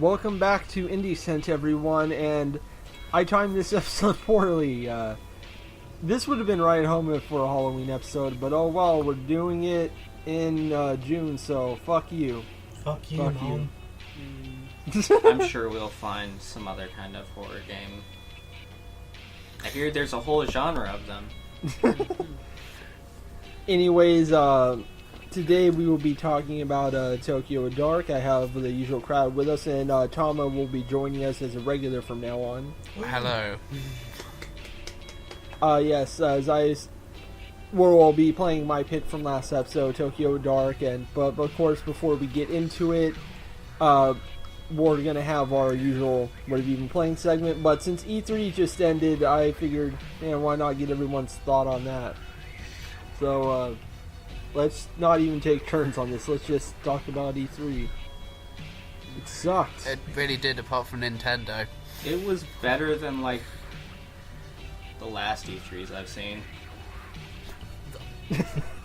welcome back to IndieCent, everyone, and I timed this episode poorly. This would have been right at home for a Halloween episode, but oh well, we're doing it in June, so fuck you. Fuck you, fuck Mom. I'm sure we'll find some other kind of horror game. I hear there's a whole genre of them. Anyways, today we will be talking about Tokyo Dark. I have the usual crowd with us, and Tama will be joining us as a regular from now on. Hello. Yes, we'll be playing my pick from last episode, Tokyo Dark, but of course, before we get into it, we're gonna have our usual "What have you been playing" segment. But since E3 just ended, I figured, why not get everyone's thought on that? So, let's not even take turns on this. Let's just talk about E3. It sucked. It really did, apart from Nintendo. It was better than, like, the last E3s I've seen.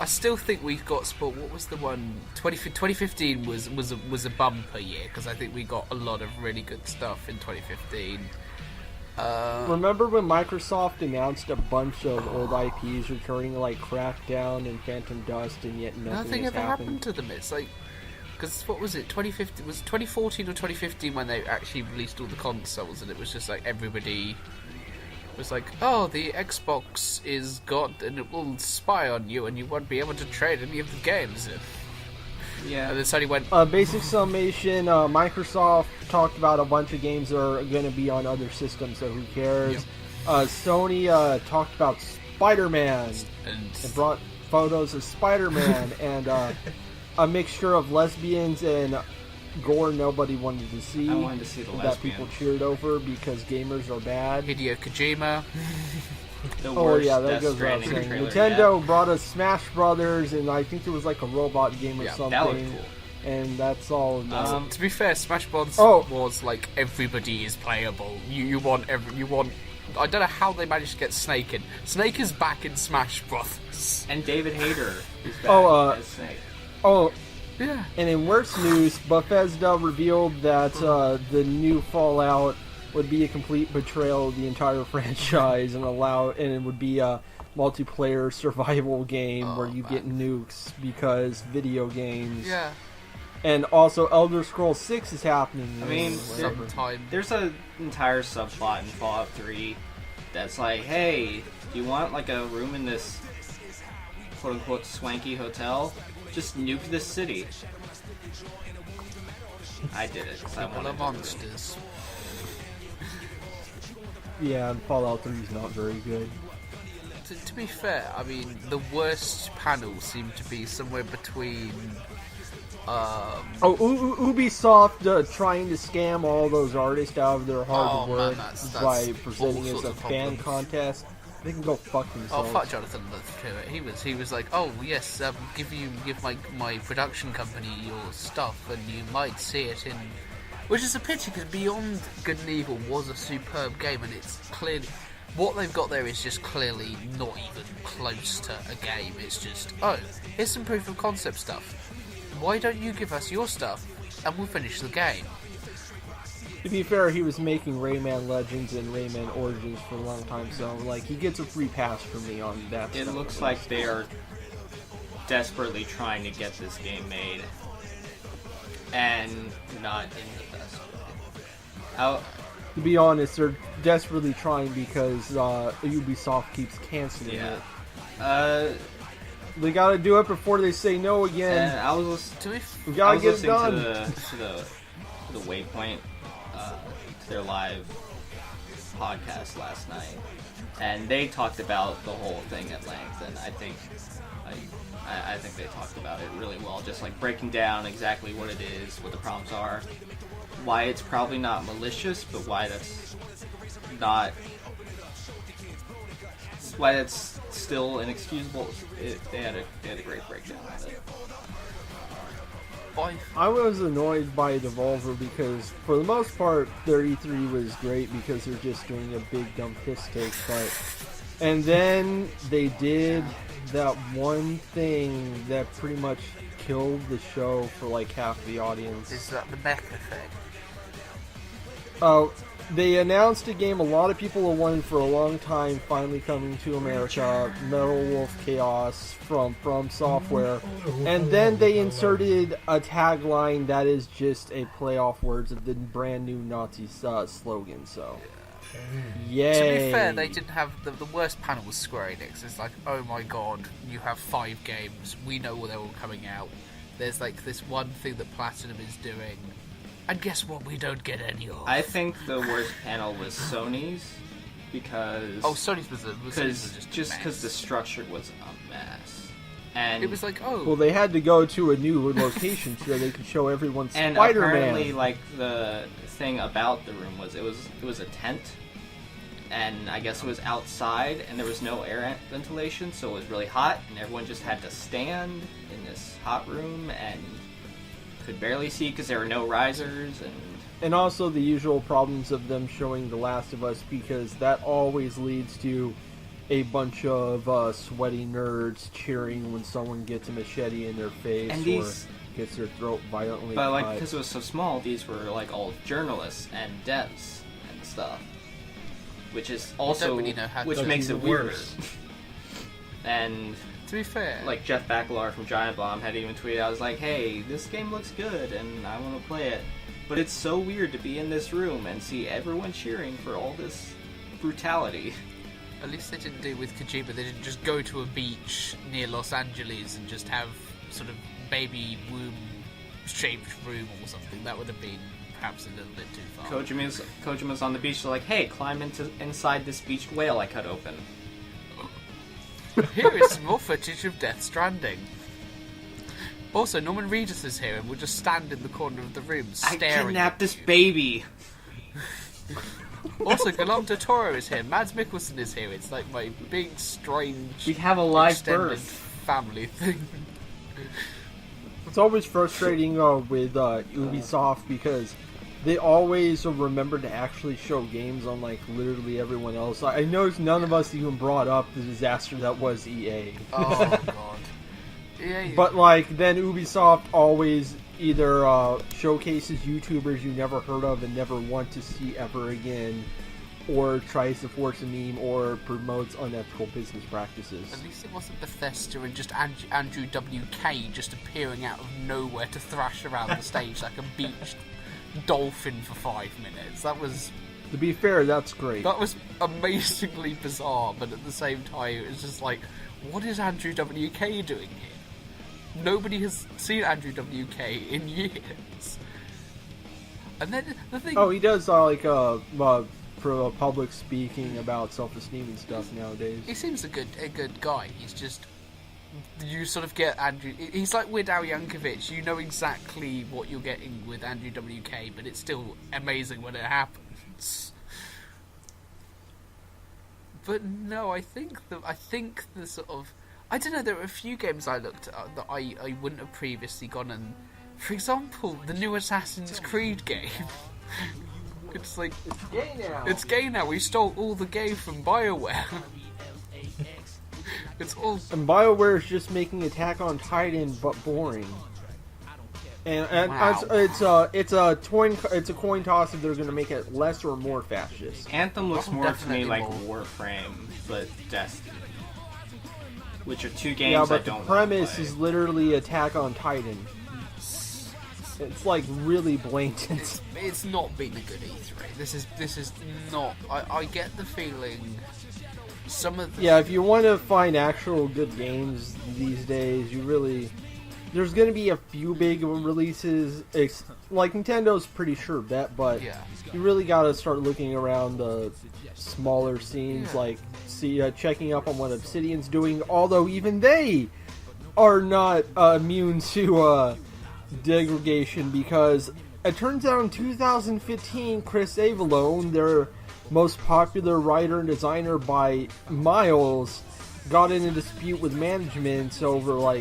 I still think we got spoiled. What was the one? 2015 was a bumper year, because I think we got a lot of really good stuff in 2015. Remember when Microsoft announced a bunch of old IPs returning, like Crackdown and Phantom Dust, and yet nothing ever happened? happened to them. It's like, because what was it? 2015 was 2014 or 2015 when they actually released all the consoles, and it was just like everybody was like, "Oh, the Xbox is God, and it will spy on you, and you won't be able to trade any of the games." Yeah. And then Sony went. Basic summation: Microsoft talked about a bunch of games that are going to be on other systems, so who cares? Yep. Sony talked about Spider-Man and brought photos of Spider-Man and a mixture of lesbians and gore nobody wanted to see. I wanted to see the that lesbians. people cheered over because gamers are bad. Hideo Kojima. The Oh worst yeah, that Death goes without Stranding saying. trailer Nintendo yet. brought us Smash Brothers, and I think there was like a robot game or Yeah, something. That looked cool. And that's all. To be fair, Smash Bros. Oh. Was like everybody is playable. You want. I don't know how they managed to get Snake in. Snake is back in Smash Bros. And David Hayter is back as Snake. Oh, Yeah. and in worse news, Bethesda revealed that the new Fallout would be a complete betrayal of the entire franchise, and it would be a multiplayer survival game where you get nukes because video games. Yeah. And also, Elder Scrolls 6 is happening. I mean, Sometime. There's an entire subplot in Fallout 3 that's like, hey, do you want like a room in this quote-unquote swanky hotel? Just nuke this city. I did it because I People wanted are to. monsters. Yeah, and Fallout 3 is not very good. To be fair, I mean, the worst panel seemed to be somewhere between. Ubisoft trying to scam all those artists out of their hard man, work that's by presenting all as sorts a of fan problems. contest. They can go fuck Oh themselves. fuck Jonathan Little. He was like, oh yes, give my production company your stuff, and you might see it in. Which is a pity, because Beyond Good and Evil was a superb game, and it's clearly what they've got there is just clearly not even close to a game. It's just, oh, here's some proof of concept stuff. Why don't you give us your stuff, and we'll finish the game? To be fair, he was making Rayman Legends and Rayman Origins for a long time, so like he gets a free pass from me on that. It stuff. looks like they are desperately trying to get this game made, and not in the best way. To be honest, they're desperately trying because Ubisoft keeps canceling Yeah. it. They gotta do it before they say no again. And I was listening. We gotta get it listening done. to the Waypoint, to their live podcast last night, and they talked about the whole thing at length. And I think they talked about it really well, just like breaking down exactly what it is, what the problems are, why it's probably not malicious, but why that's still inexcusable. They had a great breakdown of it. I was annoyed by Devolver because, for the most part, their E3 was great because they're just doing a big dumb piss take. And then they did that one thing that pretty much killed the show for like half the audience. Is that the Mech effect? They announced a game a lot of people have wanted for a long time, finally coming to America, Metal Wolf Chaos from Software. And then they inserted a tagline that is just a play off words of the brand new Nazi slogan, so... Yay. To be fair, they didn't have... The worst panel was Square Enix. It's like, oh my god, you have 5 games, we know they're all coming out. There's like this one thing that Platinum is doing... And guess what? We don't get any of. I think the worst panel was Sony's because Sony's was just because the structure was a mess, and it was like well, they had to go to a new location so they could show everyone Spider-Man. And apparently, like the thing about the room was it was a tent, and I guess it was outside, and there was no air ventilation, so it was really hot, and everyone just had to stand in this hot room and could barely see because there were no risers, and also the usual problems of them showing The Last of Us, because that always leads to a bunch of sweaty nerds cheering when someone gets a machete in their face or gets their throat violently cut. But because it was so small, these were like all journalists and devs and stuff, which is also really know how which to makes it worse. And to be fair, like Jeff Baclar from Giant Bomb had even tweeted, I was like, hey, this game looks good and I want to play it, but it's so weird to be in this room and see everyone cheering for all this brutality. At least they didn't do with Kojima. They didn't just go to a beach near Los Angeles and just have sort of baby womb shaped room or something. That would have been perhaps a little bit too far. Kojima's on the beach, so like, hey, climb inside this beached whale I cut open. Here is some more footage of Death Stranding. Also, Norman Reedus is here and will just stand in the corner of the room staring. I kidnapped this baby. Also, Guillermo del Toro is here. Mads Mikkelsen is here. It's like my big, strange... We have a live extended birth. family thing. It's always frustrating with Ubisoft because they always remember to actually show games unlike literally everyone else. I noticed none of us even brought up the disaster that was EA. Oh, God. EA. But, like, then Ubisoft always either showcases YouTubers you never heard of and never want to see ever again, or tries to force a meme, or promotes unethical business practices. At least it wasn't Bethesda and just Andrew WK just appearing out of nowhere to thrash around the stage like a beached dolphin for 5 minutes. That was... To be fair, that's great. That was amazingly bizarre, but at the same time, it was just like, what is Andrew WK doing here? Nobody has seen Andrew WK in years. And then the thing... Oh, he does, for public speaking about self-esteem and stuff nowadays. He seems a good guy. He's just... You sort of get Andrew... He's like Weird Al Yankovic. You know exactly what you're getting with Andrew WK, but it's still amazing when it happens. But no, I think the sort of... I don't know, there were a few games I looked at that I wouldn't have previously gone and... For example, the new Assassin's Creed game. It's like... It's gay now! It's gay now, we stole all the gay from BioWare. It's all... And BioWare is just making Attack on Titan, but boring. And wow. it's a coin toss if they're going to make it less or more fascist. Anthem looks more to me like more. Warframe, but Destiny. Which are two games yeah, but I don't the premise play. is literally Attack on Titan. It's like really blatant. It's not been a good E3. This is not... I get the feeling... Some of the... Yeah, if you want to find actual good games these days, you really... There's going to be a few big releases. Like, Nintendo's pretty sure bet, but yeah. You really got to start looking around the smaller scenes, like checking up on what Obsidian's doing, although even they are not immune to degradation, because it turns out in 2015, Chris Avellone, their most popular writer and designer by miles, got in a dispute with management over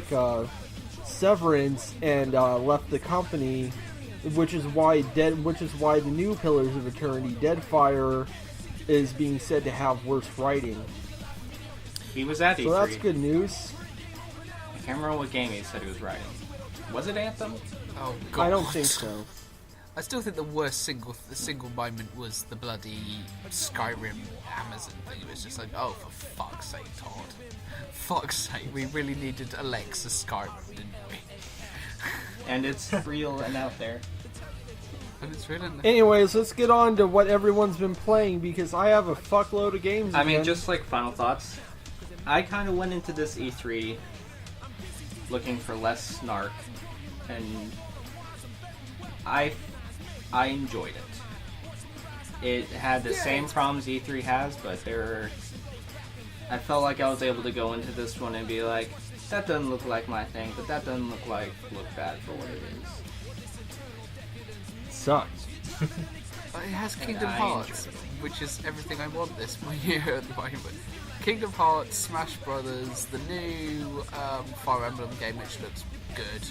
severance and left the company, which is why the new Pillars of Eternity, Deadfire, is being said to have worse writing. He was at E3. So that's good news. I can't remember what game he said he was writing. Was it Anthem? Oh, God. I don't think so. I still think the worst single moment was the bloody Skyrim Amazon thing. It was just like, oh, for fuck's sake, Todd. Fuck's sake, we really needed Alexa Skyrim, didn't we? And it's real and out there. And it's real and Anyways, let's get on to what everyone's been playing, because I have a fuckload of games I mean, again. just like final thoughts, I kind of went into this E3 looking for less snark, and I enjoyed it. It had the same problems E3 has, but I felt like I was able to go into this one and be like, that doesn't look like my thing, but that doesn't look bad for what it is. Sucks. But it has And Kingdom I Hearts, enjoyed which is everything I want this year at the moment. Kingdom Hearts, Smash Brothers, the new Fire Emblem game, which looks good.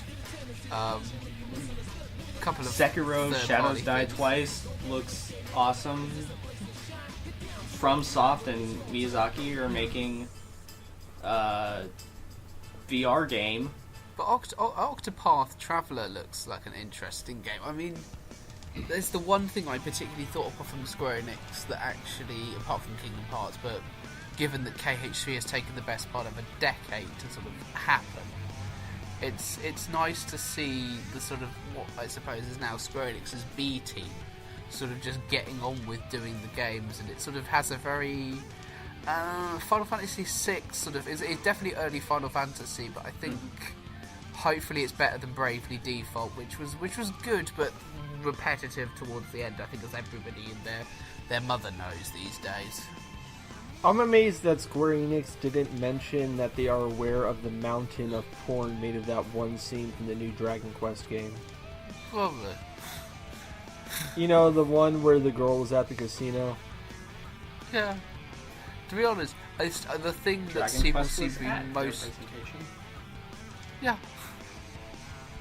Couple of Sekiro Shadows Die things. Twice looks awesome. FromSoft and Miyazaki are making a VR game. But Octopath Traveler looks like an interesting game. I mean, there's the one thing I particularly thought apart from Square Enix that actually, apart from Kingdom Hearts, but given that KH3 has taken the best part of a decade to sort of happen, it's nice to see the sort of what I suppose is now Square Enix's B team sort of just getting on with doing the games, and it sort of has a very Final Fantasy VI sort of it's definitely early Final Fantasy, but I think hopefully it's better than Bravely Default, which was good but repetitive towards the end. I think as everybody in their mother knows these days. I'm amazed that Square Enix didn't mention that they are aware of the mountain of porn made of that one scene from the new Dragon Quest game. Probably. You know, the one where the girl was at the casino? Yeah. To be honest, the thing that Dragon people Quest seem was to be at their most... presentation. Yeah.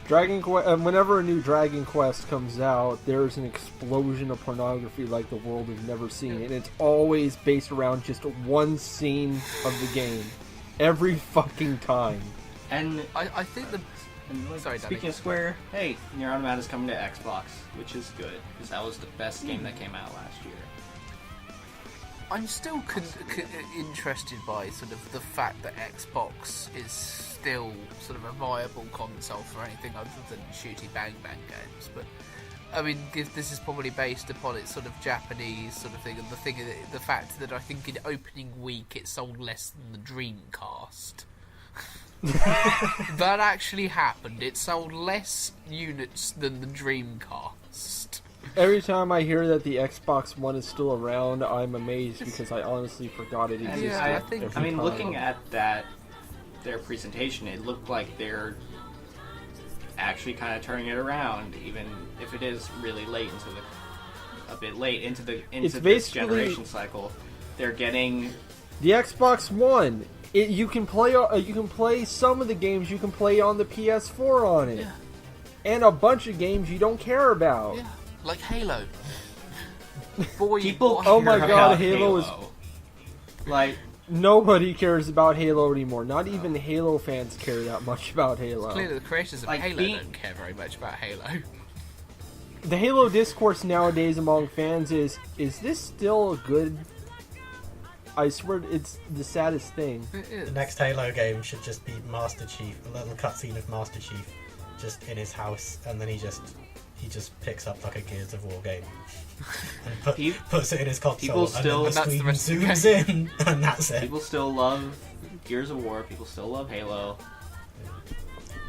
Whenever a new Dragon Quest comes out, there's an explosion of pornography like the world has never seen, and it's always based around just one scene of the game. Every fucking time. And I think the... Sorry, Danny. speaking of Square, hey, Nier Automata is coming to Xbox, which is good, because that was the best game that came out last year. I'm still interested by sort of the fact that Xbox is still sort of a viable console for anything other than shooty bang bang games. But I mean, this is probably based upon its sort of Japanese sort of thing, and the fact that I think in opening week it sold less than the Dreamcast. That actually happened. It sold less units than the Dreamcast. Every time I hear that the Xbox One is still around, I'm amazed because I honestly forgot it existed. Yeah, I mean, time. looking at their presentation, it looked like they're actually kind of turning it around, even if it is really late into this generation cycle. They're getting the Xbox One. You can play some of the games you can play on the PS4 on it, Yeah. and a bunch of games you don't care about. Yeah, like Halo. Boy, people. Oh my care God, about Halo is- like. Nobody cares about Halo anymore. Not even Halo fans care that much about Halo. clearly the creators of Like Halo being- don't care very much about Halo. The Halo discourse nowadays among fans is this still a good... I swear it's the saddest thing. It is. The next Halo game should just be Master Chief, a little cutscene of Master Chief just in his house, and then he just picks up like a Gears of War game and puts it in his console, People still- and And then the that's screen the rest zooms in, and that's it. People still love Gears of War. People still love Halo.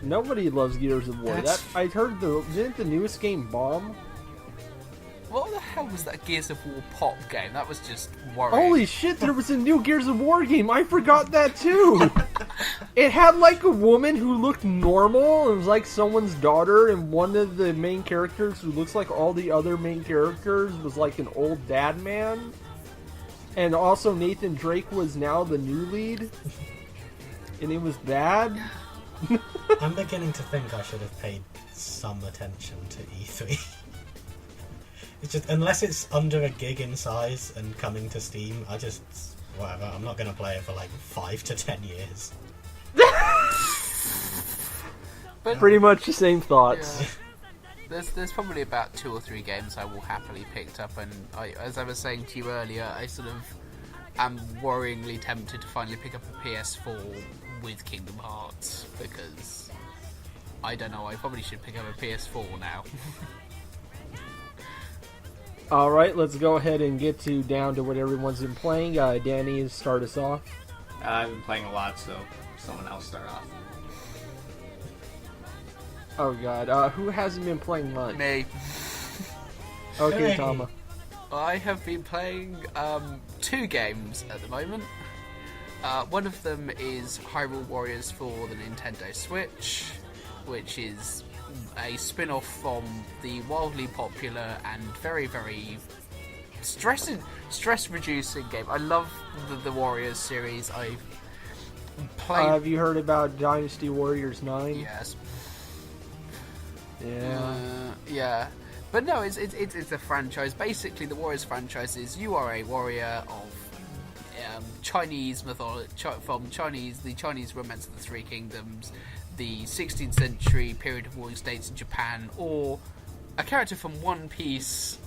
Nobody loves Gears of War. I heard didn't the newest game bomb? What the hell was that Gears of War pop game? That was just worrying. Holy shit, there was a new Gears of War game. I forgot that too. It had like a woman who looked normal. It was like someone's daughter, and one of the main characters who looks like all the other main characters was like an old dad man. And also Nathan Drake was now the new lead. And it was bad. I'm beginning to think I should have paid some attention to E3. It's just, unless it's under a gig in size and coming to Steam, whatever, I'm not going to play it for like 5 to 10 years. But Pretty much the same thoughts. there's probably about 2 or 3 games I will happily pick up, and as I was saying to you earlier, I sort of am worryingly tempted to finally pick up a PS4 with Kingdom Hearts, because I don't know, I probably should pick up a PS4 now. Alright, let's go ahead and get down to what everyone's been playing. Danny, start us off. I've been playing a lot, so someone else start off. Oh god, who hasn't been playing much? Me. Okay, Hey. Tama. I have been playing 2 games at the moment. One of them is Hyrule Warriors for the Nintendo Switch, which is a spin-off from the wildly popular and very, very stress-reducing game. I love the Warriors series. I've played... Have you heard about Dynasty Warriors 9? Yes. Yeah. Yeah. But no, it's a franchise. Basically, the Warriors franchise is you are a warrior of Chinese mythology, from the Chinese Romance of the Three Kingdoms, the 16th century period of warring states in Japan, or a character from One Piece,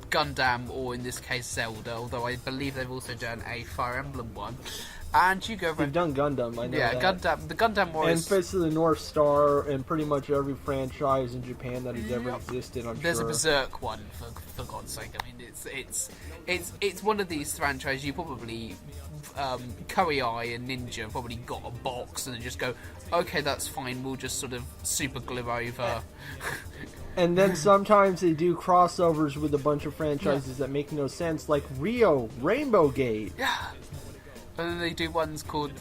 Gundam, or in this case Zelda, although I believe they've also done a Fire Emblem one. And you go... They've done Gundam, I know that. Gundam, the Gundam Warriors... And Fist of the North Star, and pretty much every franchise in Japan that has ever existed, I'm There's sure. a Berserk one, for God's sake. I mean, it's one of these franchises you probably... Koei and Ninja probably got a box and they just go, okay, that's fine, we'll just sort of super glue over... And then sometimes they do crossovers with a bunch of franchises that make no sense, like Rio, Rainbow Gate. Yeah. And then they do ones called,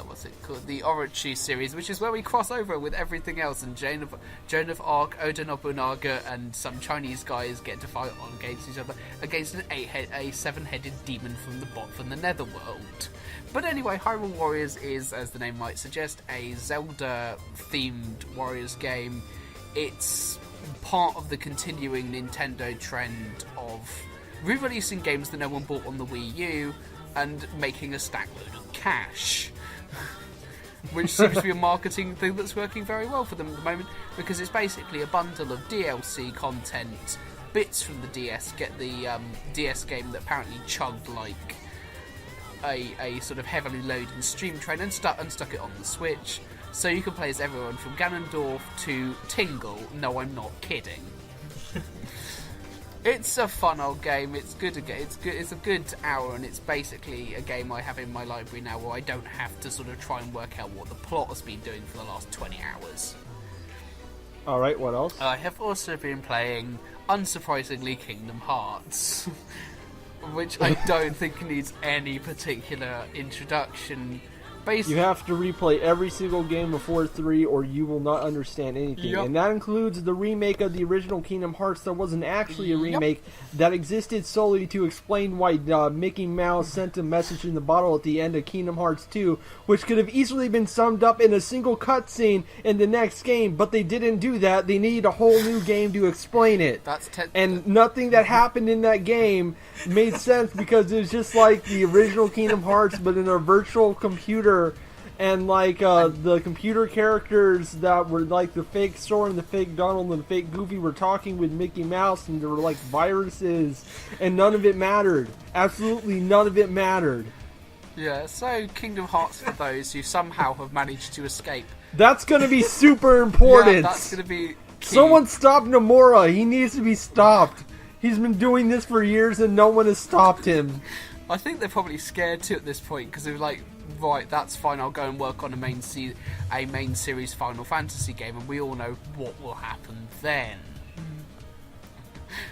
what's it called? The Orochi series, which is where we cross over with everything else. And Joan of Arc, Oda Nobunaga, and some Chinese guys get to fight on against each other against a 7-headed demon from the Netherworld. But anyway, Hyrule Warriors is, as the name might suggest, a Zelda-themed Warriors game. It's part of the continuing Nintendo trend of re-releasing games that no one bought on the Wii U and making a stack load of cash. Which seems to be a marketing thing that's working very well for them at the moment, because it's basically a bundle of DLC content, bits from the DS, get the DS game that apparently chugged like a sort of heavily loaded stream train and stuck it on the Switch, so you can play as everyone from Ganondorf to Tingle. No, I'm not kidding. It's a fun old game. It's good. It's a good hour, and it's basically a game I have in my library now where I don't have to sort of try and work out what the plot has been doing for the last 20 hours. Alright, what else? I have also been playing, unsurprisingly, Kingdom Hearts, which I don't think needs any particular introduction. You have to replay every single game before 3 or you will not understand anything. Yep. And that includes the remake of the original Kingdom Hearts that wasn't actually a remake, that existed solely to explain why Mickey Mouse sent a message in the bottle at the end of Kingdom Hearts 2, which could have easily been summed up in a single cutscene in the next game, but they didn't do that. They needed a whole new game to explain it. And nothing that happened in that game made sense because it was just like the original Kingdom Hearts, but in a virtual computer. And like the computer characters that were like the fake Sora and the fake Donald and the fake Goofy were talking with Mickey Mouse, and there were like viruses, and none of it mattered. Absolutely none of it mattered. Yeah, so Kingdom Hearts for those who somehow have managed to escape. That's going to be super important. Yeah, that's going to be key. Someone stop Nomura. He needs to be stopped. He's been doing this for years and no one has stopped him. I think they're probably scared too at this point, because they're like, right, that's fine, I'll go and work on a main series Final Fantasy game, and we all know what will happen then.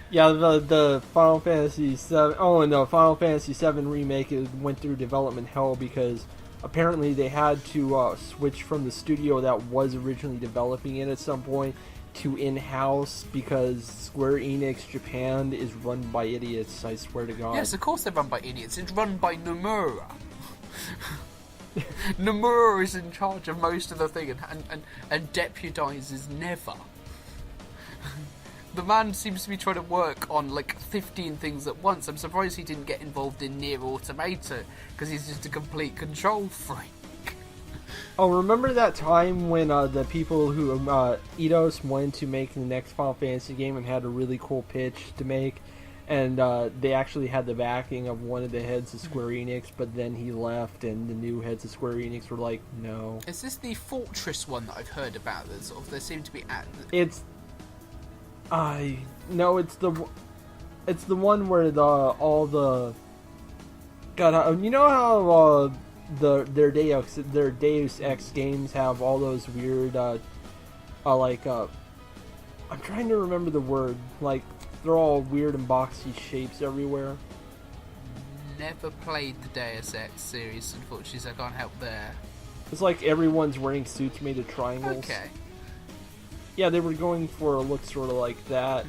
Yeah, the Final Fantasy 7... Oh, and the Final Fantasy 7 remake went through development hell because apparently they had to switch from the studio that was originally developing it at some point to in-house because Square Enix Japan is run by idiots, I swear to God. Yes, of course they're run by idiots. It's run by Nomura. Nomura is in charge of most of the thing and deputizes never. The man seems to be trying to work on like 15 things at once. I'm surprised he didn't get involved in Nier Automata, because he's just a complete control freak. Oh, remember that time when the people who Eidos wanted to make the next Final Fantasy game and had a really cool pitch to make, and they actually had the backing of one of the heads of Square Enix, but then he left, and the new heads of Square Enix were like, no. Is this the Fortress one that I've heard about? That sort of they seem to be at. It's no, it's the one where all the God, you know how their Deus Ex games have all those weird I'm trying to remember the word, like they're all weird and boxy shapes everywhere. Never played the Deus Ex series, unfortunately, so I can't help there. It's like everyone's wearing suits made of triangles. Okay. Yeah, they were going for a look sort of like that,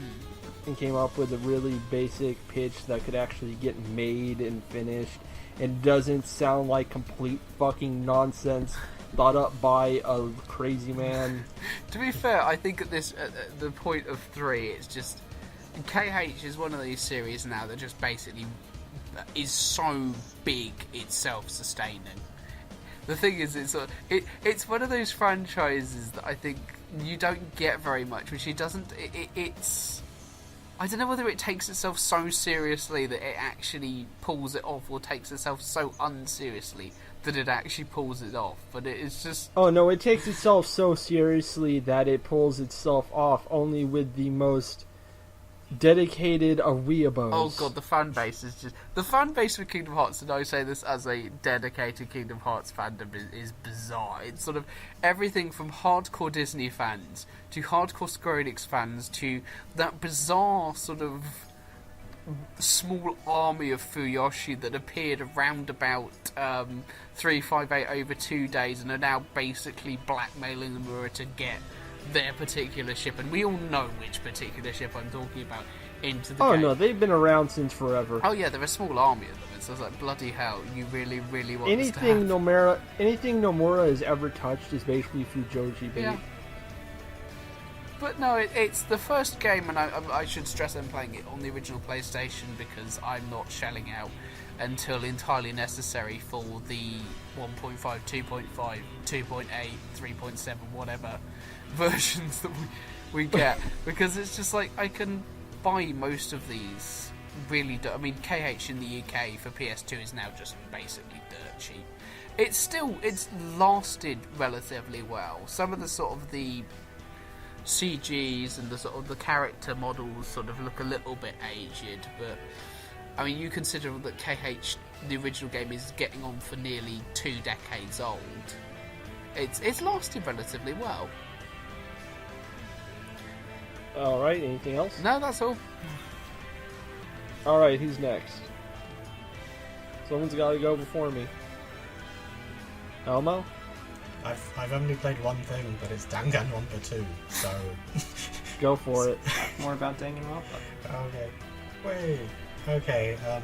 and came up with a really basic pitch that could actually get made and finished, and doesn't sound like complete fucking nonsense thought up by a crazy man. To be fair, I think at the point of 3, it's just KH is one of these series now that just basically is so big it's self-sustaining. The thing is, it's one of those franchises that I think you don't get very much, which it doesn't. It's I don't know whether it takes itself so seriously that it actually pulls it off, or takes itself so unseriously that it actually pulls it off. But it's just... Oh no, it takes itself so seriously that it pulls itself off only with the most dedicated of weeaboes. Oh god, the fan base is just... The fan base for Kingdom Hearts, and I say this as a dedicated Kingdom Hearts fandom, is bizarre. It's sort of everything from hardcore Disney fans to hardcore Square Enix fans to that bizarre sort of small army of Fuyoshi that appeared around about 358 over 2 days and are now basically blackmailing the Mura to get their particular ship, and we all know which particular ship I'm talking about, into the game. Oh no, they've been around since forever. Oh yeah, they're a small army of them. It's just like, bloody hell, you really, really want anything this to happen. Anything Nomura has ever touched is basically Fujoshi bait. Yeah. But no, it's the first game, and I should stress I'm playing it on the original PlayStation because I'm not shelling out until entirely necessary for the 1.5, 2.5, 2.8, 3.7, whatever versions that we get. Because it's just like, I can buy most of these really... I mean, KH in the UK for PS2 is now just basically dirt cheap. It's lasted relatively well. Some of the sort of the CGs and the sort of the character models sort of look a little bit aged, but I mean, you consider that KH, the original game, is getting on for nearly 2 decades old. It's lasted relatively well. Alright, anything else? No, that's all. Alright, who's next? Someone's gotta go before me. Elmo? I've only played one thing, but it's Danganronpa 2, so... Go for it. More about Danganronpa. Okay. Wait. Okay, oh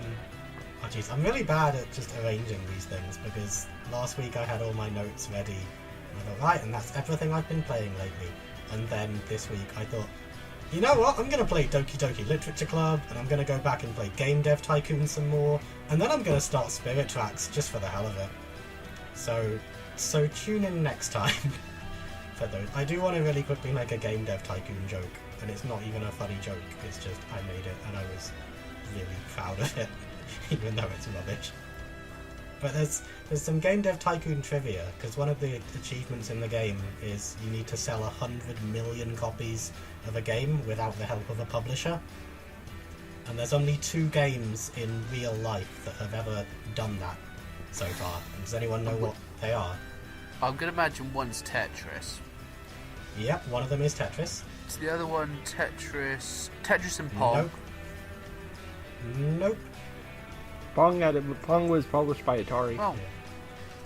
jeez, I'm really bad at just arranging these things, because last week I had all my notes ready, and I thought, right, and that's everything I've been playing lately. And then this week I thought, you know what, I'm going to play Doki Doki Literature Club, and I'm going to go back and play Game Dev Tycoon some more, and then I'm going to start Spirit Tracks, just for the hell of it. So tune in next time for those. I do want to really quickly make a Game Dev Tycoon joke, and it's not even a funny joke, it's just I made it, and I was really proud of it, even though it's rubbish. But there's some Game Dev Tycoon trivia, because one of the achievements in the game is you need to sell 100 million copies of a game without the help of a publisher. And there's only 2 games in real life that have ever done that so far. And does anyone know what they are? I'm going to imagine one's Tetris. Yep, one of them is Tetris. Is the other one Tetris and Pong? Nope. Pong was published by Atari. Oh.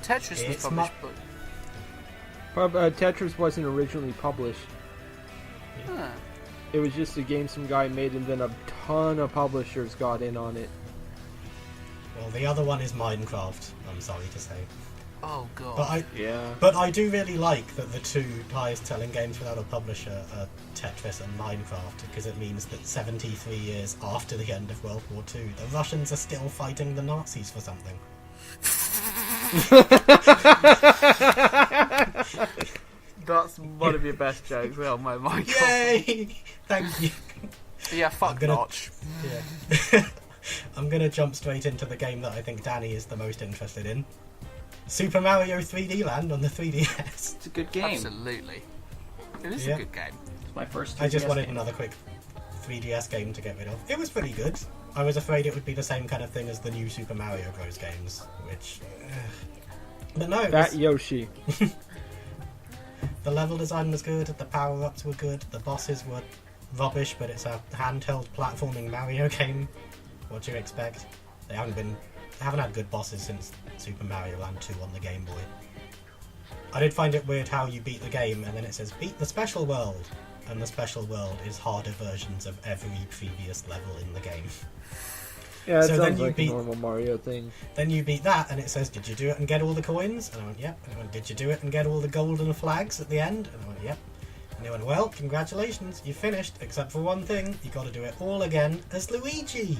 Tetris was published by... Tetris wasn't originally published. Huh. It was just a game some guy made, and then a ton of publishers got in on it. Well, the other one is Minecraft, I'm sorry to say. Oh god. But I do really like that the 2 highest selling games without a publisher are Tetris and Minecraft, because it means that 73 years after the end of World War II, the Russians are still fighting the Nazis for something. That's one of your best jokes, Elmo, Michael. Yay! Thank you. Yeah, fuck Notch. Yeah. I'm gonna jump straight into the game that I think Danny is the most interested in. Super Mario 3D Land on the 3DS. It's a good game. Absolutely. It is a good game. It's my first 3DS I just wanted game. another quick 3DS game to get rid of. It was pretty good. I was afraid it would be the same kind of thing as the new Super Mario Bros. Games, which... But no, it Fat was, Yoshi. the level design was good, the power-ups were good, the bosses were rubbish, but it's a handheld platforming Mario game. What do you expect? They haven't had good bosses since Super Mario Land 2 on the Game Boy. I did find it weird how you beat the game and then it says beat the special world, and the special world is harder versions of every previous level in the game. Yeah, it So then sounds you like beat- a normal Mario thing. Then you beat that and it says, did you do it and get all the coins? And I went, yep. And I went, did you do it and get all the golden flags at the end? And I went, yep. And they went, well, congratulations, you finished, except for one thing, you got to do it all again as Luigi.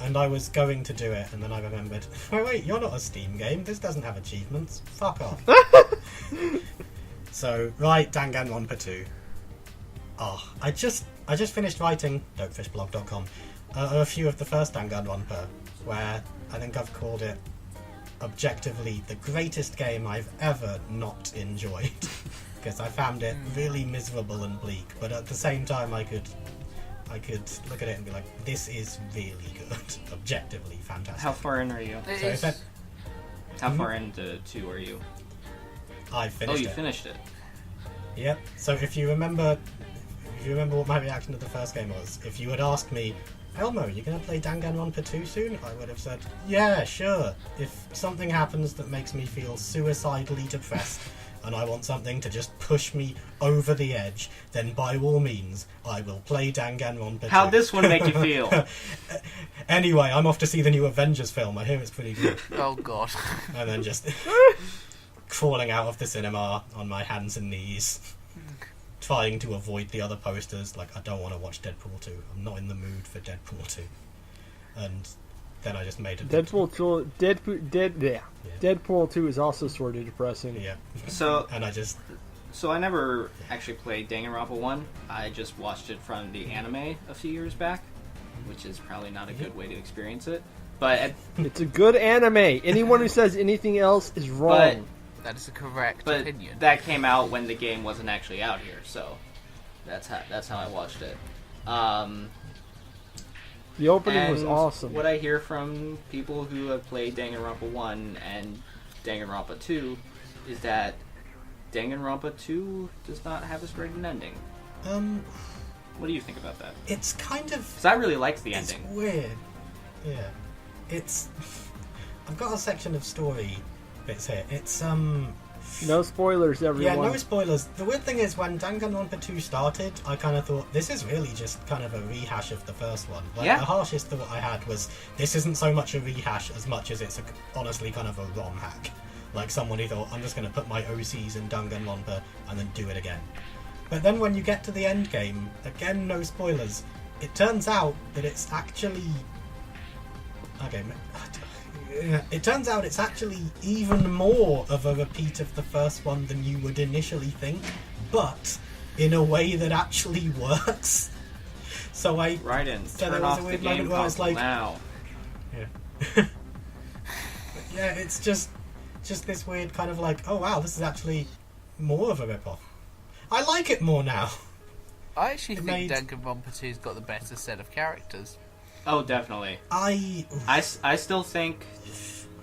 And I was going to do it, and then I remembered, wait, you're not a Steam game, this doesn't have achievements, fuck off. So, right, Danganronpa 2. Oh, I just finished writing, dopefishblog.com, a few of the first Danganronpa, where I think I've called it objectively the greatest game I've ever not enjoyed. Because I found it really miserable and bleak, but at the same time I could look at it and be like, this is really good. Objectively fantastic. How far in are you? It So is- if How far into 2 are you? I finished You it. finished it. Yep. So if you remember what my reaction to the first game was, if you had asked me, Elmo, you going to play Danganronpa 2 soon? I would have said, yeah, sure. If something happens that makes me feel suicidally depressed and I want something to just push me over the edge, then by all means, I will play Danganronpa 2. How'd this one make you feel? Anyway, I'm off to see the new Avengers film. I hear it's pretty good. Oh god. And then just crawling out of the cinema on my hands and knees, trying to avoid the other posters. Like, I don't want to watch Deadpool 2. I'm not in the mood for Deadpool 2. And then I just made it. Deadpool 2, Deadpool 2 is also sort of depressing. Yeah. So And I just... I never actually played Danganronpa 1. I just watched it from the anime a few years back, which is probably not a good way to experience it. But It's a good anime. Anyone who says anything else is wrong. That is a correct but opinion. that came out when the game wasn't actually out here, so that's how I watched it. The opening was And awesome. What I hear from people who have played Danganronpa 1 and Danganronpa 2 is that Danganronpa 2 does not have as great an ending. What do you think about that? It's kind of... Because I really liked the It's ending. weird. Yeah. It's... I've got a section of story bits here. It's, No spoilers, everyone. Yeah, no spoilers. The weird thing is, when Danganronpa 2 started, I kind of thought, this is really just kind of a rehash of the first one. Like, Yeah. The harshest thought I had was, this isn't so much a rehash as much as it's honestly kind of a ROM hack. Like, someone who thought, I'm just going to put my OCs in Danganronpa and then do it again. But then when you get to the end game, again, no spoilers, it turns out that it's actually... Okay, it turns out it's actually even more of a repeat of the first one than you would initially think, but in a way that actually works. So I... Right in. So Turn there was off a the weird game moment where I was console like... now. Yeah. Yeah, it's just this weird kind of like, oh wow, this is actually more of a rip-off. I like it more now. I actually It think made- Danganronpa 2's got the better set of characters. Oh, definitely. I still think,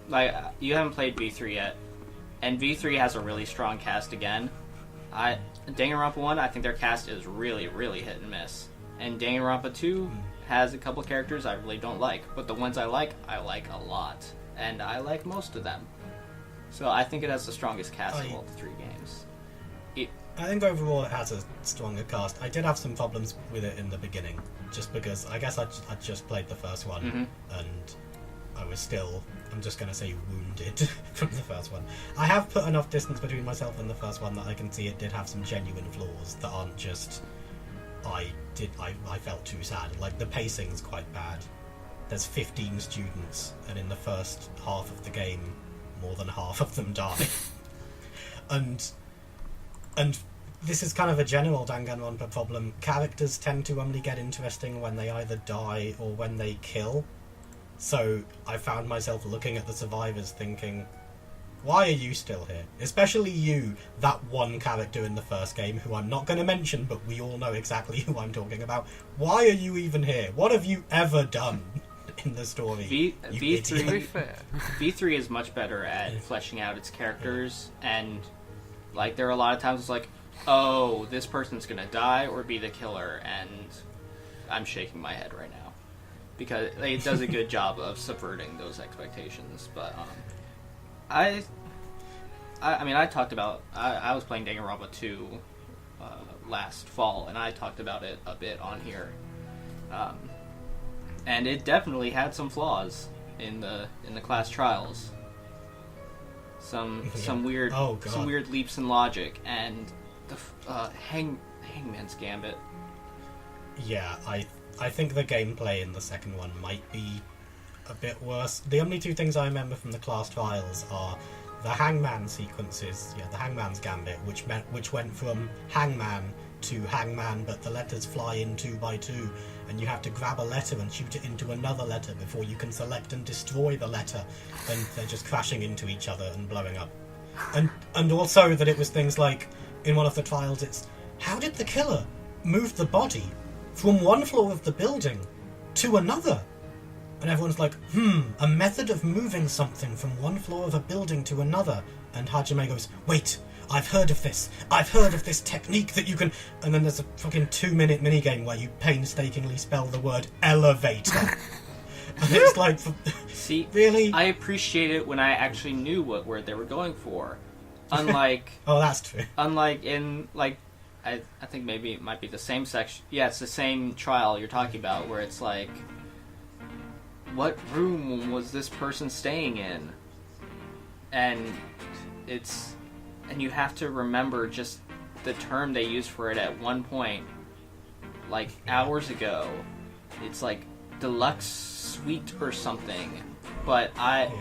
like, you haven't played V3 yet, and V3 has a really strong cast again. Danganronpa 1, I think their cast is really, really hit and miss. And Danganronpa 2 has a couple characters I really don't like, but the ones I like a lot. And I like most of them. So I think it has the strongest cast of all the 3 games. I think overall it has a stronger cast. I did have some problems with it in the beginning, just because I guess I just played the first one, and I was still, I'm just going to say, wounded from the first one. I have put enough distance between myself and the first one that I can see it did have some genuine flaws that aren't just, I felt too sad. Like, the pacing's quite bad. There's 15 students, and in the first half of the game, more than half of them die. And And this is kind of a general Danganronpa problem. Characters tend to only get interesting when they either die or when they kill. So I found myself looking at the survivors thinking, why are you still here? Especially you, that one character in the first game who I'm not going to mention, but we all know exactly who I'm talking about. Why are you even here? What have you ever done in the story? V3 is much better at fleshing out its characters, and like there are a lot of times it's like, oh, this person's going to die or be the killer, and I'm shaking my head right now. Because it does a good job of subverting those expectations, but I mean, I talked about... I was playing Danganronpa 2 last fall, and I talked about it a bit on here. And it definitely had some flaws in the class trials. Some weird leaps in logic, and the Hangman's Gambit. Yeah, I think the gameplay in the second one might be a bit worse. The only two things I remember from the class trials are the hangman sequences, the hangman's gambit, which went from hangman to hangman, but the letters fly in 2 by 2, and you have to grab a letter and shoot it into another letter before you can select and destroy the letter, and they're just crashing into each other and blowing up. And also that it was things like, in one of the trials, it's, how did the killer move the body from one floor of the building to another? And everyone's like, a method of moving something from one floor of a building to another. And Hajime goes, wait, I've heard of this. I've heard of this technique that you can... And then there's a fucking 2-minute minigame where you painstakingly spell the word elevator. And it's like... See, really? I appreciate it when I actually knew what word they were going for. Unlike... Oh, that's true. Unlike in, like... I think maybe it might be the same section... Yeah, it's the same trial you're talking about, where it's like... What room was this person staying in? And it's... And you have to remember just the term they used for it at one point, like hours ago. It's like deluxe suite or something. But I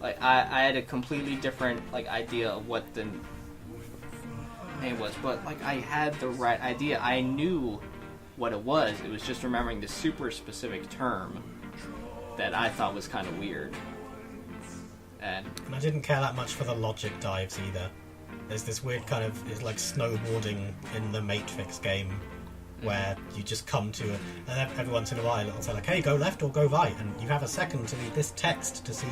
had a completely different idea of what the name was. But I had the right idea. I knew what it was. It was just remembering the super specific term that I thought was kind of weird. And I didn't care that much for the logic dives either. There's this weird kind of... It's like snowboarding in the Matrix game, where you just come to... And every once in a while it'll say hey, go left or go right, and you have a second to read this text to see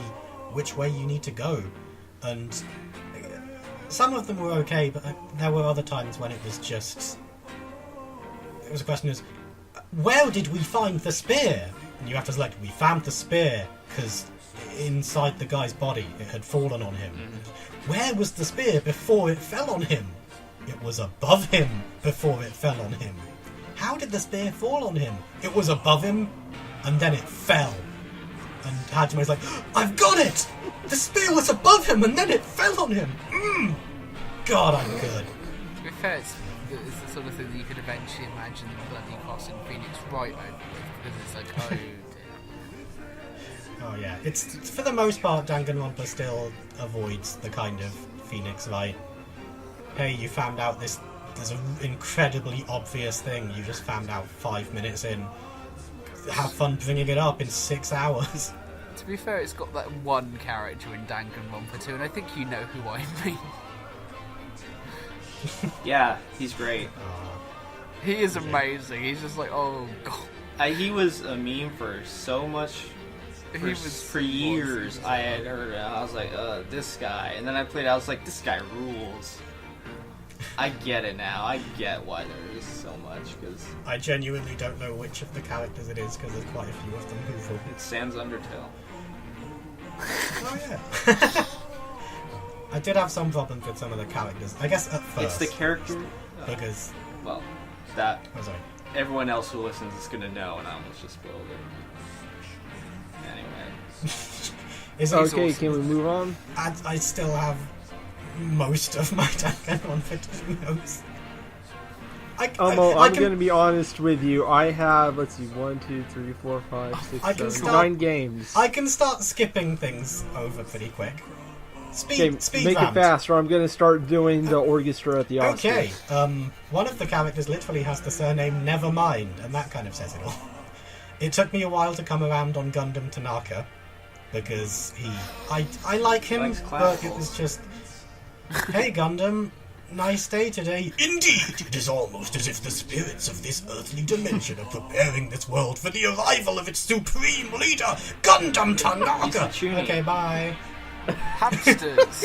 which way you need to go. And some of them were okay, but there were other times when it was just... It was a question of, where did we find the spear? And you have to select, we found the spear, because inside the guy's body it had fallen on him. Where was the spear before it fell on him? It was above him before it fell on him. How did the spear fall on him? It was above him, and then it fell. And Hajime's like, I've got it! The spear was above him, and then it fell on him! God, I'm good. To be fair, it's the sort of thing that you could eventually imagine bloody crossing Phoenix right over with, because it's like, oh dear. Oh yeah, it's for the most part, Danganronpa still avoids the kind of Phoenix right. Hey, you found out there's an incredibly obvious thing you just found out 5 minutes in. Have fun bringing it up in 6 hours. To be fair, it's got that one character in Danganronpa 2, and I think you know who I mean. Yeah, he's great. He is amazing. He's just like, oh god. He was a meme for so much. For years, I had heard it. I was like, this guy. And then I played it, I was like, this guy rules. I get it now. I get why there is so much. Cause I genuinely don't know which of the characters it is, because there's quite a few of them who rule. It's Sans Undertale. Oh, yeah. I did have some problems with some of the characters. I guess at first. It's the character. Because... Well, that... I'm sorry. Everyone else who listens is going to know, and I almost just spoiled it. Anyway. Okay, can we move on? I still have most of my Danganronpa notes. I'm going to be honest with you. I have, 1, 2, 3, 4, 5, 6, 7, 9 games. I can start skipping things over pretty quick. Speed make round. it fast, or I'm going to start doing the orchestra at the Oscars. Okay, one of the characters literally has the surname Nevermind, and that kind of says it all. It took me a while to come around on Gundam Tanaka, because I like him, Likes but it classicals. was just, hey Gundam, nice day today. Indeed, it is almost as if the spirits of this earthly dimension are preparing this world for the arrival of its supreme leader, Gundam Tanaka. Isachuni. Okay, bye. Hamsters.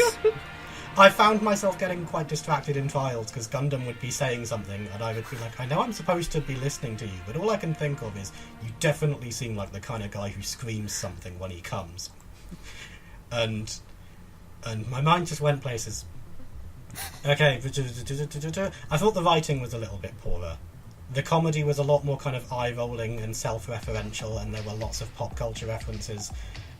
I found myself getting quite distracted in trials because Gundam would be saying something and I would be like, I know I'm supposed to be listening to you, but all I can think of is you definitely seem like the kind of guy who screams something when he comes. And my mind just went places. Okay, I thought the writing was a little bit poorer. The comedy was a lot more kind of eye-rolling and self-referential, and there were lots of pop culture references.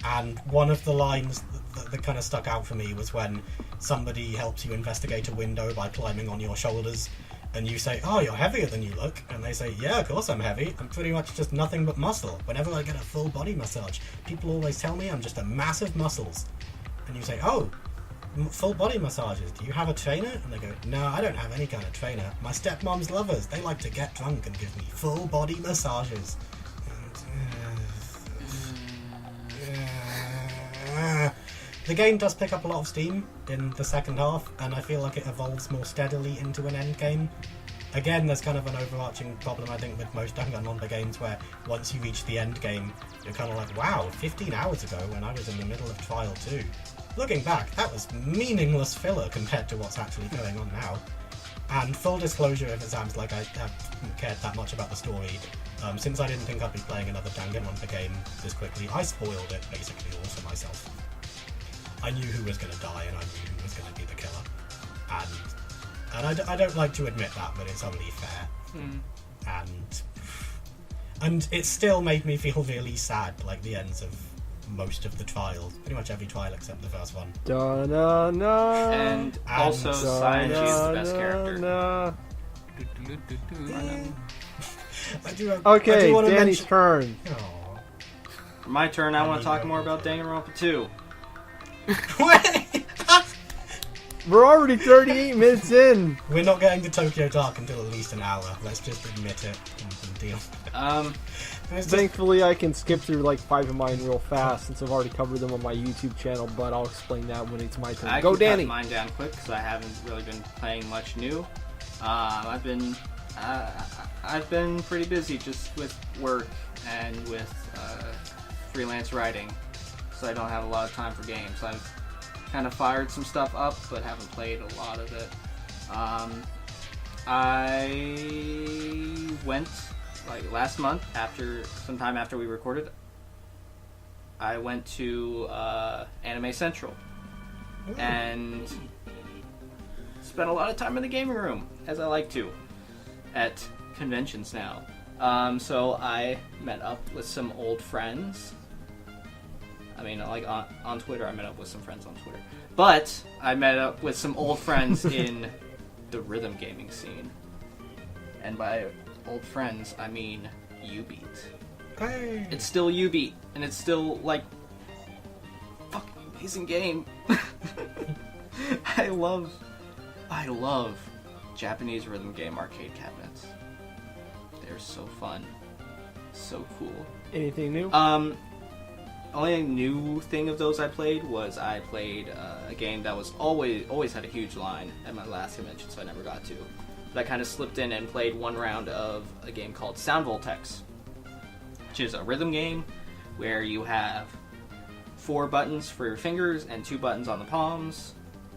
And one of the lines that kind of stuck out for me was when somebody helps you investigate a window by climbing on your shoulders, and you say, "Oh, you're heavier than you look," and they say, "Yeah, of course I'm heavy. I'm pretty much just nothing but muscle. Whenever I get a full body massage, people always tell me I'm just a mass of muscles." And you say, "Oh, full body massages. Do you have a trainer?" And they go, "No, I don't have any kind of trainer. My stepmom's lovers. They like to get drunk and give me full body massages." The game does pick up a lot of steam in the second half, and I feel like it evolves more steadily into an end game. Again, there's kind of an overarching problem, I think, with most Danganronpa games, where once you reach the end game, you're kind of like, wow, 15 hours ago when I was in the middle of Trial 2. Looking back, that was meaningless filler compared to what's actually going on now. And full disclosure, if it sounds like I haven't cared that much about the story, since I didn't think I'd be playing another Danganronpa game this quickly, I spoiled it basically all for myself. I knew who was going to die, and I knew who was going to be the killer. And I don't like to admit that, but it's only fair. And it still made me feel really sad, like the ends of most of the trials. Pretty much every trial except the first one. And also, Sanji is the best character. I do Okay, want to Danny's mention... turn. Aw. For my turn, I want to talk more about Danganronpa 2. Wait! We're already 38 minutes in. We're not getting to Tokyo Dark until at least an hour. Let's just admit it and deal. It's just- Thankfully, I can skip through like 5 of mine real fast since I've already covered them on my YouTube channel, but I'll explain that when it's my turn. I Go, can Danny. cut mine down quick because I haven't really been playing much new. I've been pretty busy just with work and with freelance writing, so I don't have a lot of time for games. I've kind of fired some stuff up, but haven't played a lot of it. I went like last month, sometime after we recorded. I went to Anime Central and spent a lot of time in the gaming room, as I like to, at conventions now. So I met up with some old friends. I mean, like on Twitter, I met up with some friends on Twitter. But I met up with some old friends in the rhythm gaming scene. And by old friends, I mean Ubeat. Hey. It's still Ubeat, and it's still, like, fucking amazing game. I love Japanese rhythm game arcade cabinets. They're so fun. So cool. Anything new? Only new thing of those I played was a game that was always had a huge line at my last convention, so I never got to. But I kind of slipped in and played one round of a game called Sound Voltex, which is a rhythm game where you have 4 buttons for your fingers and 2 buttons on the palms,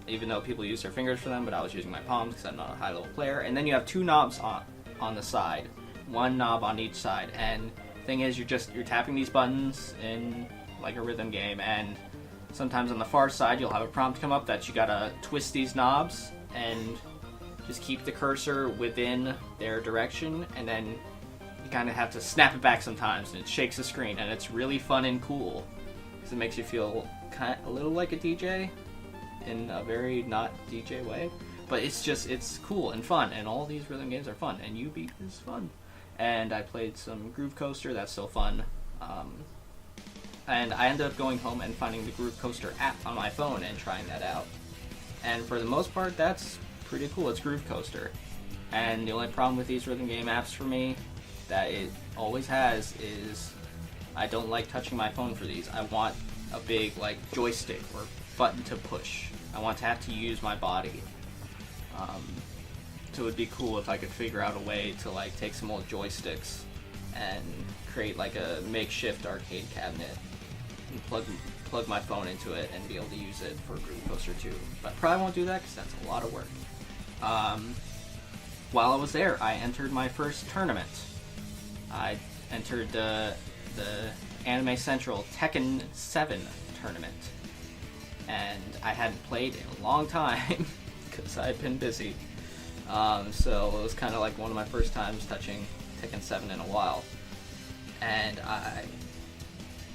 even though people use their fingers for them, but I was using my palms because I'm not a high-level player. And then you have 2 knobs on the side, 1 knob on each side. And the thing is, you're tapping these buttons in like a rhythm game, and sometimes on the far side you'll have a prompt come up that you gotta twist these knobs and just keep the cursor within their direction, and then you kind of have to snap it back sometimes, and it shakes the screen, and it's really fun and cool because it makes you feel a little like a DJ in a very not DJ way, but it's cool and fun, and all these rhythm games are fun, and Ubeat is fun. And I played some Groove Coaster, that's still fun. And I ended up going home and finding the Groove Coaster app on my phone and trying that out. And for the most part, that's pretty cool. It's Groove Coaster. And the only problem with these rhythm game apps for me that it always has is I don't like touching my phone for these. I want a big like joystick or button to push. I want to have to use my body. So it would be cool if I could figure out a way to like take some old joysticks and create like a makeshift arcade cabinet and plug my phone into it and be able to use it for Groove Coaster 2. But I probably won't do that because that's a lot of work. While I was there, I entered my first tournament. I entered the Anime Central Tekken 7 tournament. And I hadn't played in a long time because I'd been busy. So it was kind of like one of my first times touching Tekken 7 in a while. And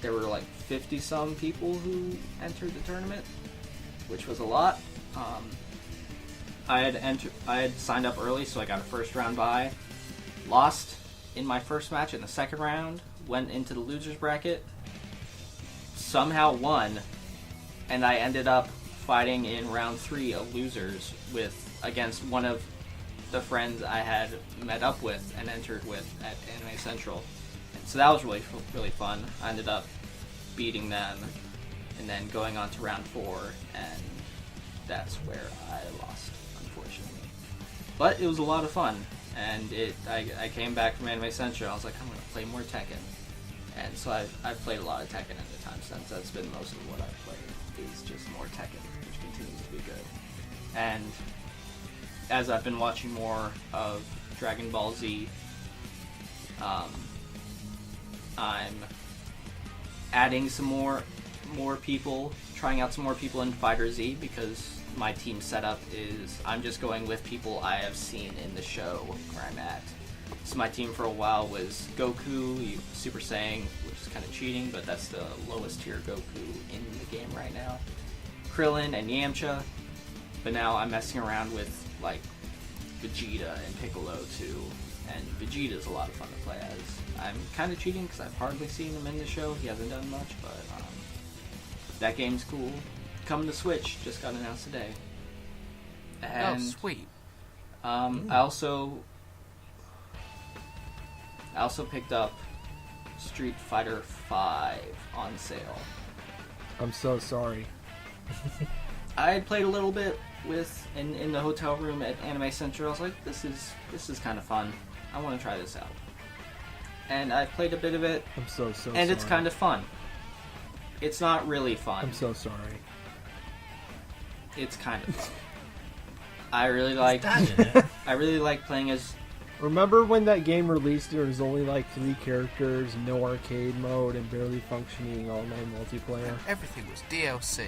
there were like 50-some people who entered the tournament, which was a lot. I had signed up early, so I got a first round bye. Lost in my first match in the second round, went into the losers bracket, somehow won, and I ended up fighting in round 3 of losers against one of the friends I had met up with and entered with at Anime Central. And so that was really fun. I ended up beating them and then going on to round 4, and that's where I lost, unfortunately. But it was a lot of fun, and I came back from Anime Central. I was like, I'm going to play more Tekken. And so I've played a lot of Tekken in the time since. That's been most of what I've played, is just more Tekken, which continues to be good. And as I've been watching more of Dragon Ball Z, I'm adding some more people, trying out some more people in Fighter Z, because my team setup is I'm just going with people I have seen in the show where I'm at. So my team for a while was Goku, Super Saiyan, which is kind of cheating, but that's the lowest tier Goku in the game right now. Krillin and Yamcha, but now I'm messing around with like Vegeta and Piccolo too, and Vegeta's a lot of fun to play as. I'm kind of cheating because I've hardly seen him in the show. He hasn't done much, but that game's cool. Coming to Switch, just got announced today. And, sweet. I also picked up Street Fighter V on sale. I'm so sorry. I had played a little bit in the hotel room at Anime Central. I was like, this is kind of fun. I want to try this out. And I played a bit of it. I'm so sorry. And it's kind of fun. It's not really fun. I'm so sorry. It's kind of fun. I really like playing as. Remember when that game released? There was only like 3 characters, no arcade mode, and barely functioning online multiplayer. Everything was DLC.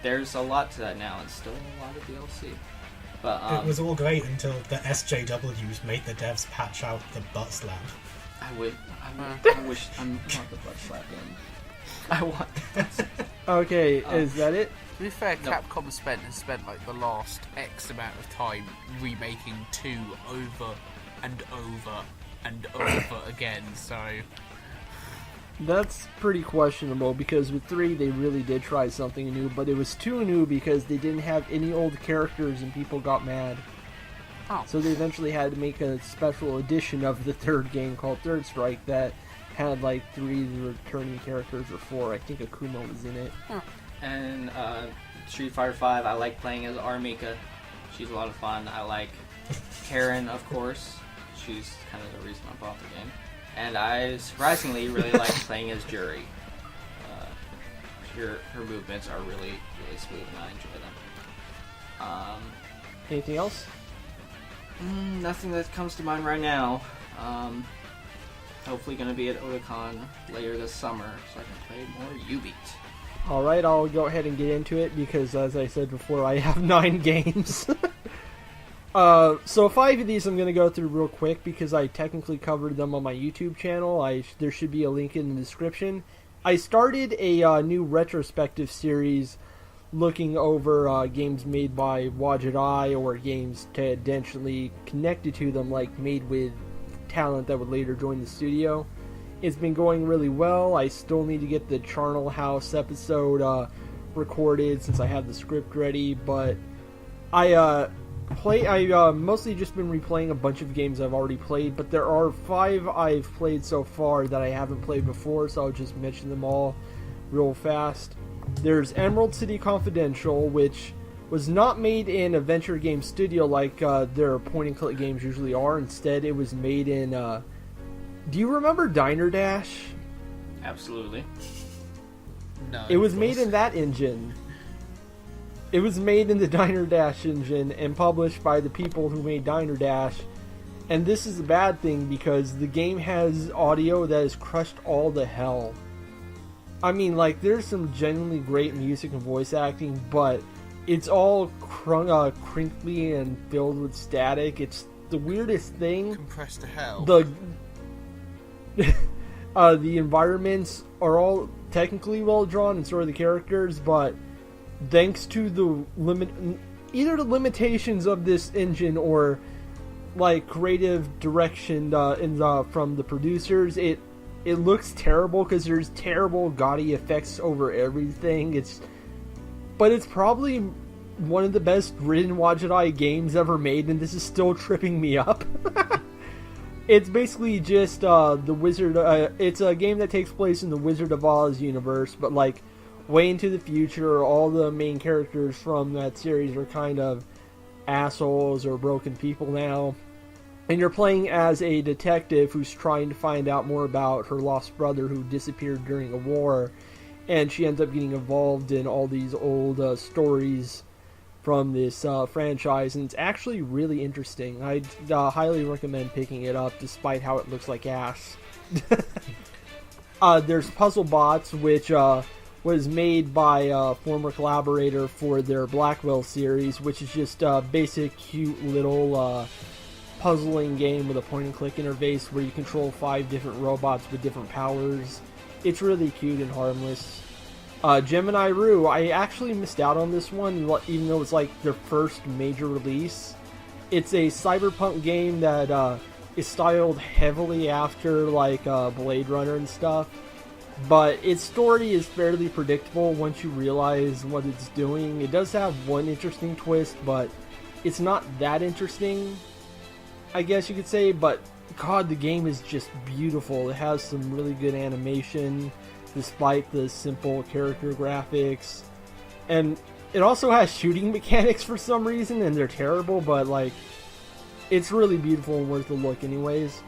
There's a lot to that now, and still a lot of DLC. But it was all great until the SJWs made the devs patch out the butt slap. I wish I'm not the butt slap game. I want that. Okay, is that it? To be fair, Nope. Capcom has spent like the last X amount of time remaking 2 over and over and over again, so... That's pretty questionable, because with 3 they really did try something new, but it was too new because they didn't have any old characters and people got mad. Oh. So they eventually had to make a special edition of the 3rd game called Third Strike that had like 3 returning characters, or 4. I think Akuma was in it. Huh. And Street Fighter V, I like playing as Armika. She's a lot of fun. I like Karen, of course. She's kind of the reason I bought the game. And I surprisingly really like playing as Juri. Her movements are really, really smooth, and I enjoy them. Anything else? Nothing that comes to mind right now. Hopefully going to be at Otakon later this summer, so I can play more U-Beat. Alright, I'll go ahead and get into it, because as I said before, I have 9 games. So 5 of these I'm going to go through real quick, because I technically covered them on my YouTube channel. There should be a link in the description. I started a new retrospective series looking over games made by Wadjet Eye, or games tangentially connected to them, like made with talent that would later join the studio. It's been going really well. I still need to get the Charnel House episode recorded since I have the script ready, but I mostly just been replaying a bunch of games I've already played, but there are 5 I've played so far that I haven't played before, so I'll just mention them all real fast. There's Emerald City Confidential, which was not made in a venture game studio like their point-and-click games usually are. Instead, it was made in... do you remember Diner Dash? Absolutely. No. It was made in that engine. It was made in the Diner Dash engine and published by the people who made Diner Dash. And this is a bad thing because the game has audio that has crushed all the hell. I mean, like, there's some genuinely great music and voice acting, but it's all crinkly and filled with static. It's the weirdest thing. Compressed to hell. The environments are all technically well drawn, and so are the characters, but thanks to the either the limitations of this engine or like creative direction from the producers, it looks terrible because there's terrible gaudy effects over everything. But it's probably one of the best written Wajidai games ever made, and this is still tripping me up. It's basically just the Wizard. It's a game that takes place in the Wizard of Oz universe, but like way into the future. All the main characters from that series are kind of assholes or broken people now. And you're playing as a detective who's trying to find out more about her lost brother who disappeared during a war. And she ends up getting involved in all these old stories from this franchise. And it's actually really interesting. I'd highly recommend picking it up despite how it looks like ass. There's Puzzle Bots, which was made by a former collaborator for their Blackwell series, which is just a basic, cute little puzzling game with a point-and-click interface where you control 5 different robots with different powers. It's really cute and harmless. Gemini Rue, I actually missed out on this one, even though it's like their first major release. It's a cyberpunk game that is styled heavily after like Blade Runner and stuff. But its story is fairly predictable once you realize what it's doing. It does have one interesting twist, but it's not that interesting, I guess you could say. But God, the game is just beautiful. It has some really good animation despite the simple character graphics. And it also has shooting mechanics for some reason, and they're terrible, but like, it's really beautiful and worth a look anyways.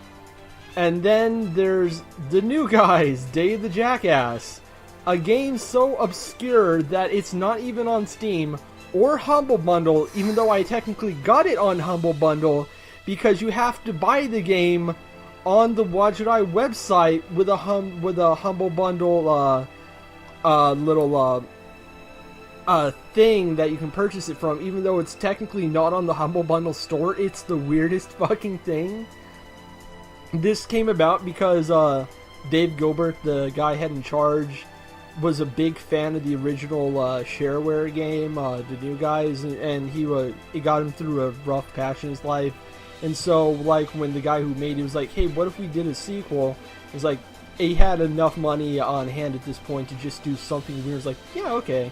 And then there's The New Guys, Day of the Jackass. A game so obscure that it's not even on Steam or Humble Bundle, even though I technically got it on Humble Bundle, because you have to buy the game on the Wajidai website with a Humble Bundle little thing that you can purchase it from, even though it's technically not on the Humble Bundle store. It's the weirdest fucking thing. This came about because Dave Gilbert, the guy head in charge, was a big fan of the original shareware game, The New Guys, and it got him through a rough patch in his life. And so, like, when the guy who made it was like, hey, what if we did a sequel? It was like, he had enough money on hand at this point to just do something weird. It was like, yeah, okay.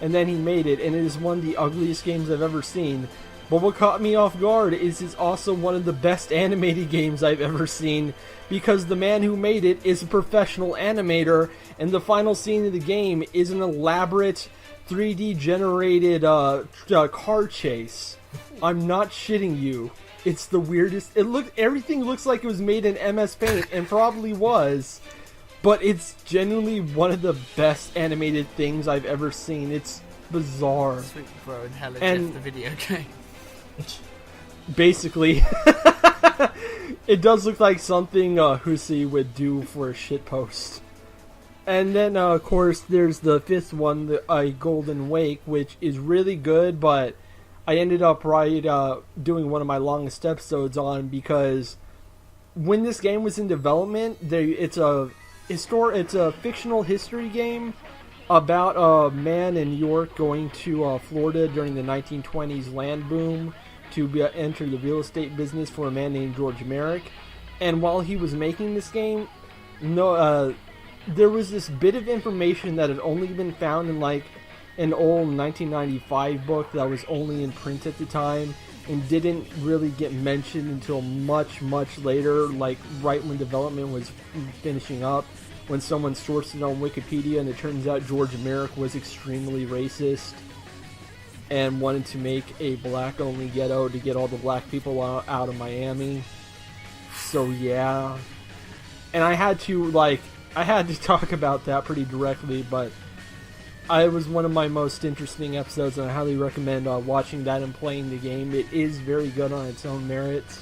And then he made it, and it is one of the ugliest games I've ever seen. But what caught me off guard is it's also one of the best animated games I've ever seen, because the man who made it is a professional animator, and the final scene of the game is an elaborate 3D generated car chase. I'm not shitting you. It's the weirdest. Everything looks like it was made in MS Paint, and probably was, but it's genuinely one of the best animated things I've ever seen. It's bizarre. Sweet bro and Hella Jeff, the video game. Basically. It does look like something Hussey would do for a shitpost. And then, of course, there's the 5th one, A Golden Wake, which is really good, but I ended up doing one of my longest episodes on, because when this game was in development, it's a fictional history game about a man in New York going to Florida during the 1920s land boom to enter the real estate business for a man named George Merrick. And while he was making this game, No, there was this bit of information that had only been found in like an old 1995 book that was only in print at the time and didn't really get mentioned until much, much later, like right when development was finishing up, when someone sourced it on Wikipedia, and it turns out George Merrick was extremely racist and wanted to make a black-only ghetto to get all the black people out of Miami. So yeah. And I had to talk about that pretty directly, but it was one of my most interesting episodes, and I highly recommend watching that and playing the game. It is very good on its own merits.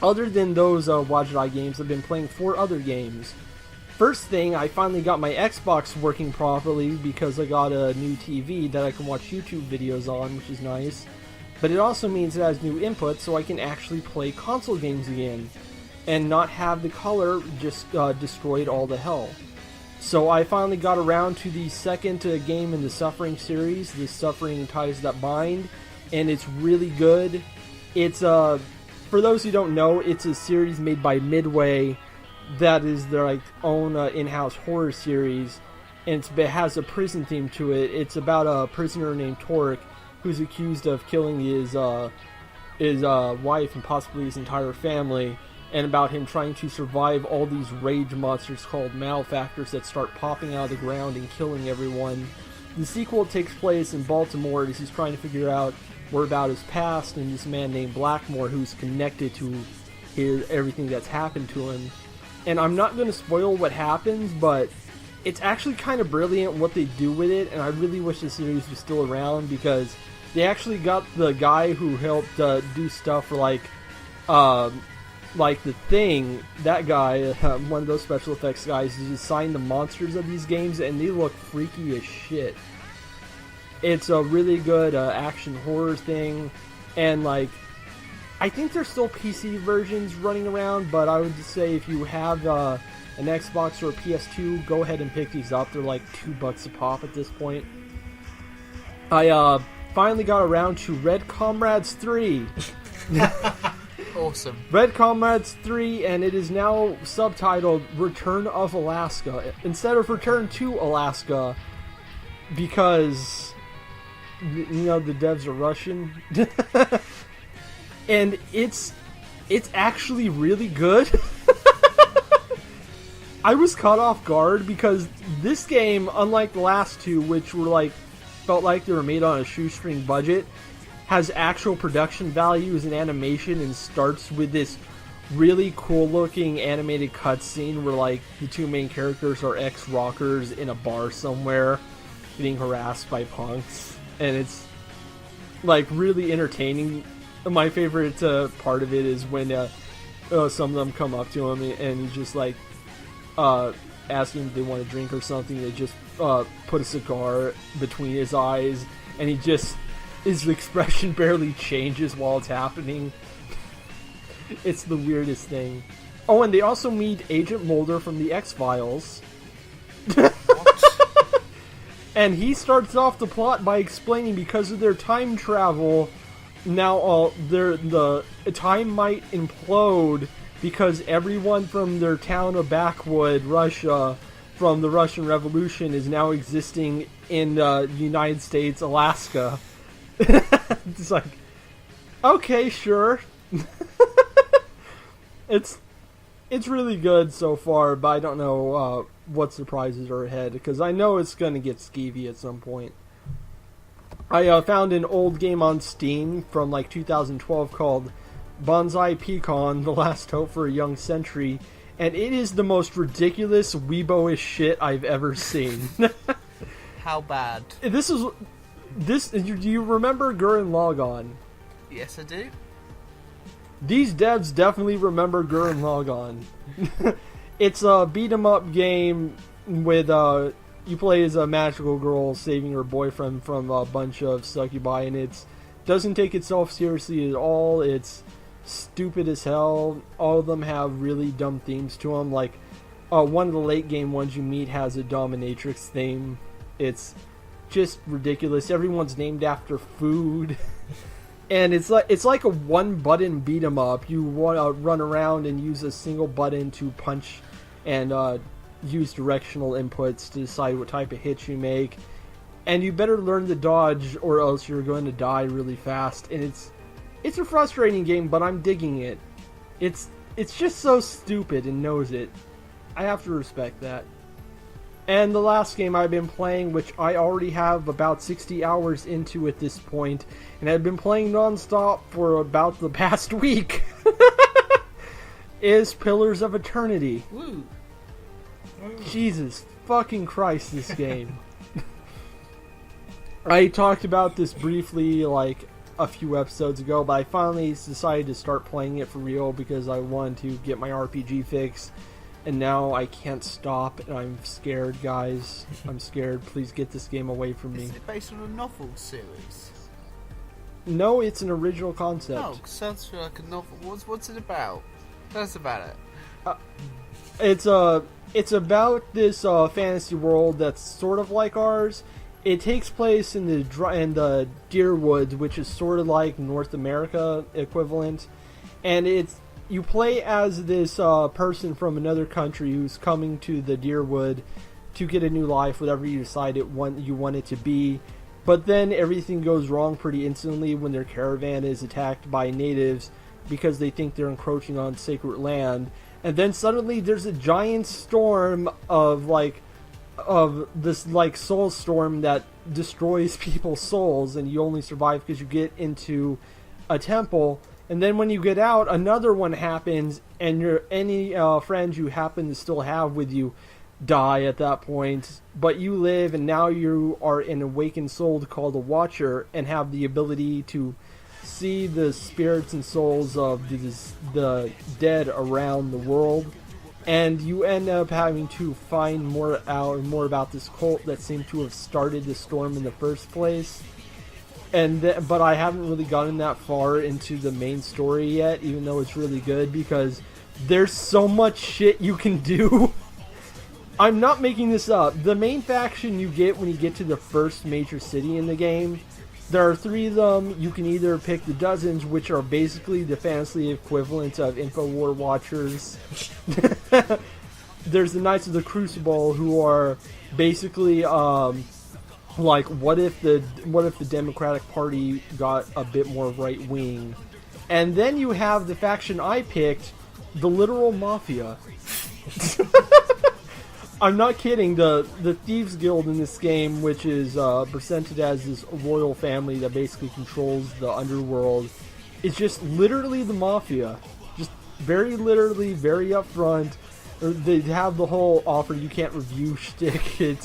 Other than those Watch Eye games, I've been playing 4 other games. First thing, I finally got my Xbox working properly because I got a new TV that I can watch YouTube videos on, which is nice. But it also means it has new input, so I can actually play console games again and not have the color just destroyed all to hell. So I finally got around to the second game in the Suffering series, the Suffering Ties That Bind, and it's really good. It's for those who don't know, it's a series made by Midway that is their own in-house horror series, and it has a prison theme to it. It's about a prisoner named Torque who's accused of killing his wife and possibly his entire family, and about him trying to survive all these rage monsters called malefactors that start popping out of the ground and killing everyone. The sequel takes place in Baltimore as he's trying to figure out more about his past and this man named Blackmore who's connected to everything that's happened to him. And I'm not going to spoil what happens, but it's actually kind of brilliant what they do with it, and I really wish the series was still around because they actually got the guy who helped do stuff for like The Thing, that guy, one of those special effects guys, to design the monsters of these games, and they look freaky as shit. It's a really good action horror thing, and I think there's still PC versions running around, but I would just say if you have an Xbox or a PS2, go ahead and pick these up. They're like $2 a pop at this point. I finally got around to Red Comrades 3. Awesome. Red Comrades 3, and it is now subtitled Return of Alaska instead of Return to Alaska, because the devs are Russian. And it's actually really good. I was caught off guard because this game, unlike the last two, which were felt like they were made on a shoestring budget, has actual production values and animation, and starts with this really cool looking animated cutscene where the two main characters are ex-rockers in a bar somewhere getting harassed by punks, and it's really entertaining. My favorite part of it is when some of them come up to him and he's just asking if they want a drink or something. They just put a cigar between his eyes, and his expression barely changes while it's happening. It's the weirdest thing. Oh, and they also meet Agent Mulder from the X-Files. And he starts off the plot by explaining because of their time travel, now the time might implode because everyone from their town of Backwood, Russia, from the Russian Revolution is now existing in the United States, Alaska. It's okay, sure. It's really good so far, but I don't know what surprises are ahead, because I know it's going to get skeevy at some point. I found an old game on Steam from 2012 called Bonsai Pecan, The Last Hope for a Young Century, and it is the most ridiculous weebo-ish shit I've ever seen. How bad? Do you remember Gurren Lagann? Yes, I do. These devs definitely remember Gurren Lagann. It's a beat-em-up game with you play as a magical girl saving her boyfriend from a bunch of succubi, and it doesn't take itself seriously at all. It's stupid as hell. All of them have really dumb themes to them. One of the late game ones you meet has a dominatrix theme. It's just ridiculous. Everyone's named after food. And it's like a one button beat 'em up. You want to run around and use a single button to punch and use directional inputs to decide what type of hits you make. And you better learn to dodge, or else you're going to die really fast. And it's a frustrating game, but I'm digging it. It's just so stupid and knows it. I have to respect that. And the last game I've been playing, which I already have about 60 hours into at this point, and I've been playing non-stop for about the past week, is Pillars of Eternity. Woo. Jesus fucking Christ, this game. I talked about this briefly like a few episodes ago, but I finally decided to start playing it for real because I wanted to get my RPG fix. And now I can't stop, and I'm scared, guys. I'm scared. Please get this game away from me. Is it based on a novel series? No, it's an original concept. Oh, sounds like a novel. What's it about? Tell us about it. It's about this fantasy world that's sort of like ours. It takes place in the Deerwoods, which is sort of like North America equivalent, and you play as this person from another country who's coming to the Deerwood to get a new life, whatever you decide you want it to be. But then everything goes wrong pretty instantly when their caravan is attacked by natives because they think they're encroaching on sacred land. And then suddenly there's a giant storm of this soul storm that destroys people's souls, and you only survive because you get into a temple. And then when you get out, another one happens, and any friends you happen to still have with you die at that point. But you live, and now you are an awakened soul called a Watcher, and have the ability to see the spirits and souls of the dead around the world. And you end up having to find more about this cult that seemed to have started the storm in the first place. But I haven't really gotten that far into the main story yet, even though it's really good, because there's so much shit you can do. I'm not making this up. The main faction you get when you get to the first major city in the game, there are 3 of them. You can either pick the Dozens, which are basically the fantasy equivalent of InfoWar Watchers. There's the Knights of the Crucible, who are basically like, what if the Democratic Party got a bit more right wing? And then you have the faction I picked, the literal Mafia. I'm not kidding. The Thieves Guild in this game, which is presented as this royal family that basically controls the underworld, is just literally the Mafia. Just very literally, very upfront. They have the whole offer you can't review shtick.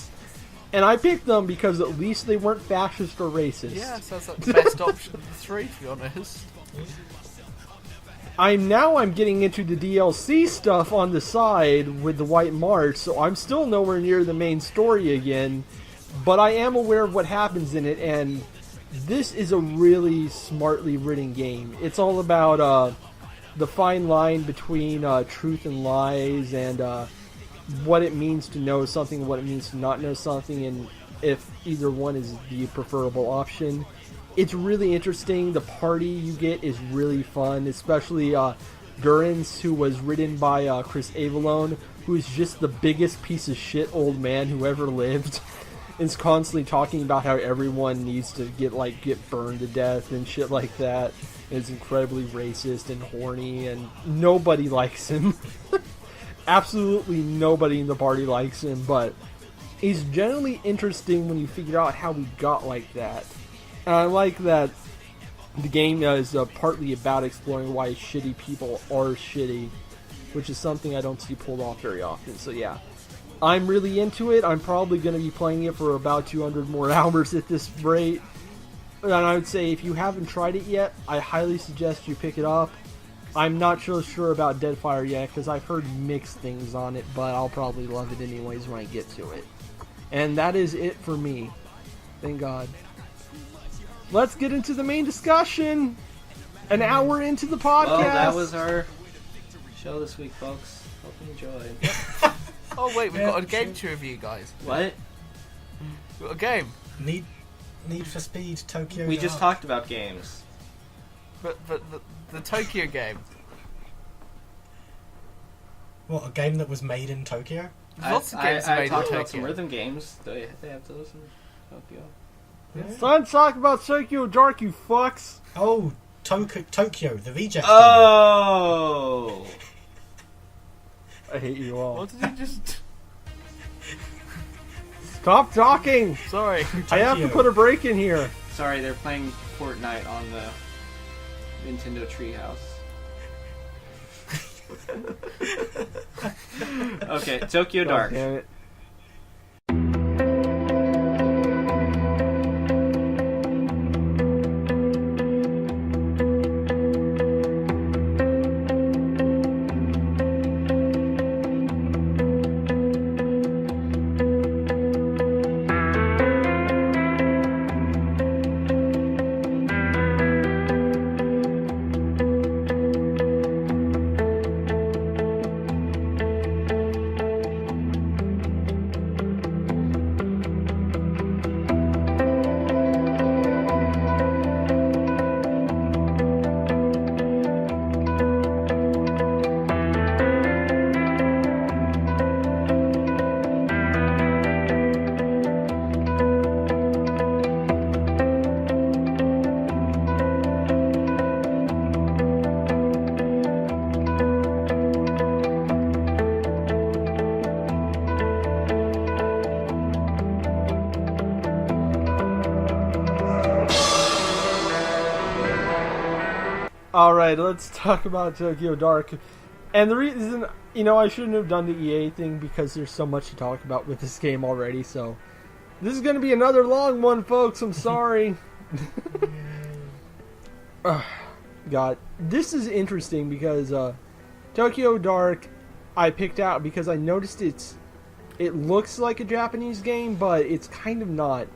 And I picked them because at least they weren't fascist or racist. Yeah, sounds like the best option of the 3, to be honest. I'm getting into the DLC stuff on the side with the White March, so I'm still nowhere near the main story again, but I am aware of what happens in it, and this is a really smartly written game. It's all about the fine line between truth and lies, and what it means to know something, what it means to not know something, and if either one is the preferable option. It's really interesting. The party you get is really fun, especially Gurrens, who was written by Chris Avallone, who is just the biggest piece of shit old man who ever lived. Is constantly talking about how everyone needs to get burned to death and shit like that. Is incredibly racist and horny, and nobody likes him. Absolutely nobody in the party likes him, but he's generally interesting when you figure out how he got like that. And I like that the game is partly about exploring why shitty people are shitty, which is something I don't see pulled off very often. So yeah, I'm really into it. I'm probably going to be playing it for about 200 more hours at this rate. And I would say if you haven't tried it yet, I highly suggest you pick it up. I'm not so sure about Deadfire yet, because I've heard mixed things on it, but I'll probably love it anyways when I get to it. And that is it for me. Thank God. Let's get into the main discussion. An hour into the podcast. Well, that was our show this week, folks. Hope you enjoyed. Oh wait, we've got a game to review, guys. What? We've got a game. Need for Speed Tokyo. We just talked about games. But the Tokyo game. What, a game that was made in Tokyo? Lots of games I made in talked about some Tokyo. rhythm games. They have those in Tokyo. It's time to talk about Tokyo Dark, you fucks. Oh, Tokyo, the reject. Oh! I hate you all. What did you just... Stop talking! Sorry. I have to put a break in here. Sorry, they're playing Fortnite on the Nintendo Treehouse. Okay, Tokyo God Dark. damn it. Alright, let's talk about Tokyo Dark. And the reason, I shouldn't have done the EA thing because there's so much to talk about with this game already, so this is going to be another long one, folks. I'm sorry. God, this is interesting because Tokyo Dark I picked out because I noticed it looks like a Japanese game, but it's kind of not.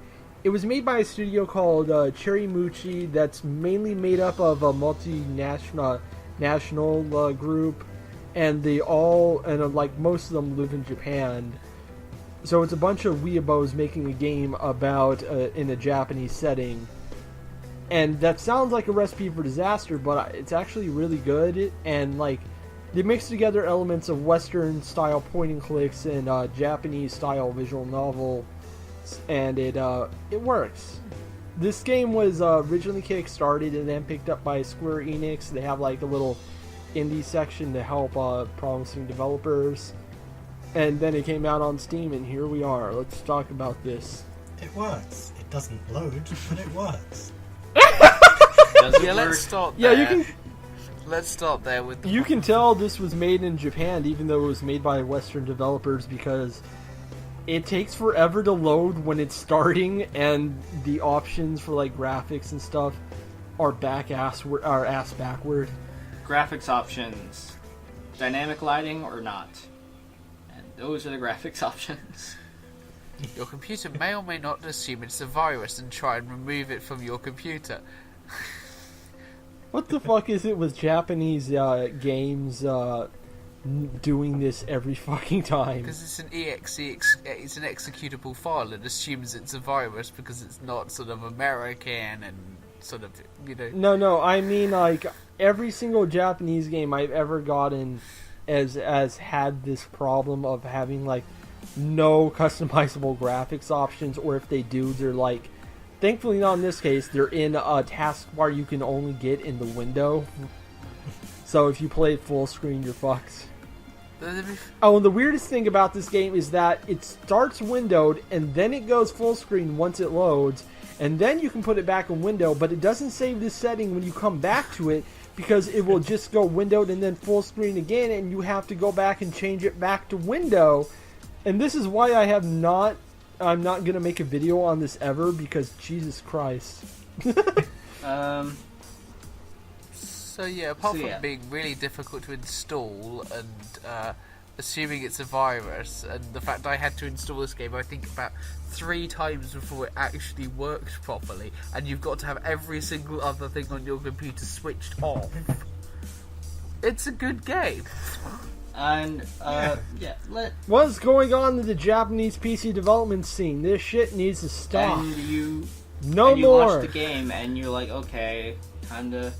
It was made by a studio called Cherimuchi that's mainly made up of a multinational group, and like most of them live in Japan. So it's a bunch of weeaboos making a game about in a Japanese setting. And that sounds like a recipe for disaster, but it's actually really good, and like they mix together elements of Western style point and clicks and Japanese style visual novel, and it works. This game was originally kickstarted and then picked up by Square Enix. They have like a little indie section to help promising developers, and then it came out on Steam, and here we are. Let's talk about this. It works. It doesn't load, but it works. Yeah, let's start Yeah, there. Let's start there with You can tell this was made in Japan, even though it was made by Western developers, because it takes forever to load when it's starting, and the options for like graphics and stuff are ass backward. Graphics options. Dynamic lighting or not. And those are the graphics options. Your computer may or may not assume it's a virus and try and remove it from your computer. What the fuck is it with Japanese games doing this every fucking time? Because it's an it's an executable file and assumes it's a virus because it's not sort of American and sort of, No, I mean like every single Japanese game I've ever gotten has had this problem of having like no customizable graphics options, or if they do, they're like, thankfully not in this case, they're in a taskbar you can only get in the window. So if you play it full screen, you're fucked. Oh, and the weirdest thing about this game is that it starts windowed and then it goes full screen once it loads, and then you can put it back in window, but it doesn't save this setting when you come back to it, because it will just go windowed and then full screen again, and you have to go back and change it back to window. And this is why I'm not going to make a video on this ever, because Jesus Christ. So yeah, apart from being really difficult to install and assuming it's a virus, and the fact I had to install this game I think about 3 times before it actually worked properly, and you've got to have every single other thing on your computer switched off. It's a good game. And, What's going on in the Japanese PC development scene? This shit needs to stop. And you more. watch the game and you're like, okay, time to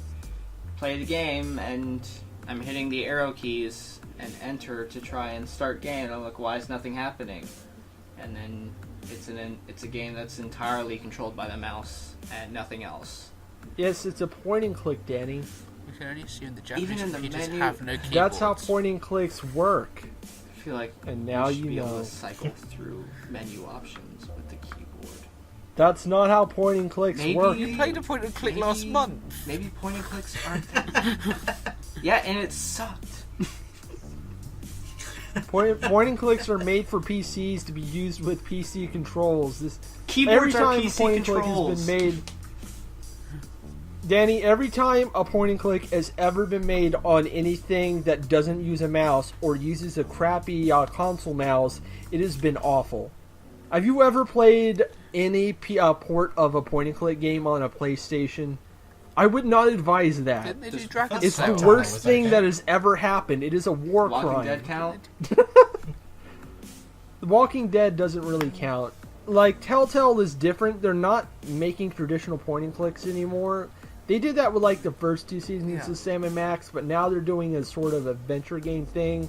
play the game, and I'm hitting the arrow keys and enter to try and start game, and I'm like, why is nothing happening? And then it's a game that's entirely controlled by the mouse and nothing else. Yes, it's a point and click, Danny. You can only assume the Japanese Even in the computers menu, have no keyboards. That's how point and clicks work. I feel like And now we should you be able know. to cycle through menu options with the keyboard. That's not how point and clicks Maybe- work. You played a point and click last month. Maybe point and clicks aren't that. Yeah, and it sucked. Point and clicks are made for PCs to be used with PC controls. Every Keyboards are time a PC point and click controls. has been made, Danny, every time a point and click has ever been made on anything that doesn't use a mouse or uses a crappy console mouse, it has been awful. Have you ever played any port of a point and click game on a PlayStation? I would not advise that. Didn't they do Just- Dragon It's the Slayer? worst was thing okay. that has ever happened. It is a war Walking crime. Dead count? The Walking Dead doesn't really count. Like, Telltale is different. They're not making traditional point and clicks anymore. They did that with, like, the first 2 seasons of Sam & Max, but now they're doing a sort of adventure game thing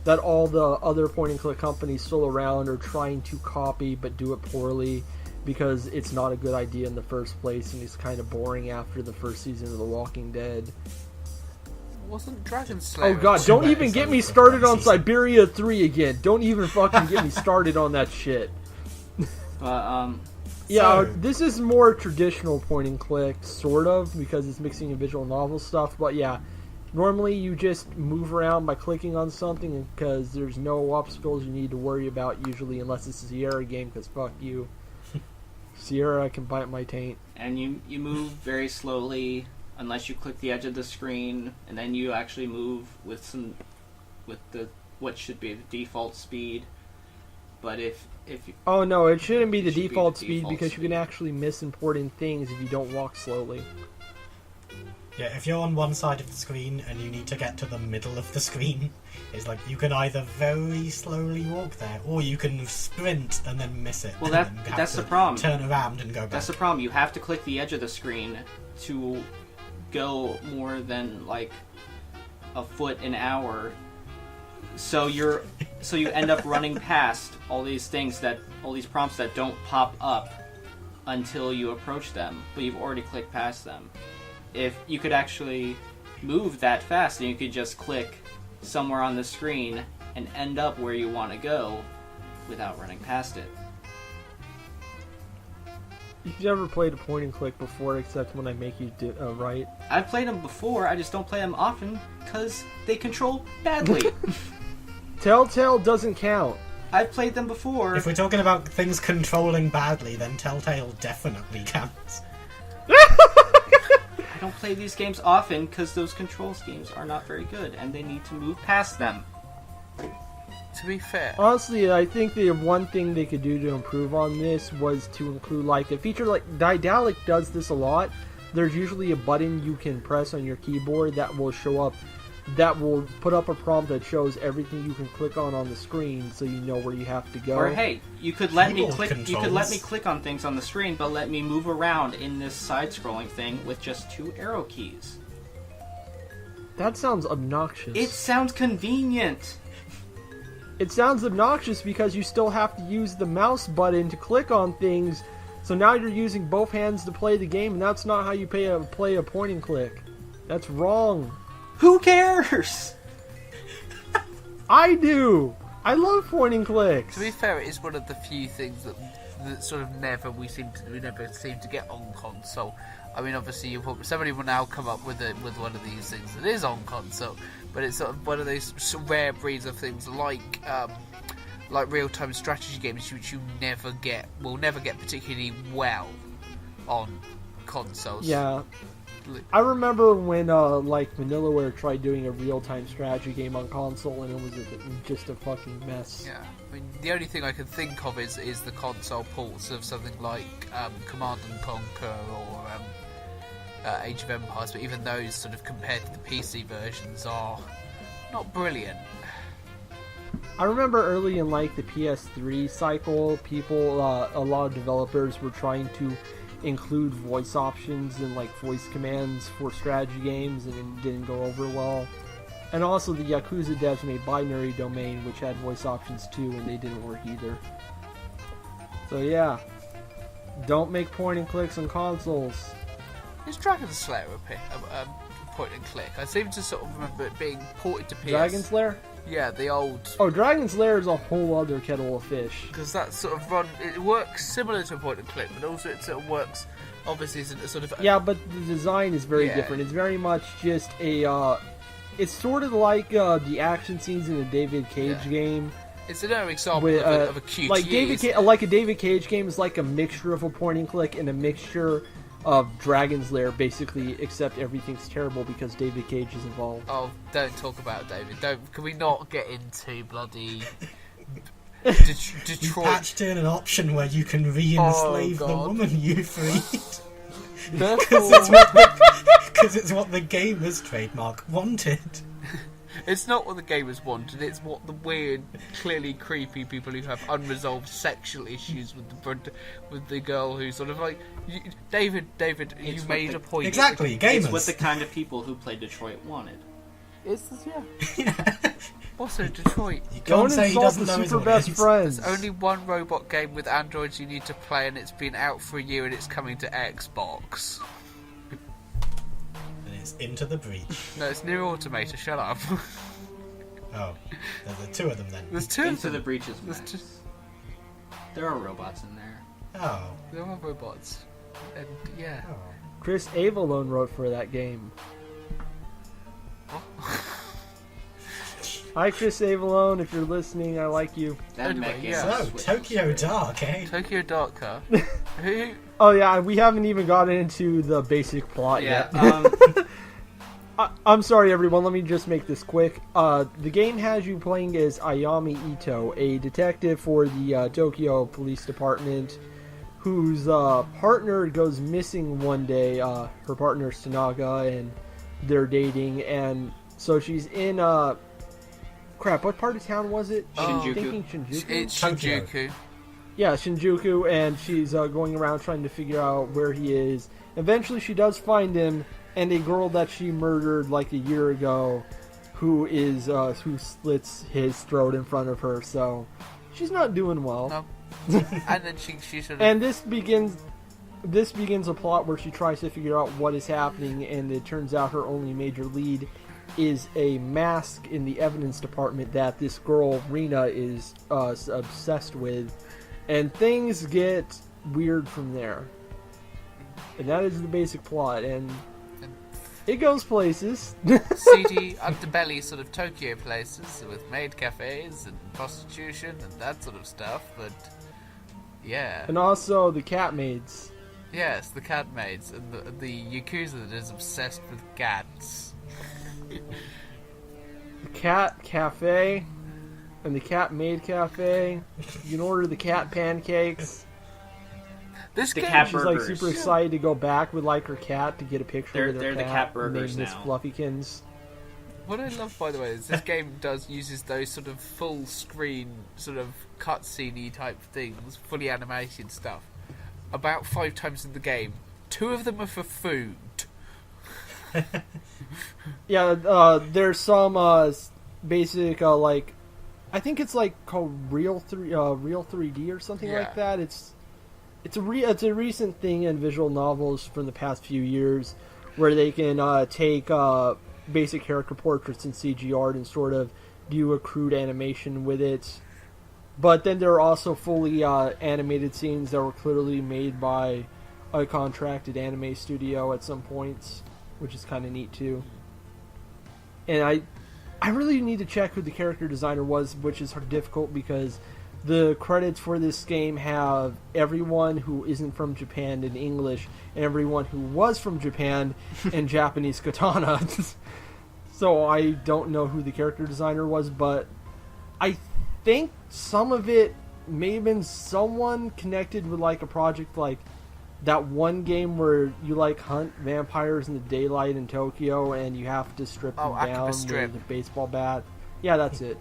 that all the other point and click companies still around are trying to copy but do it poorly because it's not a good idea in the first place and it's kind of boring after the first season of The Walking Dead. Wasn't Dragon Slayer? Oh god, Two don't even get me episodes of started one on season. Siberia 3 again. Don't even fucking get me started on that shit. But, Yeah, So- this is more traditional point and click, sort of, because it's mixing in visual novel stuff. But yeah, normally you just move around by clicking on something because there's no obstacles you need to worry about usually, unless it's a Sierra game, because fuck you. Sierra can bite my taint. and you move very slowly unless you click the edge of the screen, and then you actually move with the what should be the default speed. But if you, Oh no, it shouldn't be the It should be default the speed default because you can speed. actually miss important things if you don't walk slowly. Yeah, if you're on one side of the screen and you need to get to the middle of the screen, it's like you can either very slowly walk there, or you can sprint and then miss it. Well, and then have that's to the problem. Turn around and go back. That's the problem. You have to click the edge of the screen to go more than like a foot an hour. So you end up running past all these prompts that don't pop up until you approach them, but you've already clicked past them. If you could actually move that fast, then you could just click somewhere on the screen and end up where you want to go without running past it. You've never played a point and click before, except when I make you do right. I've played them before, I just don't play them often because they control badly. Telltale doesn't count. I've played them before. If we're talking about things controlling badly, then Telltale definitely counts. I don't play these games often because those control schemes are not very good and they need to move past them. To be fair, Honestly, I think the one thing they could do to improve on this was to include like a feature like Daedalic does this a lot. There's usually a button you can press on your keyboard that will show up, that will put up a prompt that shows everything you can click on the screen, so you know where you have to go. Or hey, you could let me Keyboard click. You could controls. let me click on things on the screen, but let me move around in this side-scrolling thing with just 2 arrow keys. That sounds obnoxious. It sounds convenient. It sounds obnoxious because you still have to use the mouse button to click on things. So now you're using both hands to play the game, and that's not how you play a point and click. That's wrong. Who cares? I do. I love point and clicks. to be fair, it is one of the few things that sort of we never seem to get on console. I mean, obviously, somebody will now come up with one of these things that is on console, but it's sort of one of those sort of rare breeds of things like real-time strategy games, which you will never get particularly well on consoles. Yeah. I remember when Vanillaware tried doing a real-time strategy game on console, and it was just a fucking mess. Yeah, I mean, the only thing I can think of is the console ports of something like Command and Conquer or Age of Empires, but even those, sort of compared to the PC versions, are not brilliant. I remember early in the PS3 cycle, a lot of developers were trying to include voice options and voice commands for strategy games, and it didn't go over well. And also, the Yakuza devs made Binary Domain, which had voice options too, and they didn't work either. So yeah, don't make point and clicks on consoles. Is Dragon Slayer a point and click? I seem to sort of remember it being ported to PS. Dragon Slayer? Yeah, the old. Oh, Dragon Slayer is a whole other kettle of fish. Because that sort of it works similar to a point and click, but also it sort of works. Obviously, as a sort of. Yeah, but the design is very different. It's very much just a. It's sort of like the action scenes in a David Cage game. It's another example of a QTE. Like a David Cage game is like a mixture of a point and click and a mixture of Dragon's Lair, basically, except everything's terrible because David Cage is involved. Oh, don't talk about David. Can we not get into bloody Detroit? You patched in an option where you can re-enslave the woman you freed. Because it's what the gamer's trademark wanted. It's not what the gamers wanted, it's what the weird, clearly creepy people who have unresolved sexual issues with the girl who sort of like... David, you made a point. Exactly, gamers. It's what the kind of people who play Detroit wanted. Yeah. Also, Detroit. You can't Don't say he insult doesn't the know his super best audience. friends. There's only one robot game with androids you need to play, and it's been out for a year, and it's coming to Xbox. It's Into the Breach. No, it's Near Automata, shut up. Oh, there's two of them then. There's two of Into them. the Breach is nice. There are robots in there. Oh. There are robots. And, yeah. Oh. Chris Avalone wrote for that game. Hi, Chris Avalone. If you're listening, I like you. That Anyway, mech game yeah. on So, Switch Tokyo was great. Dark, eh? Tokyo Dark Car. Who? Oh yeah, we haven't even gotten into the basic plot Yeah, yet. I'm sorry, everyone. Let me just make this quick. The game has you playing as Ayami Ito, a detective for the Tokyo Police Department, whose partner goes missing one day. Her partner's Tanaga, and they're dating, and so she's in crap. What part of town was it? Shinjuku. I'm thinking Shinjuku. It's Tokyo. Shinjuku. Yeah, Shinjuku, and she's going around trying to figure out where he is. Eventually, she does find him, and a girl that she murdered like a year ago, who slits his throat in front of her. So she's not doing well. No. And then she sort of... And this begins a plot where she tries to figure out what is happening, and it turns out her only major lead is a mask in the evidence department that this girl Rina is obsessed with. And things get weird from there. And that is the basic plot, and it goes places. seedy underbelly sort of Tokyo places with maid cafes and prostitution and that sort of stuff, but yeah. And also the cat maids. Yes, the cat maids and the Yakuza that is obsessed with cats. The cat cafe and the cat maid cafe. You can order the cat pancakes. This The game, cat She's like burgers. super excited to go back with like her cat to get a picture of They're their the cat burgers named Miss now. Fluffykins. what I love, by the way, is this game uses those sort of full screen, sort of cutscene-y type things, fully animated stuff, about 5 times in the game. 2 of them are for food. Yeah, there's some basic like, I think it's like called Real 3D or something Yeah. like that. It's a recent thing in visual novels from the past few years, where they can take basic character portraits and CG art and sort of do a crude animation with it. But then there are also fully animated scenes that were clearly made by a contracted anime studio at some points, which is kind of neat too. And I really need to check who the character designer was, which is difficult because the credits for this game have everyone who isn't from Japan in English and everyone who was from Japan in Japanese katana. So I don't know who the character designer was, but I think some of it may have been someone connected with like a project like that one game where you like hunt vampires in the daylight in Tokyo and you have to strip them down Strip. with a baseball bat. Yeah, that's it.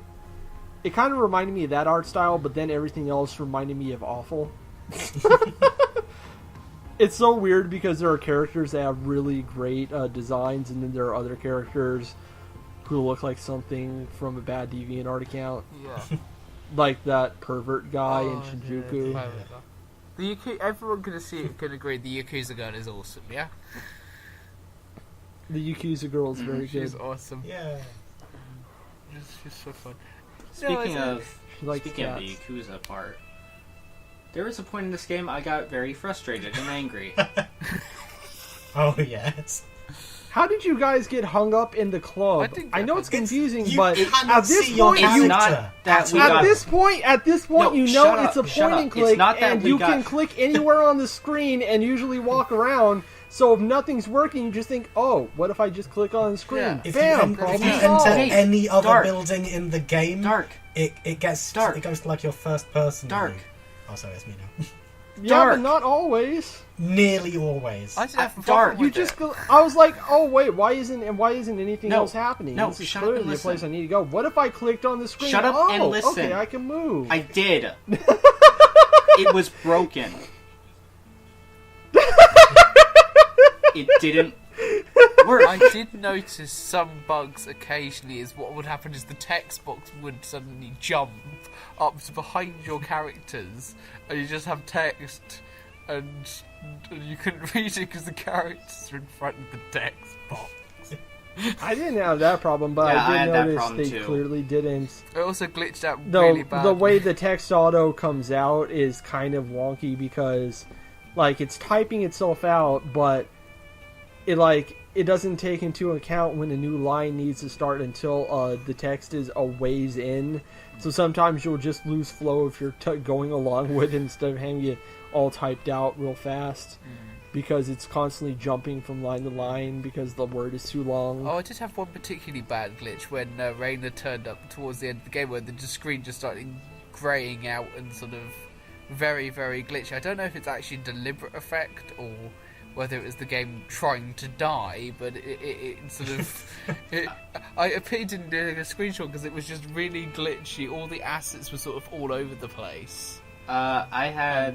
It kind of reminded me of that art style, but then everything else reminded me of Awful. It's so weird because there are characters that have really great designs, and then there are other characters who look like something from a bad DeviantArt account, Yeah. like that pervert guy in Oh, Shinjuku. yeah. The everyone can agree the Yakuza girl is awesome, yeah? The Yakuza girl is very She's good. awesome. Yeah. She's so fun. Speaking of She likes speaking of cats. the Yakuza part, there was a point in this game I got very frustrated and angry. Oh, yes. How did you guys get hung up in the club? think I know that- it's confusing, You but cannot at this see your point, It's you not character that we at got- at all. this point, No, you know shut it's a up, shut point and up. click, It's not that and we you got- can click anywhere on the screen and usually walk around. So if nothing's working, you just think, "Oh, what if I just click on the screen?" Yeah. If Bam, you, problem if you solved. enter Hey, any other Dark. building in the game, Dark. it gets Dark. It goes to like your first person Dark. view. Oh, sorry, it's me now. Yeah, Dark. but not always. Nearly always. I didn't have a Dark. problem You with just it. go. I was like, "Oh wait, why isn't anything No. else happening? No, this is shut up and clearly the place I listen. need to go." What if I clicked on the screen? Shut up oh, and listen. Okay, I can move. I did. It was broken. It didn't work. I did notice some bugs occasionally. Is what would happen is the text box would suddenly jump up to behind your characters, and you just have text, and you couldn't read it because the characters are in front of the text box. I didn't have that problem, but Yeah, I I had did that notice problem they too. clearly didn't. It also glitched out Though really bad. the way the text auto comes out is kind of wonky because, like, it's typing itself out, but it doesn't take into account when a new line needs to start until the text is a ways in. So sometimes you'll just lose flow if you're going along with it instead of having it all typed out real fast. Because it's constantly jumping from line to line because the word is too long. Oh, I did have one particularly bad glitch when Reina turned up towards the end of the game where the screen just started greying out and sort of very, very glitchy. I don't know if it's actually a deliberate effect or whether it was the game trying to die, but it sort of... I didn't do a screenshot because it was just really glitchy. All the assets were sort of all over the place. I had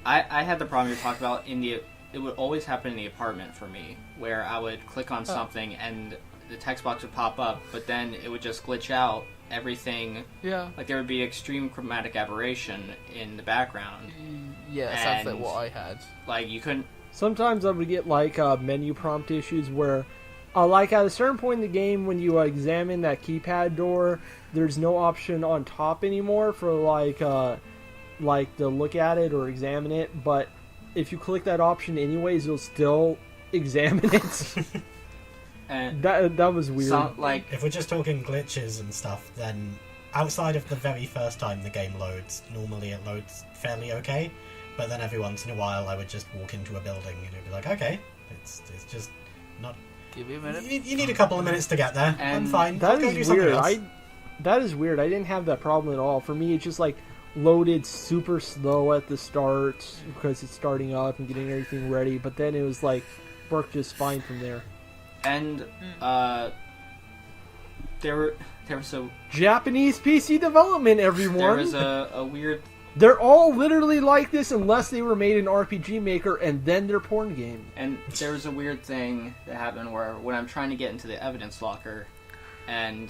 I had the problem you're talking about it would always happen in the apartment for me, where I would click on something and the text box would pop up, but then it would just glitch out everything. Yeah. Like there would be extreme chromatic aberration in the background. Yeah, it sounds like And- what I had. Like you couldn't. Sometimes I would get menu prompt issues where, like at a certain point in the game, when you examine that keypad door, there's no option on top anymore for to look at it or examine it. But if you click that option anyways, you'll still examine it. And that was weird. If we're just talking glitches and stuff, then outside of the very first time the game loads, normally it loads fairly okay. But then every once in a while I would just walk into a building and it'd be like, okay, it's just not... Give me a minute. You need a couple of minutes to get there. I'm And fine. I'll That go do is something weird. else. That is weird. I didn't have that problem at all. For me, it's just loaded super slow at the start because it's starting up and getting everything ready. But then it was worked just fine from there. And there was a Japanese PC development, everyone. there was a weird. They're all literally like this unless they were made in RPG Maker and then they're porn game. And there was a weird thing that happened where when I'm trying to get into the evidence locker, and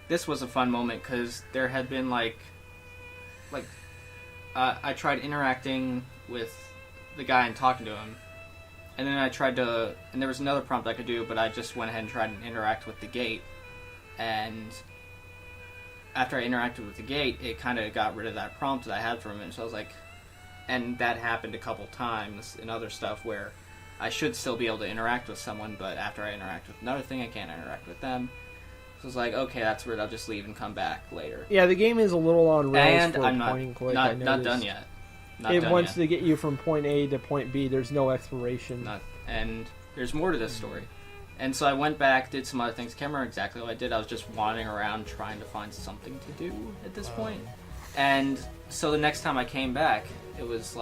this was a fun moment because there had been I tried interacting with the guy and talking to him, and then I tried to, and there was another prompt I could do, but I just went ahead and tried to interact with the gate, and after I interacted with the gate, it kind of got rid of that prompt that I had from it. So I was like, and that happened a couple times in other stuff where I should still be able to interact with someone, but after I interact with another thing, I can't interact with them. So I was like, okay, that's weird. I'll just leave and come back later. Yeah, the game is a little on rails And for I'm point and click. not done yet. It wants to get you from point A to point B. There's no exploration. And there's more to this story. And so I went back, did some other things. Can't remember exactly what I did. I was just wandering around trying to find something to do at this point. And so the next time I came back, it was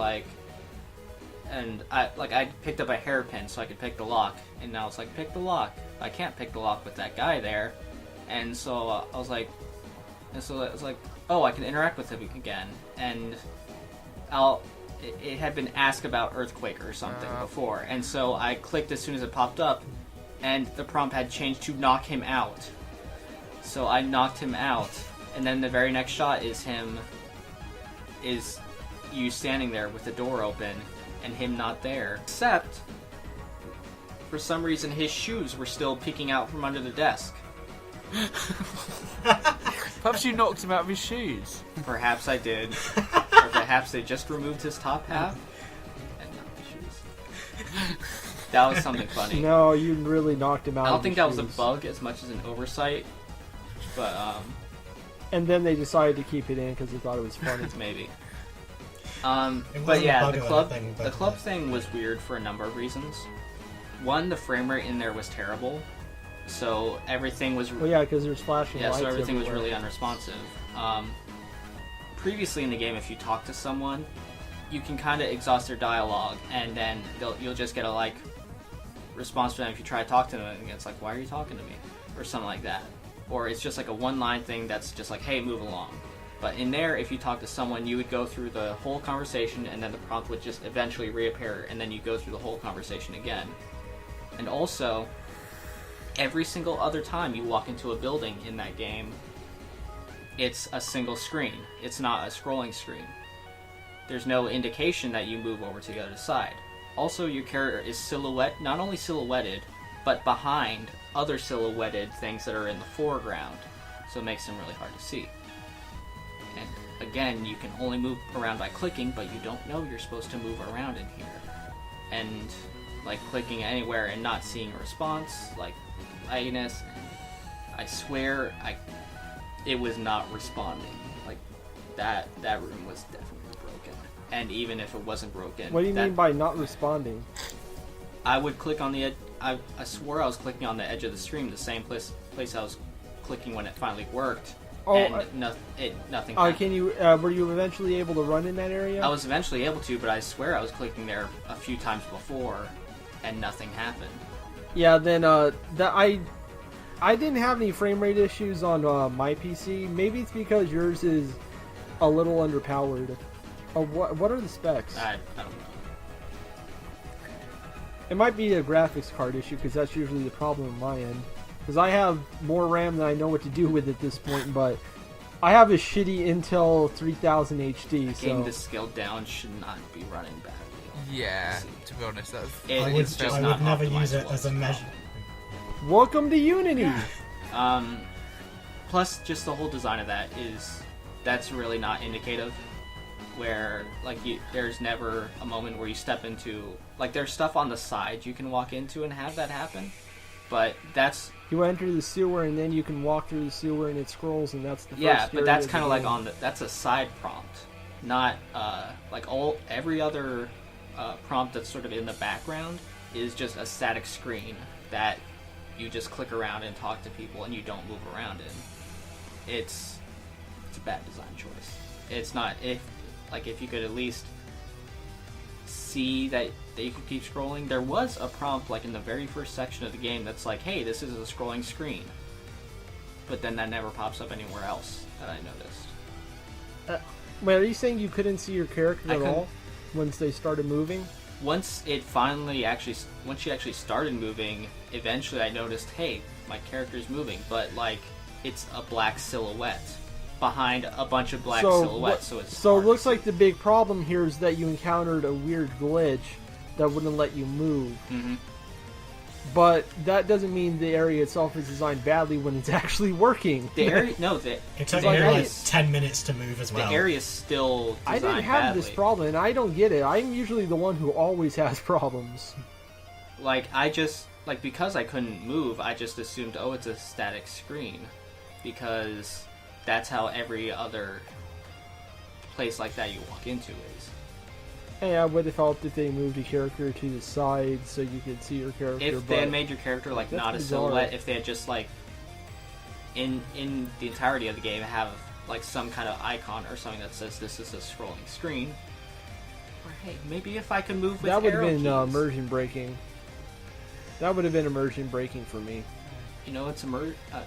and I picked up a hairpin so I could pick the lock. And now it's pick the lock. I can't pick the lock with that guy there. And so I was like, oh, I can interact with him again. And it had been asked about Earthquake or something before. And so I clicked as soon as it popped up. and the prompt had changed to knock him out. So I knocked him out, and then the very next shot is you standing there with the door open, and him not there. Except, for some reason, his shoes were still peeking out from under the desk. Perhaps you knocked him out of his shoes. Perhaps I did. Or perhaps they just removed his top half and not the shoes. That was something funny. No, you really knocked him out. I don't think that was a shoes. bug as much as an oversight, but And then they decided to keep it in because they thought it was funny. maybe. It But wasn't a yeah, bug the or club anything, the but, club thing was weird for a number of reasons. One, the frame rate in there was terrible, so everything was Well, yeah, because there's flashing lights. so everything was everywhere. really unresponsive. Previously in the game, if you talk to someone, you can kind of exhaust their dialogue, and then you'll just get a response to them if you try to talk to them, and it's like, why are you talking to me? Or something like that. Or it's just like a one-line thing that's just like, hey, move along. But in there, if you talk to someone, you would go through the whole conversation, and then the prompt would just eventually reappear, and then you go through the whole conversation again. And also, every single other time you walk into a building in that game, it's a single screen. It's not a scrolling screen. There's no indication that you move over to the other side. Also, your character is not only silhouetted, but behind other silhouetted things that are in the foreground, so it makes them really hard to see. And again, you can only move around by clicking, but you don't know you're supposed to move around in here. And clicking anywhere and not seeing a response, lagginess, and I swear it was not responding. That room was definitely broken. And even if it wasn't broken, What do you mean by not responding? I would click on the edge. I swore I was clicking on the edge of the stream, the same place I was clicking when it finally worked. Oh, and nothing happened. Can you? Were you eventually able to run in that area? I was eventually able to, but I swear I was clicking there a few times before, and nothing happened. Yeah, then I didn't have any frame rate issues on my PC. Maybe it's because yours is a little underpowered. What are the specs? I don't know. It might be a graphics card issue because that's usually the problem on my end. Because I have more RAM than I know what to do with at this point, but I have a shitty Intel 3000 HD. A game that's scaled down should not be running badly. Yeah, to be honest, that's... I would never use it as a measure. Welcome to Unity! Plus, just the whole design of that's really not indicative. Where, there's never a moment where you step into... there's stuff on the side you can walk into and have that happen. But that's... You enter the sewer and then you can walk through the sewer and it scrolls and that's the first Yeah, but that's kind of game. that's a side prompt. Not, every other prompt that's sort of in the background is just a static screen that you just click around and talk to people and you don't move around in. It's a bad design choice. It's not... If you could at least see that you could keep scrolling. There was a prompt, in the very first section of the game that's hey, this is a scrolling screen. But then that never pops up anywhere else that I noticed. Wait, are you saying you couldn't see your character at all once they started moving? Once she actually started moving, eventually I noticed, hey, my character's moving, but, it's a black silhouette behind a bunch of black silhouettes, so it looks like the big problem here is that you encountered a weird glitch that wouldn't let you move. Mm-hmm. But that doesn't mean the area itself is designed badly when it's actually working. It took me 10 minutes to move as well. The area's still designed I didn't have badly. this problem, and I don't get it. I'm usually the one who always has problems. Because I couldn't move, I just assumed, it's a static screen. Because that's how every other place like that you walk into is. Hey, I would have felt if they moved a character to the side so you could see your character. If they had made your character not a bizarre. silhouette, if they had just in the entirety of the game have some kind of icon or something that says this is a scrolling screen. Or hey, maybe if I could move with that would have arrow been keys. immersion breaking. That would have been immersion breaking for me. It's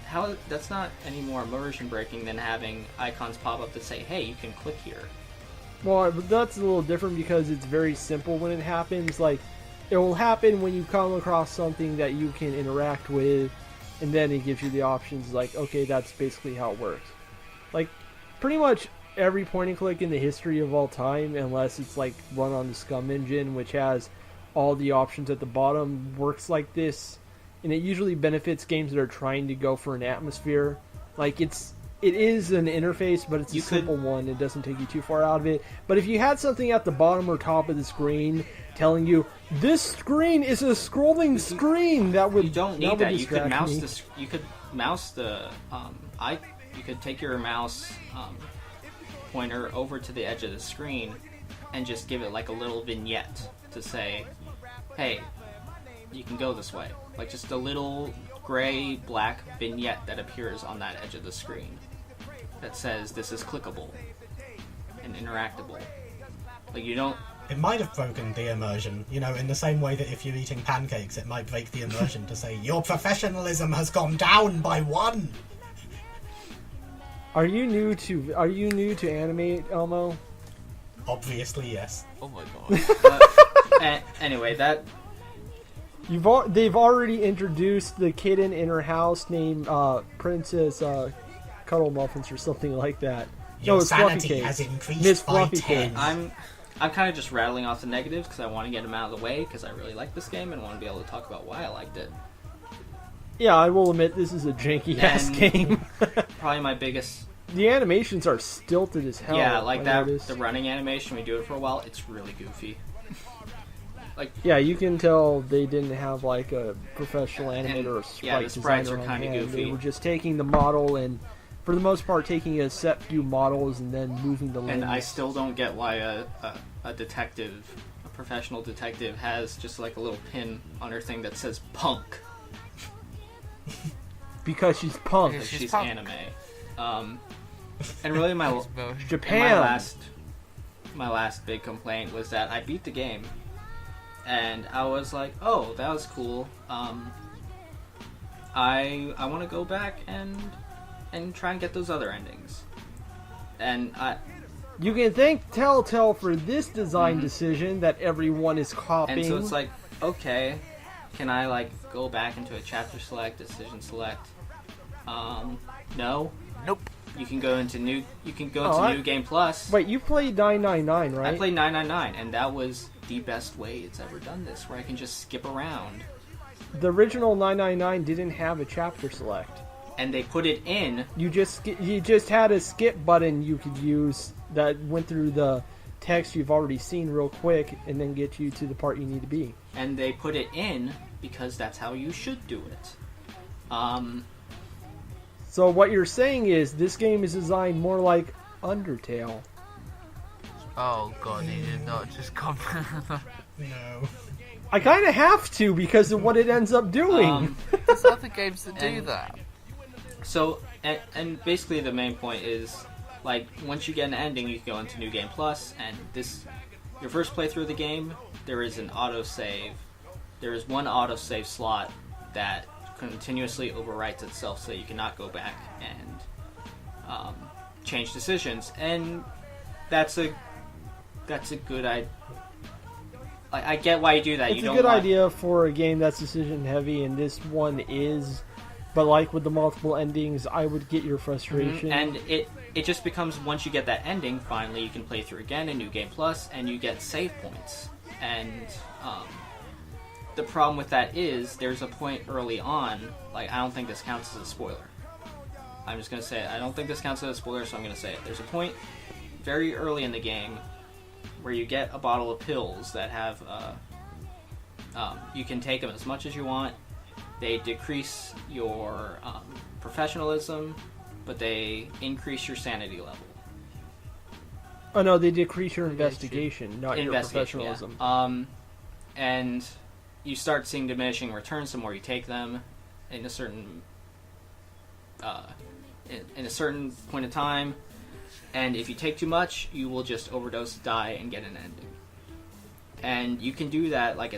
how that's not any more immersion breaking than having icons pop up that say, hey, you can click here. Well, that's a little different because it's very simple when it happens. it will happen when you come across something that you can interact with, and then it gives you the options like, okay, that's basically how it works. Like, pretty much every point and click in the history of all time, unless it's like run on the Scum engine, which has all the options at the bottom, works like this, and it usually benefits games that are trying to go for an atmosphere. Like, it is an interface, but it's a simple one. It doesn't take you too far out of it. But if you had something at the bottom or top of the screen telling you, this screen is a scrolling screen, that would You don't need that. You could mouse me. you could mouse the you could take your mouse pointer over to the edge of the screen and just give it like a little vignette to say, hey, you can go this way. Like just a little gray black vignette that appears on that edge of the screen that says this is clickable and interactable. Like you don't. It might have broken the immersion, you know, in the same way that if you're eating pancakes, it might break the immersion to say, your professionalism has gone down by 1! Are you new to anime, Elmo? Obviously, yes. Oh my god. Anyway, that They've already introduced the kitten in her house named Princess Cuddle Muffins or something like that. Your no, it's Fluffy sanity Cake. has increased Miss by Fluffy 10. Cake. I'm kind of just rattling off the negatives because I want to get them out of the way because I really like this game and want to be able to talk about why I liked it. Yeah, I will admit this is a janky-ass And- game. Probably my biggest... The animations are stilted as hell. yeah, like I that, noticed. the running animation, we do it for a while, it's really goofy. Yeah, you can tell they didn't have like a professional animator or sprite yeah, the sprites designer are on kinda hand. goofy. They were just taking the model and, for the most part, taking a set few models and then moving the limbs. And I still don't get why a detective, a professional detective, has just like a little pin on her thing that says punk. Because she's punk. Yeah, She's punk. anime. And really Japan. my last big complaint was that I beat the game and I was like, oh, that was cool. I want to go back and try and get those other endings. And You can thank Telltale for this design decision that everyone is copying. and so it's like, okay, can I like go back into a chapter select, decision select? No. Nope. You can go into New Game Plus. Wait, you played 999, right? I played 999, and that was the best way it's ever done this, where I can just skip around. The original 999 didn't have a chapter select. And they put it in. You just had a skip button you could use that went through the text you've already seen real quick and then get you to the part you need to be. And they put it in because that's how you should do it. So what you're saying is this game is designed more like Undertale. Oh god, he did not just come. No. I kind of have to because of what it ends up doing. There's other games that do And- that. So, and basically the main point is, like, once you get an ending, you can go into New Game Plus, and your first playthrough of the game, there is an autosave. There is one autosave slot that continuously overwrites itself, so you cannot go back and change decisions, and that's a good idea. I get why you do that. It's you don't a good want... idea for a game that's decision heavy, and this one is. But like with the multiple endings, I would get your frustration. And it just becomes, once you get that ending, finally you can play through again in New Game Plus, and you get save points. And the problem with that is, there's a point early on, like, I don't think this counts as a spoiler. I'm just going to say it. I don't think this counts as a spoiler, so I'm going to say it. There's a point very early in the game where you get a bottle of pills that have, you can take them as much as you want. They decrease your professionalism, but they increase your sanity level. Oh no, they decrease your investigation, not your Investigation, professionalism. yeah. And you start seeing diminishing returns the more you take them in a certain in a certain point of time. And if you take too much, you will just overdose, die, and get an ending. And you can do that like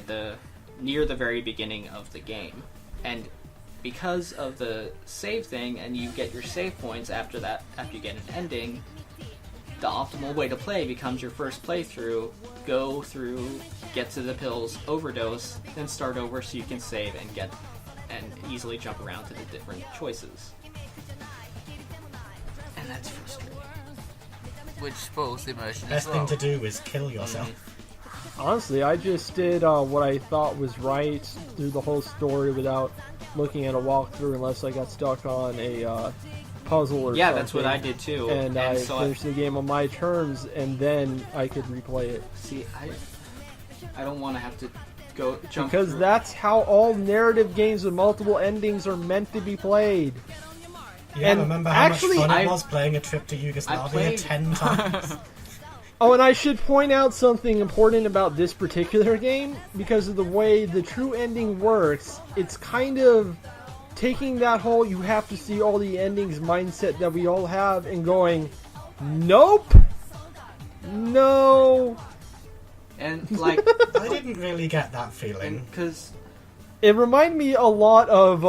near the very beginning of the game. And because of the save thing, and you get your save points after you get an ending, the optimal way to play becomes your first playthrough, go through, get to the pills, overdose, then start over so you can save and easily jump around to the different choices. And that's frustrating. Which spoils the immersion Best as well. thing to do is kill yourself. Honestly, I just did what I thought was right through the whole story without looking at a walkthrough unless I got stuck on a puzzle or something. Yeah, that's what I did too. And I so finished the game on my terms, and then I could replay it. See, I don't want to have to go jump Because through. that's how all narrative games with multiple endings are meant to be played. Yeah, And remember how actually, much fun it was playing a trip to Yugoslavia played- 10 times? Oh, and I should point out something important about this particular game. Because of the way the true ending works, it's kind of taking that whole you have to see all the endings mindset that we all have and going, nope, no. And like, I didn't really get that feeling. because It reminded me a lot of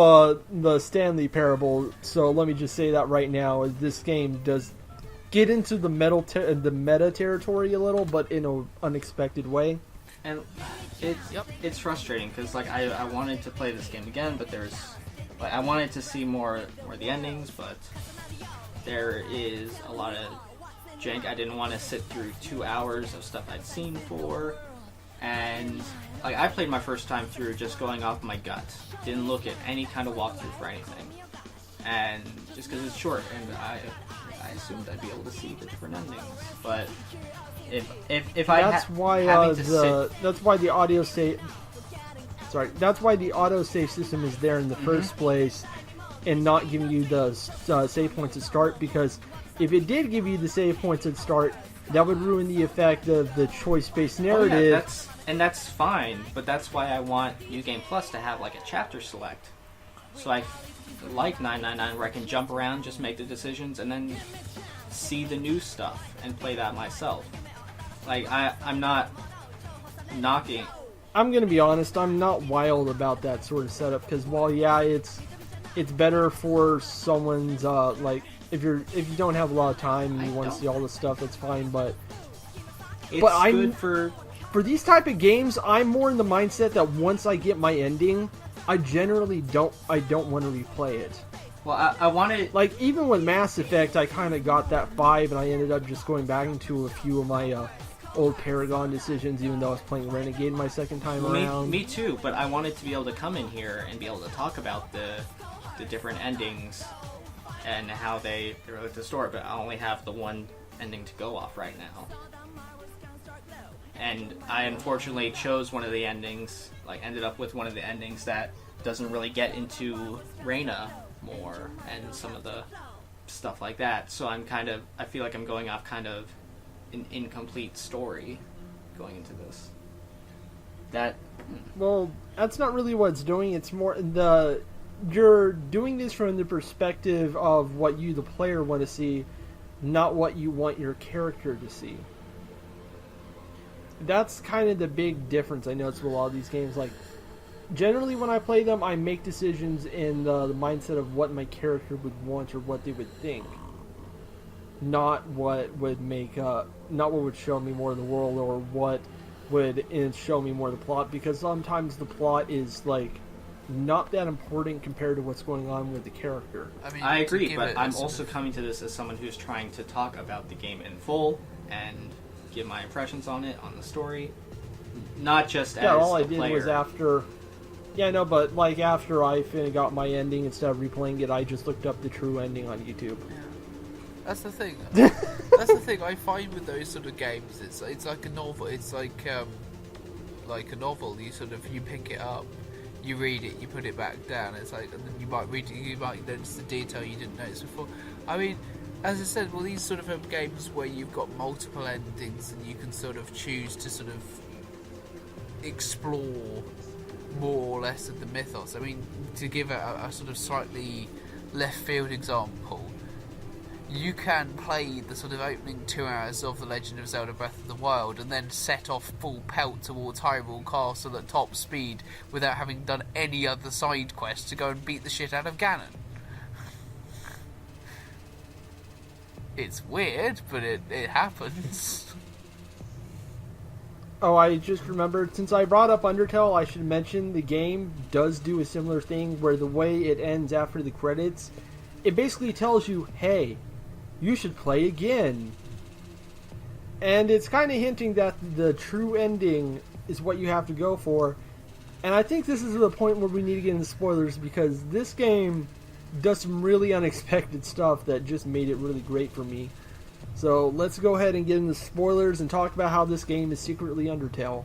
the Stanley Parable, so let me just say that right now. This game does get into the meta territory a little, but in an unexpected way. and it's frustrating because like I wanted to play this game again, but there's like I wanted to see more of the endings, but there is a lot of jank. I didn't want to sit through 2 hours of stuff I'd seen before, and like I played my first time through just going off my gut. Didn't look at any kind of walkthrough for anything, and just because it's short, and I assumed I'd be able to see the different endings, but if I That's why that's why the audio save. Sorry, that's why the autosave system is there in the first place, and not giving you the save points at start. Because if it did give you the save points at start, that would ruin the effect of the choice-based narrative. That's fine, but that's why I want New Game Plus to have like a chapter select, so I like 999 where I can jump around, just make the decisions, and then see the new stuff and play that myself. Like I'm not knocking. I'm gonna be honest, I'm not wild about that sort of setup, because while yeah, it's better for someone's like if you don't have a lot of time and you want to see all the stuff, that's fine. But It's good for these type of games, I'm more in the mindset that once I get my ending, I generally don't want to replay it. Well, I wanted Like even with Mass Effect, I kind of got that 5, and I ended up just going back into a few of my old Paragon decisions, even though I was playing Renegade my second time around. Me too, but I wanted to be able to come in here and be able to talk about the different endings and how they relate to the story, but I only have the one ending to go off right now. And I unfortunately chose one of the endings, like ended up with one of the endings that doesn't really get into Reyna more and some of the stuff like that. So I feel like I'm going off kind of an incomplete story going into this. Well, that's not really what it's doing. It's more you're doing this from the perspective of what you, the player, want to see, not what you want your character to see. That's kind of the big difference I notice with a lot of these games. Like, generally when I play them, I make decisions in the mindset of what my character would want or what they would think. Not what would not what would show me more of the world or what would show me more of the plot, because sometimes the plot is like not that important compared to what's going on with the character. I agree, but I'm also coming to this as someone who's trying to talk about the game in full and give my impressions on it, on the story, not just as all I a did player. was after. Yeah, no, but like after I got my ending, instead of replaying it, I just looked up the true ending on YouTube. That's the thing. That's the thing I find with those sort of games. It's like a novel. It's like a novel. You pick it up, you read it, you put it back down. It's like, and then you might read it, you might notice the detail you didn't notice before. I mean, as I said, well, these sort of games where you've got multiple endings and you can sort of choose to sort of explore more or less of the mythos. I mean, to give a sort of slightly left field example, you can play the sort of opening 2 hours of The Legend of Zelda Breath of the Wild and then set off full pelt towards Hyrule Castle at top speed without having done any other side quest to go and beat the shit out of Ganon. It's weird, but it happens. Oh, I just remembered, since I brought up Undertale, I should mention the game does do a similar thing where the way it ends after the credits, it basically tells you, hey, you should play again. And it's kind of hinting that the true ending is what you have to go for. And I think this is the point where we need to get into spoilers, because this game does some really unexpected stuff that just made it really great for me. So let's go ahead and get into spoilers and talk about how this game is secretly Undertale.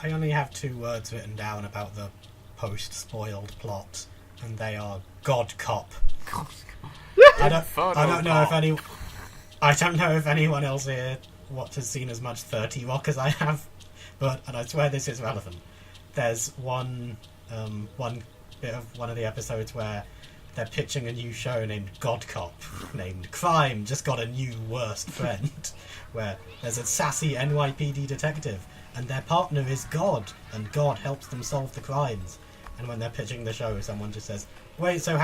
I only have 2 words written down about the post-spoiled plot, and they are God Cop. I don't know if anyone else here has seen as much 30 Rock as I have, and I swear this is relevant. There's one bit of one of the episodes where they're pitching a new show named God Cop, named Crime Just Got a New Worst Friend, where there's a sassy NYPD detective, and their partner is God, and God helps them solve the crimes. And when they're pitching the show, someone just says, wait, so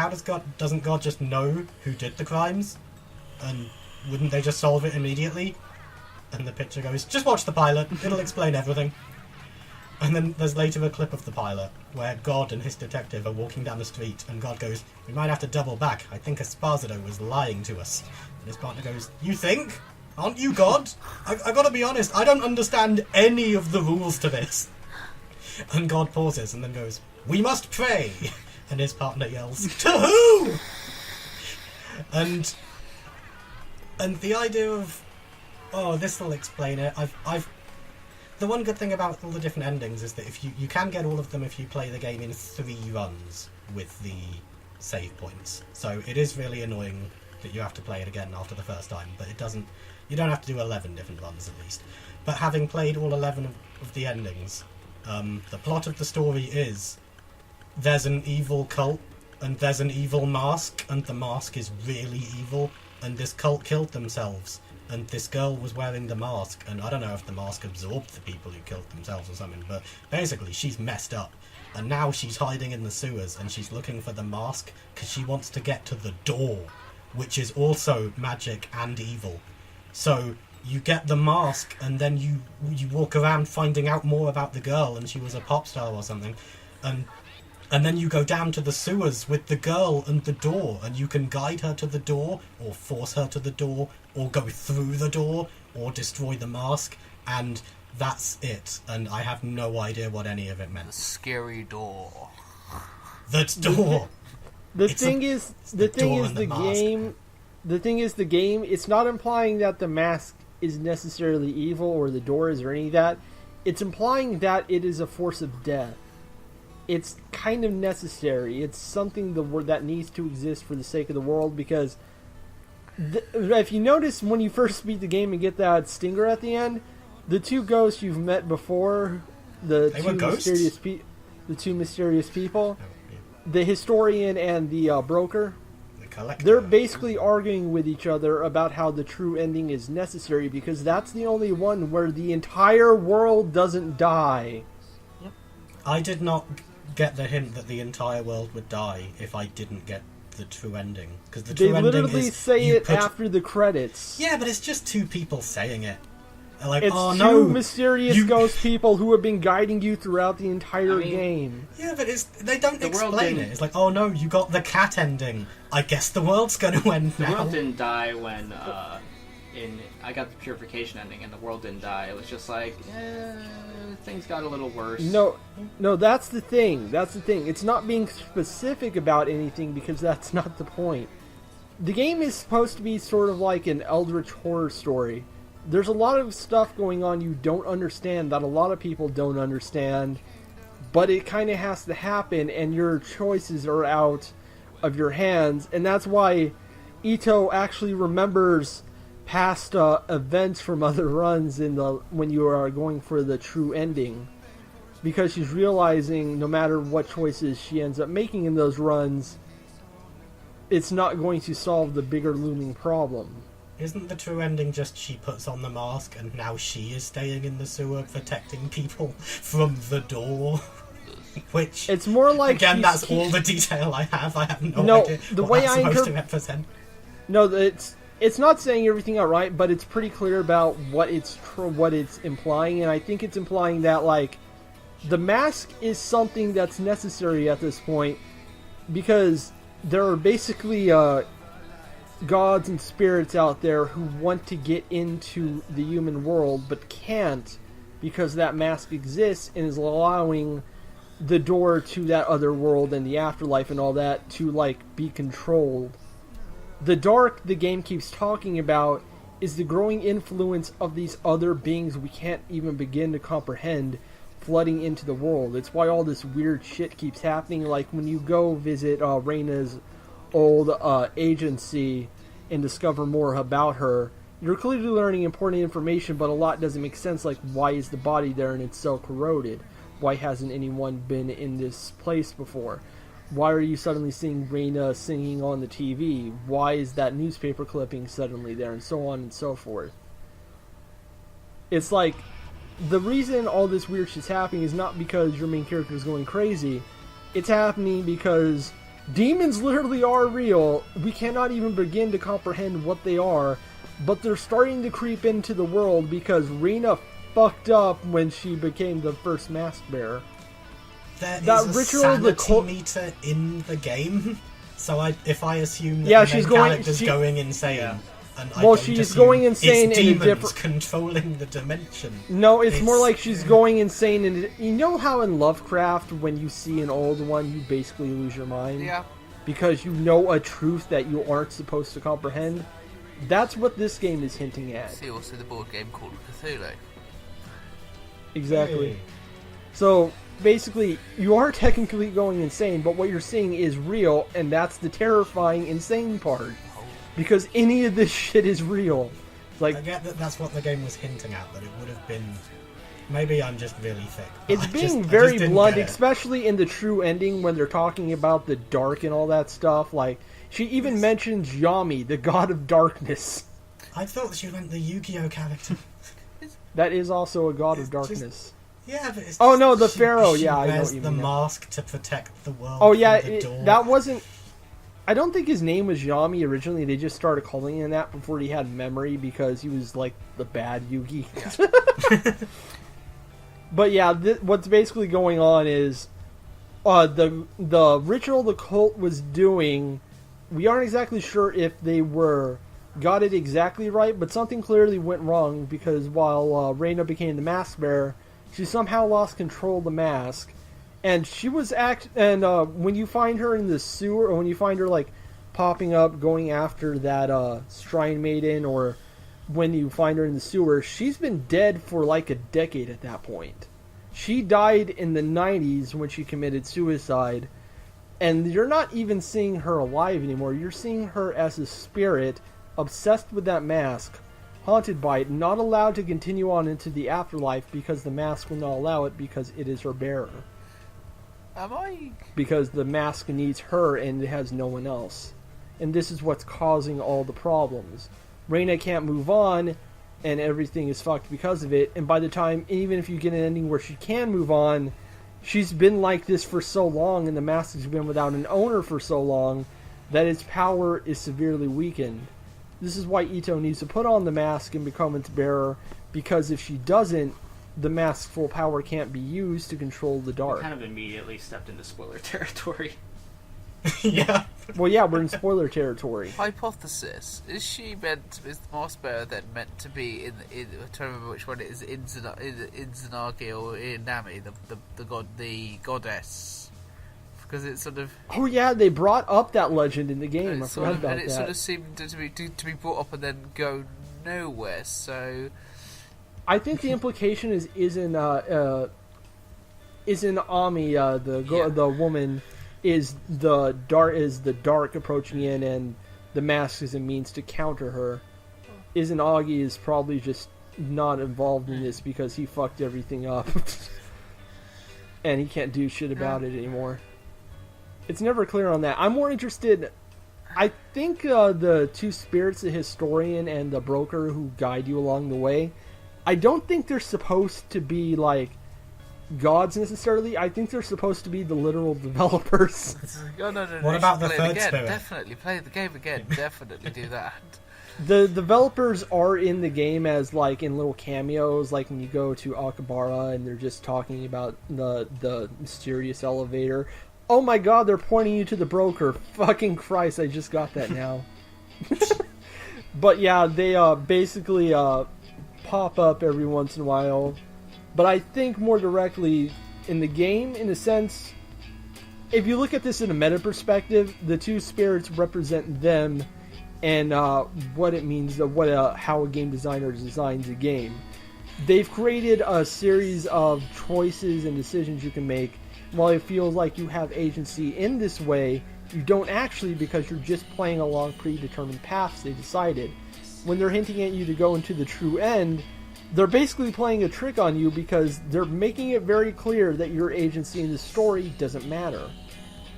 doesn't God just know who did the crimes? And wouldn't they just solve it immediately? And the pitcher goes, just watch the pilot, it'll explain everything. And then there's later a clip of the pilot, where God and his detective are walking down the street, and God goes, we might have to double back, I think Esposito was lying to us. And his partner goes, you think? Aren't you God? I gotta be honest, I don't understand any of the rules to this. And God pauses and then goes, we must pray. And his partner yells, to who? And the idea of, oh, this will explain it. The one good thing about all the different endings is that if you can get all of them if you play the game in 3 runs with the save points. So it is really annoying that you have to play it again after the first time, but you don't have to do 11 different runs at least. But having played all 11 of the endings, the plot of the story is there's an evil cult and there's an evil mask, and the mask is really evil, and this cult killed themselves, and this girl was wearing the mask, and I don't know if the mask absorbed the people who killed themselves or something, but basically she's messed up, and now she's hiding in the sewers, and she's looking for the mask because she wants to get to the door, which is also magic and evil. So you get the mask, and then you walk around finding out more about the girl, and she was a pop star or something, and then you go down to the sewers with the girl and the door, and you can guide her to the door, or force her to the door, or go through the door, or destroy the mask, and that's it. And I have no idea what any of it meant. The scary door. The door! The thing is, the game, it's not implying that the mask is necessarily evil or the door is or any of that. It's implying that it is a force of death. It's kind of necessary. It's something that needs to exist for the sake of the world, because if you notice when you first beat the game and get that stinger at the end, the 2 ghosts you've met before, the two mysterious people, the historian and the broker, they're basically arguing with each other about how the true ending is necessary, because that's the only one where the entire world doesn't die. Yep. I did not get the hint that the entire world would die if I didn't get the true ending, because the true ending is they literally say it after the credits. Yeah, but it's just 2 people saying it. Like, It's oh two no, mysterious ghost people who have been guiding you throughout the entire game. Yeah, but they don't The world explain didn't- it. It's like, oh no, you got the cat ending. I guess the world's going to end The now. world didn't die when I got the purification ending, and the world didn't die. It was just like things got a little worse. No, that's the thing. It's not being specific about anything because that's not the point. The game is supposed to be sort of like an eldritch horror story. There's a lot of stuff going on you don't understand that a lot of people don't understand, but it kind of has to happen, and your choices are out of your hands, and that's why Ito actually remembers past events from other runs when you are going for the true ending, because she's realizing no matter what choices she ends up making in those runs, it's not going to solve the bigger looming problem. Isn't the true ending just she puts on the mask and now she is staying in the sewer protecting people from the door? Which, It's more like again, that's all the detail I have. I have no No, idea the what way that's I supposed to represent. No, it's not saying everything outright, but it's pretty clear about what it's implying, and I think it's implying that, like, the mask is something that's necessary at this point, because there are basically gods and spirits out there who want to get into the human world, but can't, because that mask exists and is allowing the door to that other world and the afterlife and all that to, like, be controlled. The dark the game keeps talking about is the growing influence of these other beings we can't even begin to comprehend flooding into the world. It's why all this weird shit keeps happening, like when you go visit Reina's old agency and discover more about her. You're clearly learning important information, but a lot doesn't make sense, like why is the body there and it's so corroded? Why hasn't anyone been in this place before? Why are you suddenly seeing Reina singing on the TV? Why is that newspaper clipping suddenly there? And so on and so forth. It's like, the reason all this weird shit's happening is not because your main character is going crazy. It's happening because demons literally are real. We cannot even begin to comprehend what they are, but they're starting to creep into the world because Reina fucked up when she became the first mask bearer. There That is a ritual, sanity meter in the game, so if I assume that Yeah, the she's main going- character's she- going insane, Yeah. and I Well, don't she's assume going insane it's in a demons different- controlling the dimension. No, it's more like she's going insane, and you know how in Lovecraft, when you see an old one, you basically lose your mind? Yeah. Because you know a truth that you aren't supposed to comprehend? That's what this game is hinting at. See also the board game called Cthulhu. Exactly. Hey. So, basically, you are technically going insane, but what you're seeing is real, and that's the terrifying, insane part. Because any of this shit is real. Like, I get that that's what the game was hinting at, but it would have been... Maybe I'm just really thick. but it's I being just very didn't blunt, get it. especially in the true ending when they're talking about the dark and all that stuff. Like, she even mentions Yami, the god of darkness. I thought she meant the Yu-Gi-Oh character. That is also a god of It's just- darkness. Yeah, but it's Oh, just- no, the she- Pharaoh, she yeah, I know wears what you the mean now. mask to protect the world. Oh, yeah, from the door. that wasn't... I don't think his name was Yami originally. They just started calling him that before he had memory because he was, like, the bad Yugi. But yeah, what's basically going on is the ritual the cult was doing, we aren't exactly sure if they got it exactly right, but something clearly went wrong because while Reina became the mask bearer, she somehow lost control of the mask. And she was when you find her in the sewer, or when you find her like popping up, going after that shrine maiden, or when you find her in the sewer, she's been dead for like a decade at that point. She died in the 90s when she committed suicide, and you're not even seeing her alive anymore. You're seeing her as a spirit, obsessed with that mask, haunted by it, not allowed to continue on into the afterlife because the mask will not allow it because it is her bearer. Am I? Because the mask needs her and it has no one else. And this is what's causing all the problems. Reina can't move on, and everything is fucked because of it. And by the time, even if you get an ending where she can move on, she's been like this for so long, and the mask has been without an owner for so long, that its power is severely weakened. This is why Ito needs to put on the mask and become its bearer, because if she doesn't, the mask's full power can't be used to control the We dark. kind of immediately stepped into spoiler territory. Yeah. Well, yeah, we're in spoiler territory. Hypothesis: is the mask bearer then meant to be in I'm trying to remember which one it is, in Zanagi or in Nami, the goddess? Because it's sort of Oh yeah, they brought up that legend in the game. I forgot about and it that. sort of seemed to be brought up and then go nowhere. So I think the implication is in Ami, the woman, is the dark approaching in, and the mask is a means to counter her. Izanagi is probably just not involved in this because he fucked everything up, and he can't do shit about it anymore. It's never clear on that. I'm more interested. I think the two spirits, the historian and the broker who guide you along the way, I don't think they're supposed to be like gods necessarily. I think they're supposed to be the literal developers. no. What about the play it third again. spirit? Definitely play the game again. Definitely do that. The developers are in the game as like in little cameos, like when you go to Akabara and they're just talking about the mysterious elevator. Oh my god, they're pointing you to the broker. Fucking Christ, I just got that now. But yeah, they basically pop up every once in a while. But I think more directly in the game, in a sense, if you look at this in a meta perspective, the two spirits represent them and what it means, how a game designer designs a game. They've created a series of choices and decisions you can make. While it feels like you have agency in this way, you don't actually, because you're just playing along predetermined paths they decided. When they're hinting at you to go into the true end, they're basically playing a trick on you because they're making it very clear that your agency in the story doesn't matter.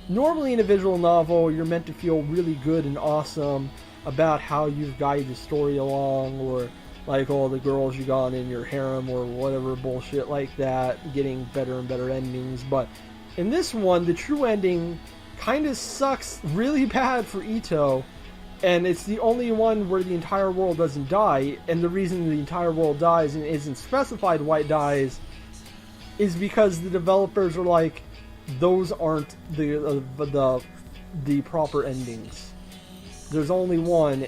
Normally in a visual novel, you're meant to feel really good and awesome about how you've guided the story along, or like all the girls you got in your harem or whatever bullshit like that, getting better and better endings. But in this one, the true ending kind of sucks really bad for Ito, and it's the only one where the entire world doesn't die, and the reason the entire world dies and isn't specified why it dies is because the developers are like, those aren't the proper endings. There's only one,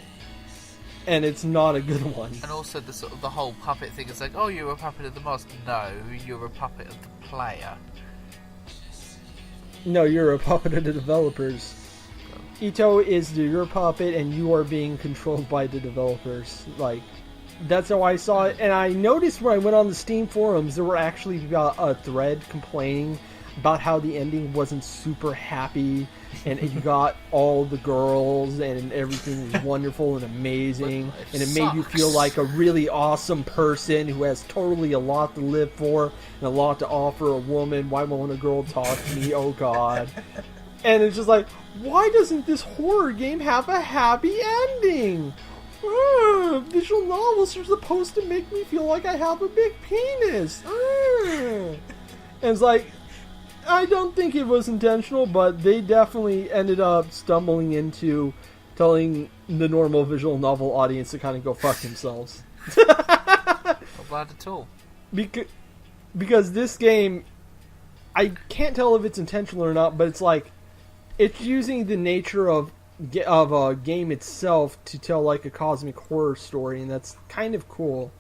and it's not a good one. And also the sort of the whole puppet thing is like, oh, you're a puppet of the master. No, you're a puppet of the player. No, you're a puppet of the developers. Ito is your puppet, and you are being controlled by the developers. Like, that's how I saw it. And I noticed when I went on the Steam forums, there were actually a thread complaining about how the ending wasn't super happy, and you got all the girls, and everything was wonderful and amazing, and it made you feel like a really awesome person who has totally a lot to live for and a lot to offer a woman. Why won't a girl talk to me? Oh god. And it's just like, why doesn't this horror game have a happy ending? Visual novels are supposed to make me feel like I have a big penis. And it's like, I don't think it was intentional, but they definitely ended up stumbling into telling the normal visual novel audience to kind of go fuck themselves. Not bad at all. Because this game, I can't tell if it's intentional or not, but it's like, it's using the nature of a game itself to tell like a cosmic horror story, and that's kind of cool.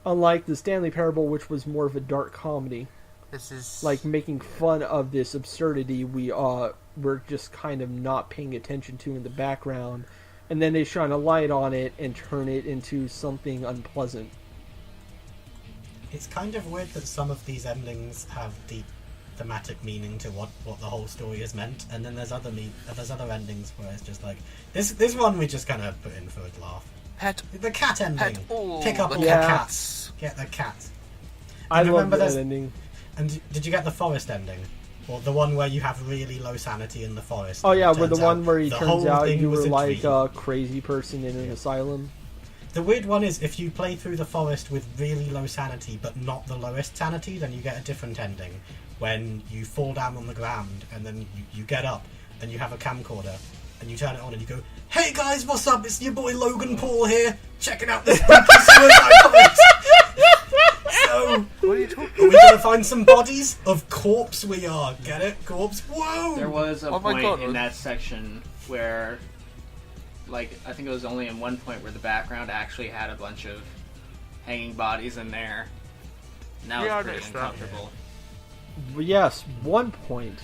Unlike the Stanley Parable, which was more of a dark comedy. This is like making fun of this absurdity we're just kind of not paying attention to in the background, and then they shine a light on it and turn it into something unpleasant. It's kind of weird that some of these endings have deep thematic meaning to what the whole story is meant, and then there's other endings where it's just like this one we just kind of put in for a laugh. The cat ending. Pick up all the cats. Get the cat. I love that ending. And did you get the forest ending? Or the one where you have really low sanity in the forest? Oh yeah, where the one where he turns out you were like a crazy person in an asylum. The weird one is if you play through the forest with really low sanity but not the lowest sanity, then you get a different ending. When you fall down on the ground and then you get up and you have a camcorder and you turn it on and you go, "Hey guys, what's up? It's your boy Logan Paul here, checking out this spooky suicide forest." go! What are you talking Are we gonna find some bodies? Of course we are. Get it? Corpse. Whoa! There was a Oh my point God. in that section where, like, I think it was only in one point where the background actually had a bunch of hanging bodies in there. And that Yeah, I was pretty noticed that. uncomfortable. But yes, one point.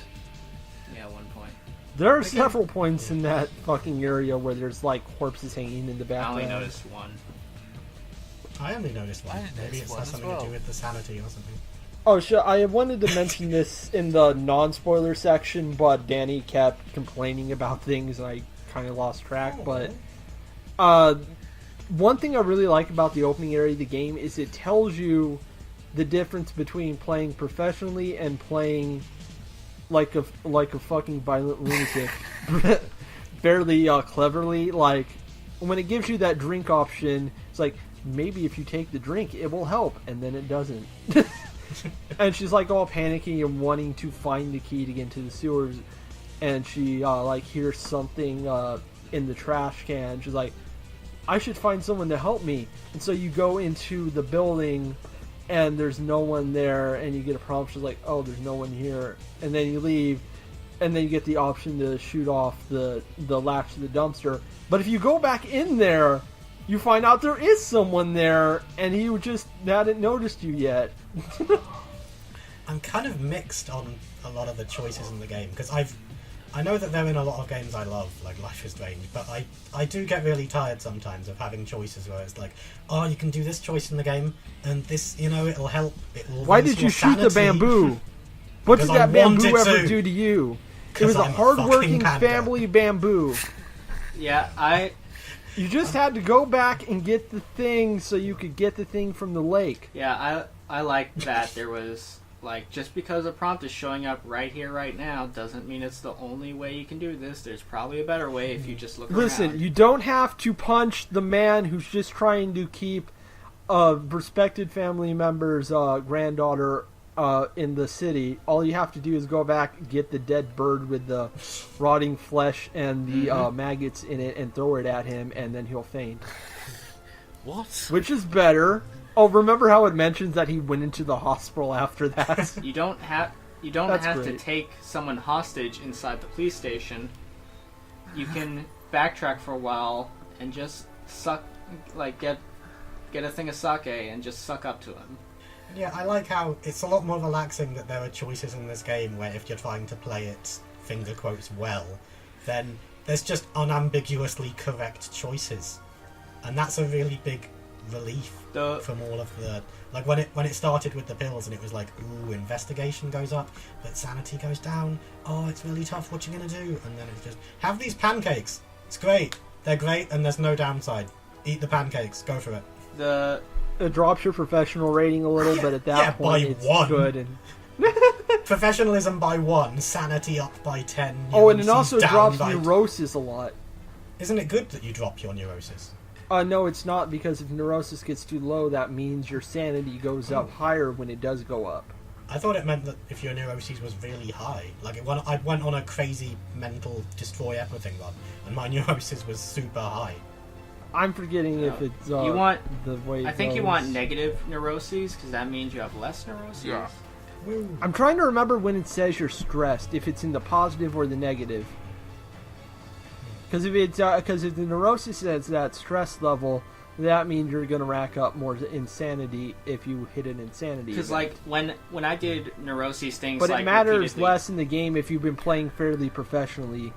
Yeah, one point. There are several points in that fucking area where there's like corpses hanging in the I background. only noticed one. I only noticed one. I didn't Maybe notice it's one has as something to well. do with the sanity or something. Oh shit, I wanted to mention this in the non-spoiler section, but Danny kept complaining about things and I kind of lost track. But one thing I really like about the opening area of the game is it tells you the difference between playing professionally and playing like a fucking violent lunatic, fairly cleverly. Like when it gives you that drink option, it's like maybe if you take the drink, it will help, and then it doesn't. And she's like all panicking and wanting to find the key to get into the sewers, and she like hears something in the trash can. She's like, I should find someone to help me. And so you go into the building and there's no one there, and you get a prompt. She's like, oh, there's no one here. And then you leave, and then you get the option to shoot off the latch to the dumpster. But if you go back in there, you find out there is someone there, and he just hadn't noticed you yet. I'm kind of mixed on a lot of the choices in the game, because I know that they're in a lot of games I love, like Life is Strange, but I do get really tired sometimes of having choices where it's like, oh, you can do this choice in the game, and this, you know, it'll help. It will Why raise did you your shoot the sanity. bamboo? What did Because I that bamboo wanted ever to. do to you? It 'Cause was a I'm a hard-working fucking panda. family bamboo. Yeah, You just had to go back and get the thing so you could get the thing from the lake. I like that there was, like, just because a prompt is showing up right here, right now, doesn't mean it's the only way you can do this. There's probably a better way if you just look Listen, around. you don't have to punch the man who's just trying to keep a respected family member's granddaughter in the city. All you have to do is go back, get the dead bird with the rotting flesh and the maggots in it, and throw it at him, and then he'll faint. What? Which is better. Oh, remember how it mentions that he went into the hospital after that? You don't have That's to great. take someone hostage inside the police station. You can backtrack for a while and just suck, like get a thing of sake and just suck up to him. Yeah, I like how it's a lot more relaxing that there are choices in this game where if you're trying to play it, finger quotes, well, then there's just unambiguously correct choices. And that's a really big relief from all of the... Like, when it started with the pills and it was like, ooh, investigation goes up, but sanity goes down, oh, it's really tough, what you gonna do? And then it's just, have these pancakes! It's great! They're great and there's no downside. Eat the pancakes, go for it. It drops your professional rating a little, but at that point, by it's one. good. And Professionalism by 1, sanity up by 10. oh, and it neurosis also down drops by... neurosis a lot. Isn't it good that you drop your neurosis? No, it's not, because if neurosis gets too low, that means your sanity goes up higher when it does go up. I thought it meant that if your neuroses was really high, like I went on a crazy mental destroy everything run, and my neurosis was super high. I'm forgetting if it's you want the way. I think you goes. want negative neuroses because that means you have less neuroses. Yeah. I'm trying to remember when it says you're stressed, if it's in the positive or the negative. Because if the neurosis is that stress level, that means you're going to rack up more insanity if you hit an insanity. Because like when I did neuroses things, but like it matters repeatedly- less in the game if you've been playing fairly professionally,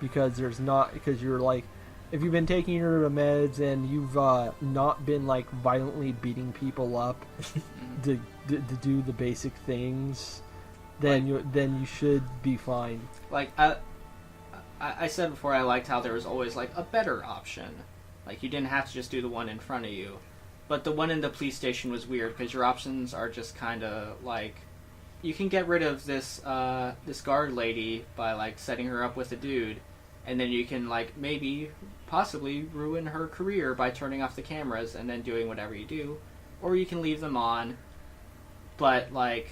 because you're like, if you've been taking your meds and you've not been like violently beating people up to do the basic things, then you should be fine. Like I said before, I liked how there was always like a better option. Like you didn't have to just do the one in front of you, but the one in the police station was weird because your options are just kind of like, you can get rid of this this guard lady by like setting her up with a dude, and then you can like possibly ruin her career by turning off the cameras and then doing whatever you do, or you can leave them on, but like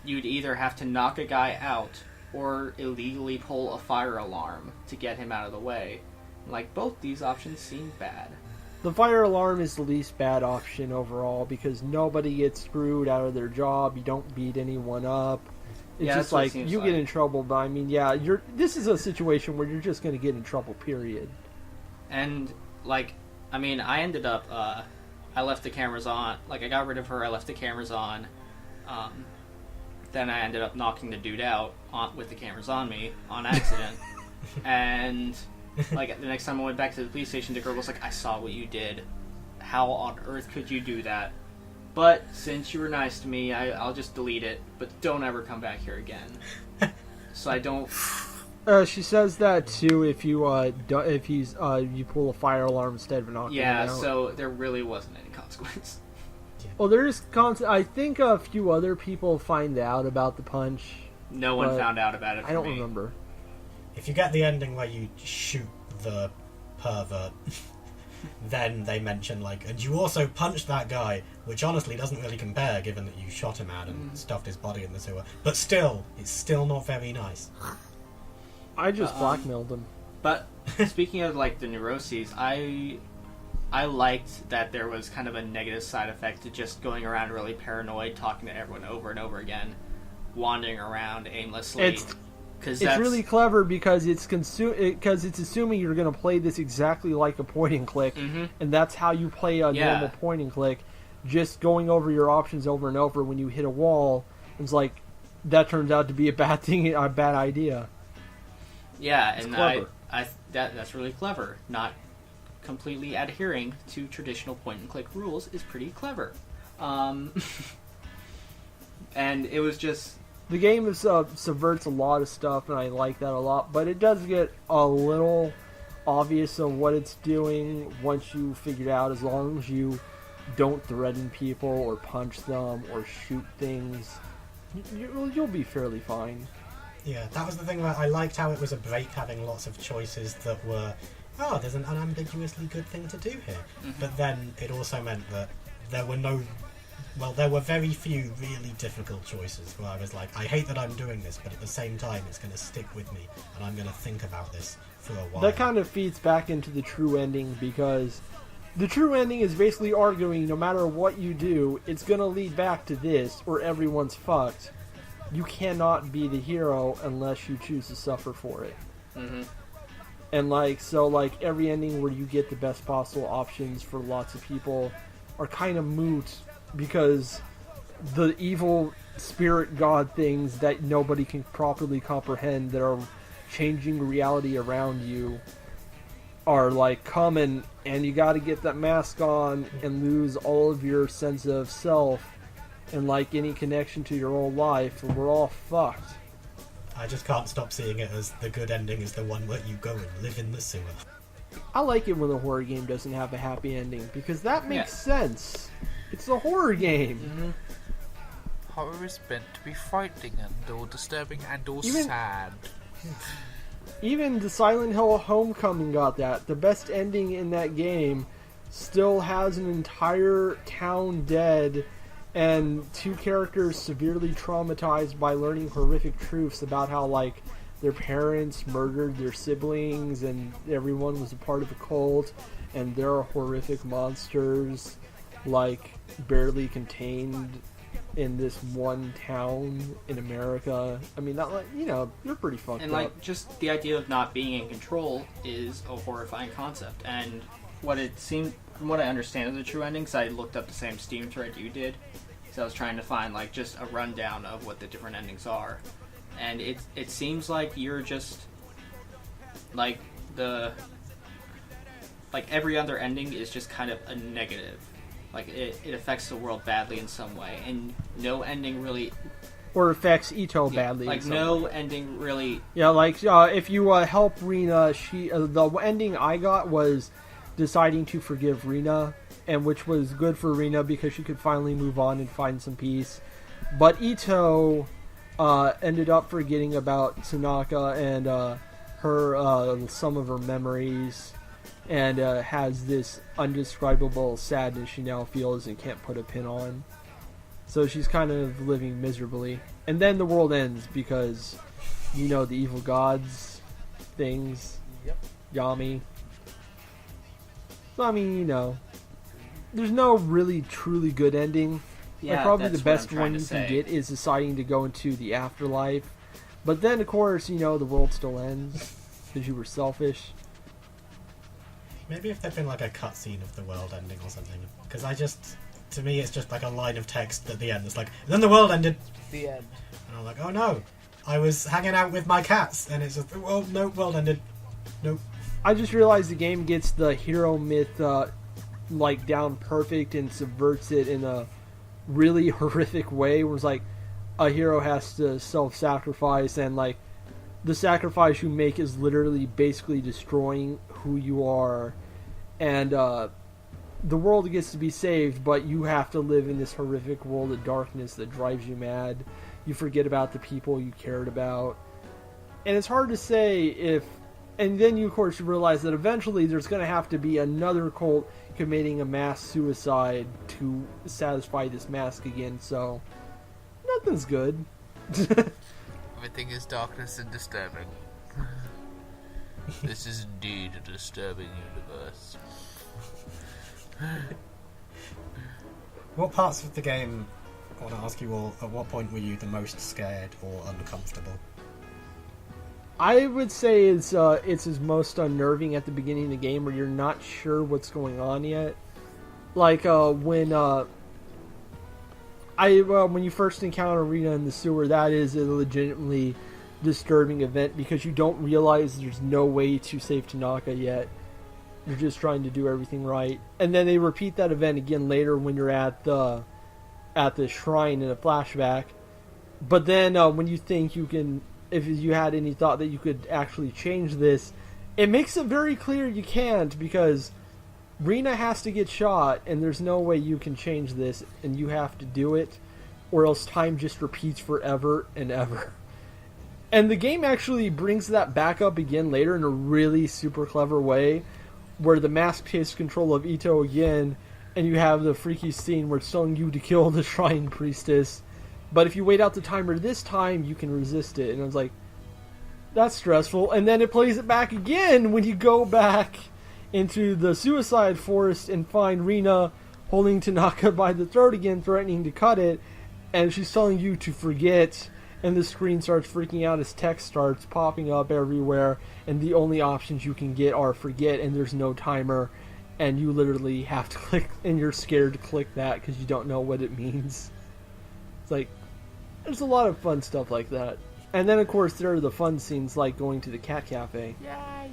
you'd either have to knock a guy out or illegally pull a fire alarm to get him out of the way. Like, both these options seem bad. The fire alarm is the least bad option overall because nobody gets screwed out of their job. You don't beat anyone up. It's Yeah, just that's what it like seems you like. get in trouble, but I mean, yeah, this is a situation where you're just going to get in trouble. Period. And like, I mean, I ended up I left the cameras on. Like, I got rid of her. I left the cameras on. Then I ended up knocking the dude out with the cameras on me on accident. And like the next time I went back to the police station, the girl was like, "I saw what you did. How on earth could you do that? But since you were nice to me, I'll just delete it. But don't ever come back here again." So I don't. She says that too if you you pull a fire alarm instead of knocking Yeah. it out. So there really wasn't any consequence. Well, there is I think a few other people find out about the punch. No one But found out about it. I don't me. remember. If you get the ending where you shoot the pervert, then they mention, like, and you also punched that guy, which honestly doesn't really compare given that you shot him out and stuffed his body in the sewer. But still, it's still not very nice. I just blackmailed him. But speaking of like the neuroses, I liked that there was kind of a negative side effect to just going around really paranoid, talking to everyone over and over again, wandering around aimlessly. It's really clever because it's assuming you're going to play this exactly like a point and click, and that's how you play a normal point and click. Just going over your options over and over. When you hit a wall, it's like that turns out to be a bad thing, a bad idea. Yeah, It's and clever. that's really clever. Not completely adhering to traditional point and click rules is pretty clever. And it was just. The game subverts a lot of stuff, and I like that a lot. But it does get a little obvious of what it's doing once you figure it out. As long as you don't threaten people or punch them or shoot things, you'll be fairly fine. Yeah, that was the thing where I liked how it was a break having lots of choices that were, there's an unambiguously good thing to do here. But then it also meant that there were very few really difficult choices where I was like, I hate that I'm doing this, but at the same time it's going to stick with me, and I'm going to think about this for a while. That kind of feeds back into the true ending, because the true ending is basically arguing no matter what you do, it's going to lead back to this, or everyone's fucked. You cannot be the hero unless you choose to suffer for it. And every ending where you get the best possible options for lots of people are kind of moot, because the evil spirit god things that nobody can properly comprehend that are changing reality around you are like common, and you got to get that mask on and lose all of your sense of self and like any connection to your own life, or we're all fucked. I just can't stop seeing it as the good ending is the one where you go and live in the sewer. I like it when a horror game doesn't have a happy ending, because that makes sense. It's a horror game. Horror is meant to be frightening and or disturbing and or Even- sad. Even the Silent Hill Homecoming got that. The best ending in that game still has an entire town dead and two characters severely traumatized by learning horrific truths about how, like, their parents murdered their siblings and everyone was a part of a cult, and there are horrific monsters, like, barely contained in this one town in America. I mean, that, like, they're pretty fucked And up. like, just the idea of not being in control is a horrifying concept. And what it seemed, from what I understand of the true ending, because I looked up the same Steam thread you did, so I was trying to find like just a rundown of what the different endings are. And it seems like you're just like every other ending is just kind of a negative. Like it affects the world badly in some way, and no ending really. Or affects Ito badly. Like in some no way. ending really. Yeah, like if you help Rena, the ending I got was deciding to forgive Rena, and which was good for Rena because she could finally move on and find some peace. But Ito ended up forgetting about Tanaka and her some of her memories, and has this undescribable sadness she now feels and can't put a pin on. So she's kind of living miserably. And then the world ends because, the evil gods things. Yep. Yami. So, I mean, there's no really truly good ending. Yeah, like, probably that's the best what I'm trying one to you say. can get is deciding to go into the afterlife. But then, of course, the world still ends because you were selfish. Maybe if there'd been like a cutscene of the world ending or something. Because to me, it's just like a line of text at the end. It's like, and then the world ended. The end. And I'm like, oh no, I was hanging out with my cats, and it's just, well, no, world ended. Nope. I just realized the game gets the hero myth down perfect and subverts it in a really horrific way. Where it's like a hero has to self-sacrifice, and like the sacrifice you make is literally basically destroying who you are, and the world gets to be saved, but you have to live in this horrific world of darkness that drives you mad. You forget about the people you cared about, and it's hard to say if. And then you, of course, realize that eventually there's going to have to be another cult committing a mass suicide to satisfy this mask again. So nothing's good. Everything is darkness and disturbing. This is indeed a disturbing universe. What parts of the game, I want to ask you all, at what point were you the most scared or uncomfortable? I would say it's his most unnerving at the beginning of the game, where you're not sure what's going on yet. Like when you first encounter Rina in the sewer, that is a legitimately disturbing event because you don't realize there's no way to save Tanaka yet. You're just trying to do everything right, and then they repeat that event again later when you're at the shrine in a flashback. But then when you think you can. If you had any thought that you could actually change this, it makes it very clear you can't, because Rina has to get shot, and there's no way you can change this, and you have to do it, or else time just repeats forever and ever. And the game actually brings that back up again later in a really super clever way, where the mask takes control of Ito again, and you have the freaky scene where it's telling you to kill the shrine priestess. But if you wait out the timer this time, you can resist it. And I was like, that's stressful. And then it plays it back again when you go back into the suicide forest and find Rina holding Tanaka by the throat again, threatening to cut it. And she's telling you to forget. And the screen starts freaking out as text starts popping up everywhere. And the only options you can get are forget, and there's no timer. And you literally have to click, and you're scared to click that because you don't know what it means. It's like, there's a lot of fun stuff like that. And then, of course, there are the fun scenes like going to the cat cafe. Yay!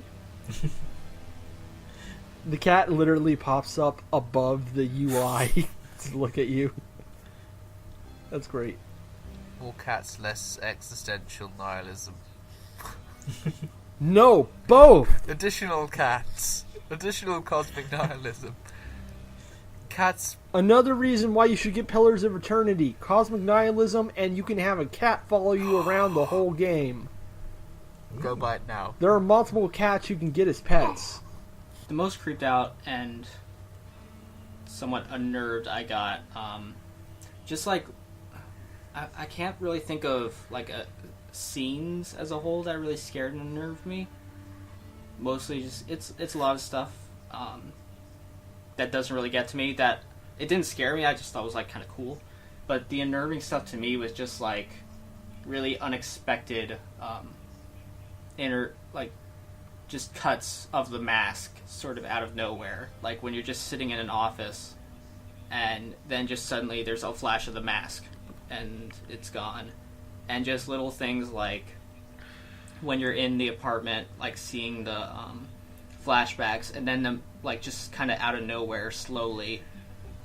The cat literally pops up above the UI to look at you. That's great. More cats, less existential nihilism. No, both! Additional cats. Additional cosmic nihilism. Cats. Another reason why you should get Pillars of Eternity. Cosmic nihilism, and you can have a cat follow you around the whole game. Go buy it now. There are multiple cats you can get as pets. The most creeped out and somewhat unnerved I got, just like, I can't really think of like scenes as a whole that really scared and unnerved me. Mostly just, it's a lot of stuff that doesn't really get to me. That it didn't scare me, I just thought it was like kind of cool. But the unnerving stuff to me was just like really unexpected just cuts of the mask sort of out of nowhere. Like when you're just sitting in an office and then just suddenly there's a flash of the mask and it's gone. And just little things like when you're in the apartment, like seeing the flashbacks, and then the, like, just kind of out of nowhere, slowly,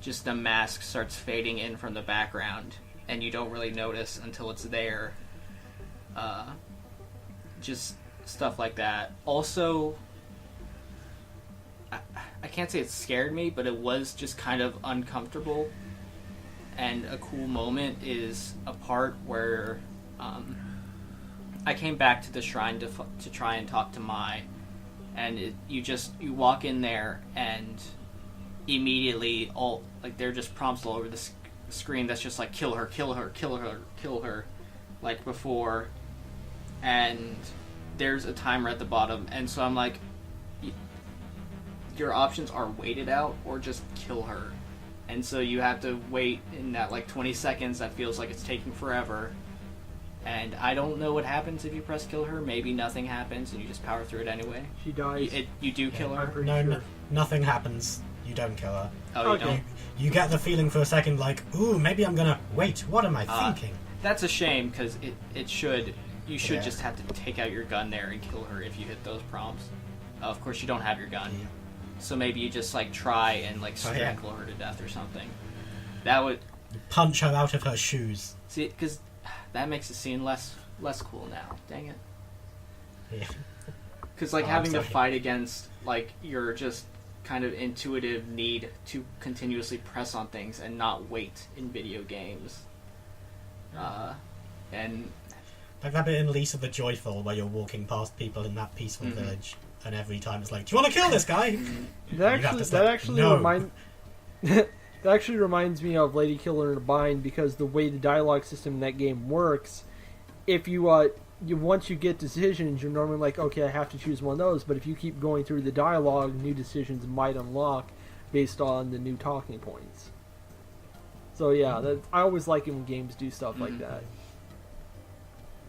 just the mask starts fading in from the background, and you don't really notice until it's there. Just stuff like that. Also, I can't say it scared me, but it was just kind of uncomfortable. And a cool moment is a part where I came back to the shrine to try and talk to Mai, and you walk in there and immediately there are just prompts all over the screen that's just like kill her, kill her, kill her, kill her, like before, and there's a timer at the bottom, and so I'm like, your options are wait it out or just kill her. And so you have to wait in that like 20 seconds that feels like it's taking forever. And I don't know what happens if you press kill her. Maybe nothing happens and you just power through it anyway. She dies. You do kill her? No, nothing happens. You don't kill her. Oh, you don't? You get the feeling for a second like, ooh, maybe I'm gonna... Wait, what am I thinking? That's a shame, because you should just have to take out your gun there and kill her if you hit those prompts. Of course, you don't have your gun. Yeah. So maybe you just, like, try and, like, strangle her to death or something. That would... Punch her out of her shoes. See, because that makes the scene less cool now. Dang it. Yeah. Because, like, having to fight against, like, your just kind of intuitive need to continuously press on things and not wait in video games. And... Like that bit in Lisa the Joyful where you're walking past people in that peaceful village and every time it's like, do you want to kill this guy? That actually reminds me of Lady Killer in a Bind, because the way the dialogue system in that game works, if you once you get decisions, you're normally like, okay, I have to choose one of those, but if you keep going through the dialogue, new decisions might unlock based on the new talking points. So yeah, I always like it when games do stuff like that.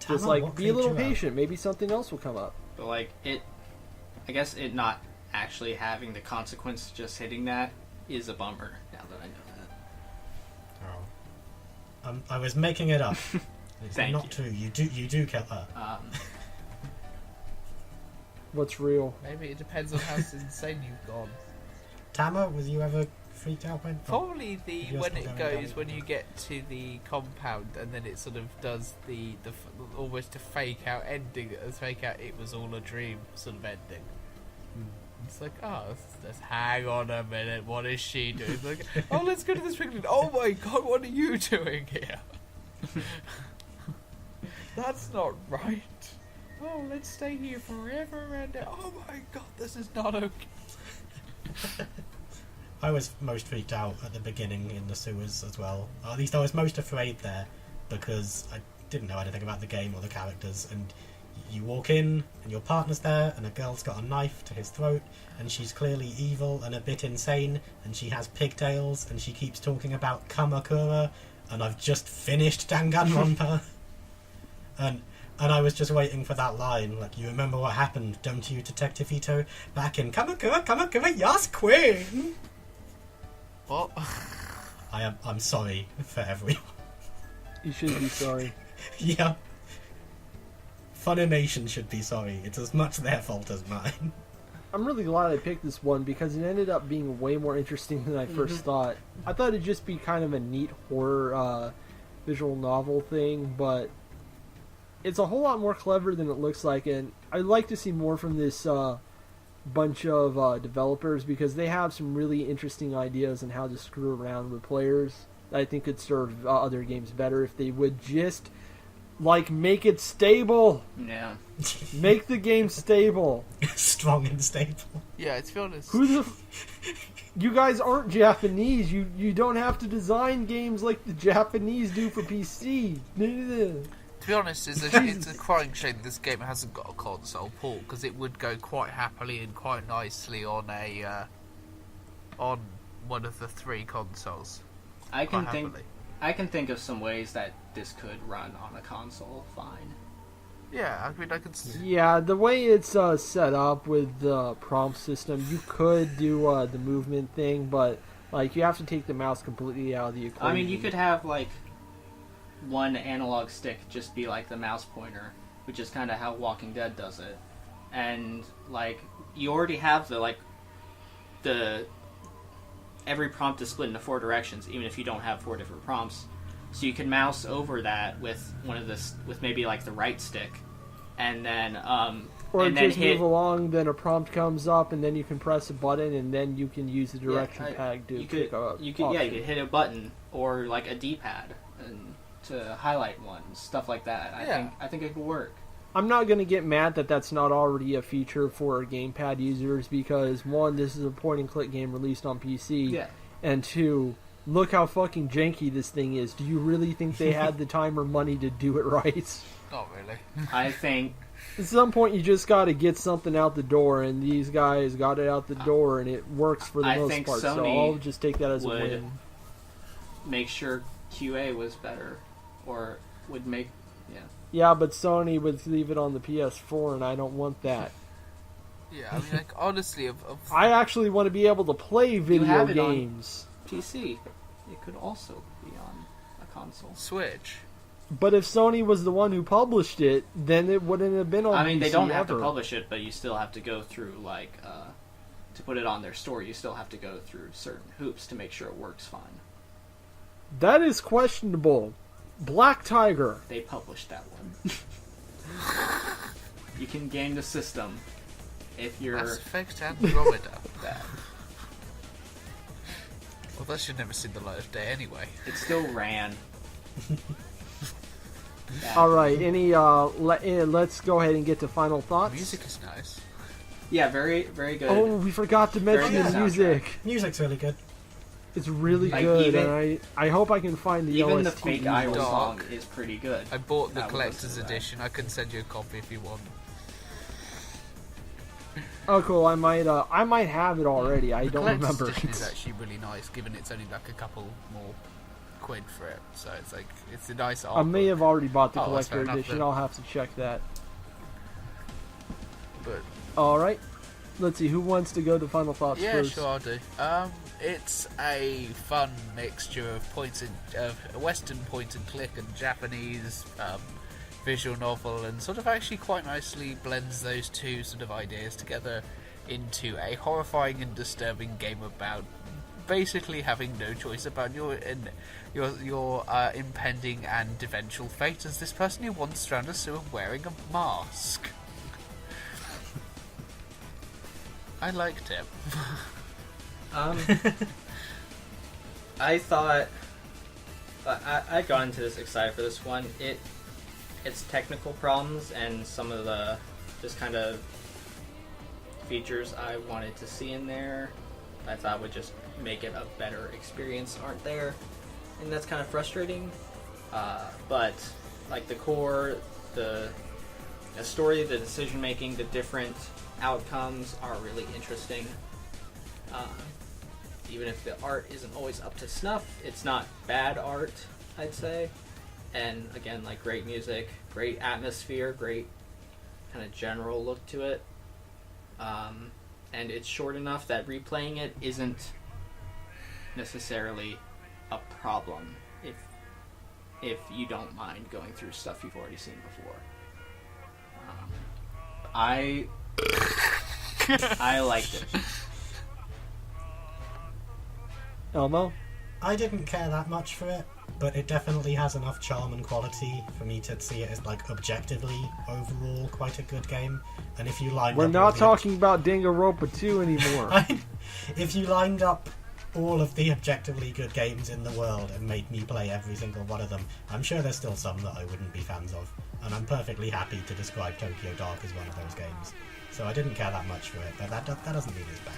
Just like, be a little patient, maybe something else will come up. But like, I guess it not actually having the consequence just hitting that is a bummer, now that I know that. I was making it up. It's Thank not you. true. You do kill her. What's real? Maybe it depends on how insane you've gone. Tama, was you ever freaked out when? Probably when you get to the compound and then it sort of does the almost a fake out ending, it was all a dream sort of ending. It's like, let's hang on a minute, what is she doing? Like, let's go to this picnic. Oh my god, what are you doing here? That's not right. Oh, let's stay here forever and oh my god, this is not okay. I was most freaked out at the beginning in the sewers as well. Or at least I was most afraid there because I didn't know anything about the game or the characters, and you walk in and your partner's there and a girl's got a knife to his throat and she's clearly evil and a bit insane and she has pigtails and she keeps talking about Kamakura, and I've just finished Danganronpa and I was just waiting for that line, like, you remember what happened, don't you, Detective Ito? Back in Kamakura, yes, queen! What? I'm sorry for everyone. You should be sorry. Yeah. Funimation should be sorry. It's as much their fault as mine. I'm really glad I picked this one because it ended up being way more interesting than I first thought. I thought it'd just be kind of a neat horror visual novel thing, but it's a whole lot more clever than it looks like, and I'd like to see more from this bunch of developers because they have some really interesting ideas on how to screw around with players that I think could serve other games better if they would just, like, make it stable. Yeah. Make the game stable. Strong and stable. Yeah, to be honest. You guys aren't Japanese. You don't have to design games like the Japanese do for PC. To be honest, it's a crying shame this game hasn't got a console port, because it would go quite happily and quite nicely on on one of the 3 consoles. I can think of some ways that this could run on a console fine. Yeah, I mean, I could. Yeah, the way it's set up with the prompt system, you could do the movement thing, but like you have to take the mouse completely out of the equation. I mean, you could have like one analog stick just be like the mouse pointer, which is kind of how Walking Dead does it, and like you already have the every prompt is split into 4 directions, even if you don't have 4 different prompts. So you can mouse over that with with maybe like the right stick, and then or and just then hit, move along. Then a prompt comes up, and then you can press a button, and then you can use the direction pad to pick up. You could hit a button or like a D-pad and to highlight one, stuff like that. I think it could work. I'm not going to get mad that that's not already a feature for gamepad users because, 1, this is a point-and-click game released on PC, and 2, look how fucking janky this thing is. Do you really think they had the time or money to do it right? Not really. I think At some point, you just got to get something out the door, and these guys got it out the door, and it works for the I most think part. So Sony I'll just take that as a would win. make sure QA was better, or would make Yeah, but Sony would leave it on the PS4, and I don't want that. Yeah, I mean, like, honestly, of I actually want to be able to play video have it on- games. PC. It could also be on a console. Switch. But if Sony was the one who published it, then it wouldn't have been on I mean, PC they don't have ever. to publish it, but you still have to go through, like, to put it on their store, you still have to go through certain hoops to make sure it works fine. That is questionable. Black Tiger. They published that one. You can game the system if you're Mass Effect Andromeda. that. Well, that should never see the light of day anyway. It still ran. All right. Let's go ahead and get to final thoughts. Music is nice. Yeah, very, very good. Oh, we forgot to mention Very the good music. Music's really good. It's really Like, good, even- and I hope I can find the Even the OST. fake Iowa Dark. song is pretty good. I bought the I would collector's listen to that. edition. I can send you a copy if you want. Oh, cool. I might have it already. I The don't collector's remember. edition is actually really nice, given it's only like a couple more quid for it. So it's like it's a nice art. I may have already bought the Oh, that's fair collector enough, edition. then. I'll have to check that. But All right. Let's see. Who wants to go to final thoughts yeah, first? sure, I'll do. It's a fun mixture of Western point and click and Japanese visual novel, and sort of actually quite nicely blends those two sort of ideas together into a horrifying and disturbing game about basically having no choice about your impending and eventual fate as this person who wanders around a sewer wearing a mask. I liked it. I thought I got into this excited for this one. Its technical problems and some of the just kind of features I wanted to see in there, I thought would just make it a better experience, aren't there, and that's kind of frustrating. But like the core, the story, the decision making, the different outcomes are really interesting. Even if the art isn't always up to snuff, it's not bad art, I'd say. And again, like great music, great atmosphere, great kind of general look to it. And it's short enough that replaying it isn't necessarily a problem if you don't mind going through stuff you've already seen before. I liked it. Elmo? I didn't care that much for it, but it definitely has enough charm and quality for me to see it as, like, objectively, overall, quite a good game. And if you lined We're up... not talking about Danganronpa 2 anymore. If you lined up all of the objectively good games in the world and made me play every single one of them, I'm sure there's still some that I wouldn't be fans of. And I'm perfectly happy to describe Tokyo Dark as one of those games. So I didn't care that much for it, but that doesn't mean it's bad.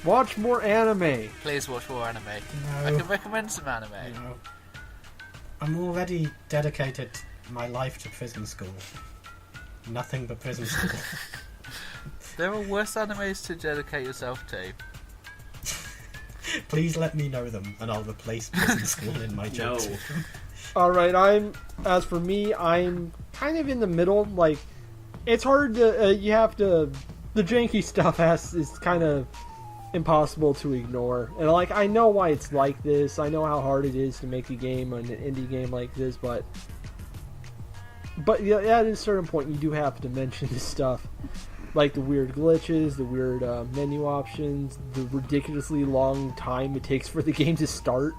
Watch more anime. Please watch more anime. No. I can recommend some anime. You know, I'm already dedicated my life to prison school. Nothing but prison school. There are worse animes to dedicate yourself to. Please let me know them, and I'll replace prison school in my joke. No. All right, as for me, I'm kind of in the middle. Like, it's hard to the janky stuff is kind of impossible to ignore. And like, I know why it's like this. I know how hard it is to make a game, an indie game like this, but yeah, at a certain point, you do have to mention this stuff. Like the weird glitches, the weird menu options, the ridiculously long time it takes for the game to start.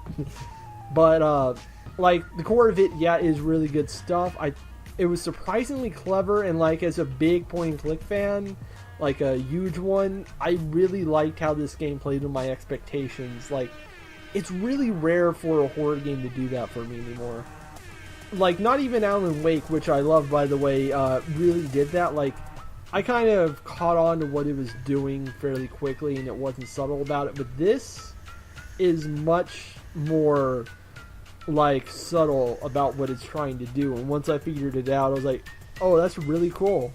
But like the core of it, yeah, is really good stuff. It was surprisingly clever, and like as a big point and click fan, like a huge one, I really liked how this game played to my expectations. Like, it's really rare for a horror game to do that for me anymore. Like, not even Alan Wake, which I love, by the way, really did that. Like, I kind of caught on to what it was doing fairly quickly, and it wasn't subtle about it. But this is much more like subtle about what it's trying to do. And once I figured it out, I was like, oh, that's really cool.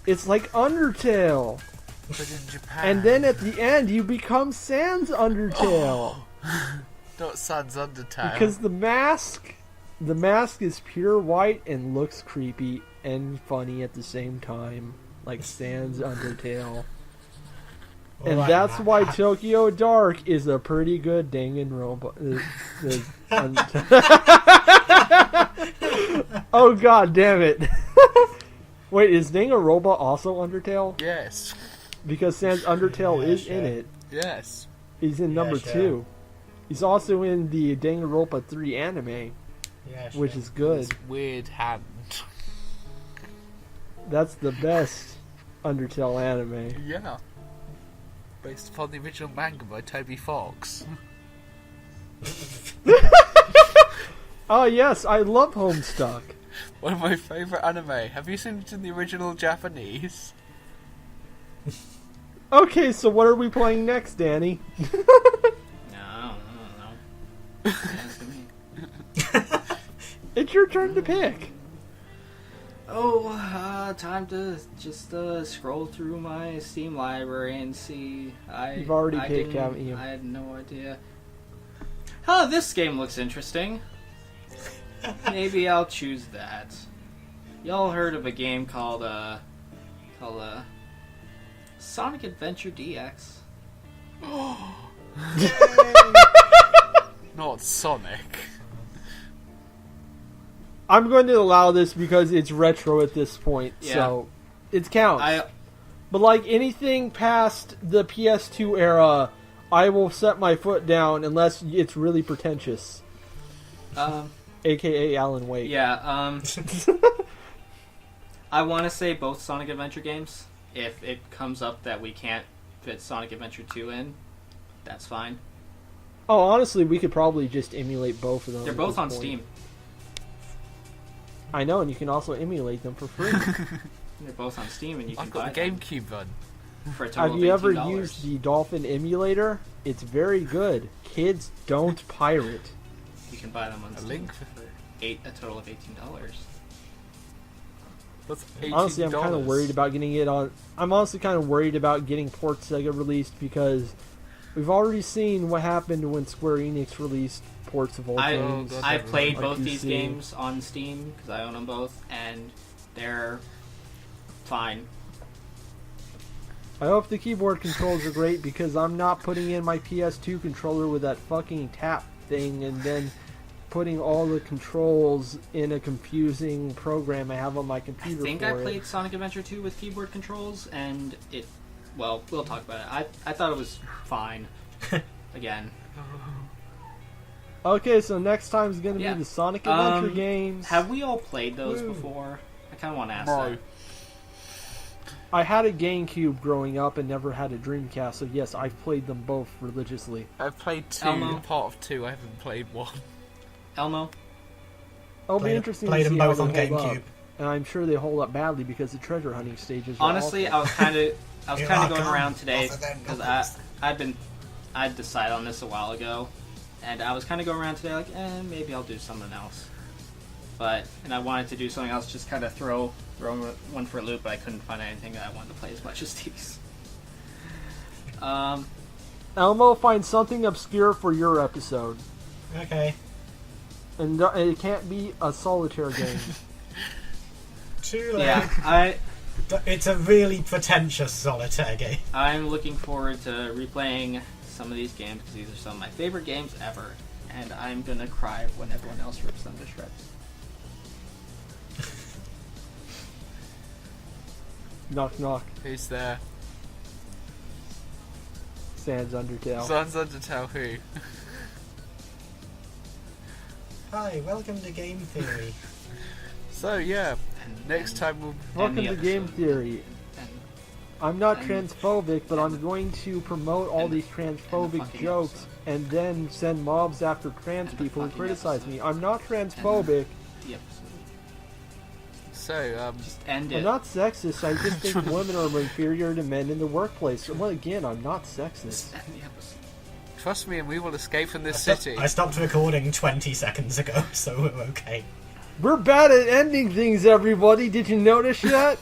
It's like Undertale. But in Japan. And then at the end, you become Sans Undertale. Not Sans Undertale. Because the mask is pure white and looks creepy and funny at the same time. Like Sans Undertale. And Alright, that's Matt. why Tokyo Dark is a pretty good Danganronpa. Oh god damn it. Wait, is Danganronpa also Undertale? Yes. Because Sans Undertale Yeah, is sure. in it. Yes. He's in number sure. 2. He's also in the Danganronpa 3 anime, Yeah, which sure. is good. His weird hand. That's the best Undertale anime. Yeah. Based upon the original manga by Toby Fox. Oh yes, I love Homestuck. One of my favourite anime. Have you seen it in the original Japanese? Okay, so what are we playing next, Danny? No, I don't know. Ask me. It's your turn to pick. Oh, time to just scroll through my Steam library and see. You've already picked, didn't- haven't you? I had no idea. Oh, this game looks interesting. Maybe I'll choose that. Y'all heard of a game called Sonic Adventure DX? Not Sonic. I'm going to allow this because it's retro at this point, Yeah. so it counts. But like anything past the PS2 era, I will set my foot down unless it's really pretentious. AKA Alan Wake. Yeah, I want to say both Sonic Adventure games. If it comes up that we can't fit Sonic Adventure 2 in, that's fine. Oh, honestly, we could probably just emulate both of them. They're at both this on point. Steam. I know, and you can also emulate them for free. They're both on Steam, and you can I've buy got the them GameCube one. for a total Have of you ever $18. used the Dolphin emulator? It's very good. Kids don't pirate. You can buy them on A Steam link? for a total of $18. That's $18. Honestly, I'm kind of worried about getting it on. I'm honestly kind of worried about getting Port Sega released because we've already seen what happened when Square Enix released ports of old games. God. I played on both these PC. games on Steam because I own them both, and they're fine. I hope the keyboard controls are great because I'm not putting in my PS2 controller with that fucking tap thing and then putting all the controls in a confusing program I have on my I computer think for I it. played Sonic Adventure 2 with keyboard controls, and it. Well, we'll talk about it. I thought it was fine. Again, Okay, so next time is going to Yeah. be the Sonic Adventure games. have we all played those Woo. before? I kind of want to ask No. that. I had a GameCube growing up and never had a Dreamcast, so yes, I've played them both religiously. I've played 2, Elmo. part of 2, I haven't played 1. Elmo? It'll be interesting Played to see them how both they on hold GameCube. up. And I'm sure they hold up badly because the treasure hunting stages are Honestly, awful. I was kind of Here going I come. around today Both of them because knuckles. I'd decided on this a while ago, and I was kind of going around today like, maybe I'll do something else. And I wanted to do something else, just kind of throw one for a loop, but I couldn't find anything that I wanted to play as much as these. Elmo, find something obscure for your episode. Okay. And it can't be a solitaire game. Too late. Yeah, It's a really pretentious solitaire game. I'm looking forward to replaying some of these games because these are some of my favorite games ever, and I'm gonna cry when everyone else rips them to shreds. Knock knock. Who's there? Sans Undertale. Sans Undertale who? Hi, welcome to Game Theory. So, yeah, next time we'll... Welcome the to Game episode. Theory. And I'm not and- transphobic, but I'm and- going to promote all and- these and the transphobic fucking jokes episode. and then send mobs after trans And the people who fucking criticize episode. me. I'm not transphobic. the episode. So, Just end I'm it. not sexist. I just think women are inferior to men in the workplace. Well, again, I'm not sexist. Just end the episode. Trust me, and we will escape from this city. I stopped recording 20 seconds ago, so we're okay. We're bad at ending things, everybody. Did you notice yet?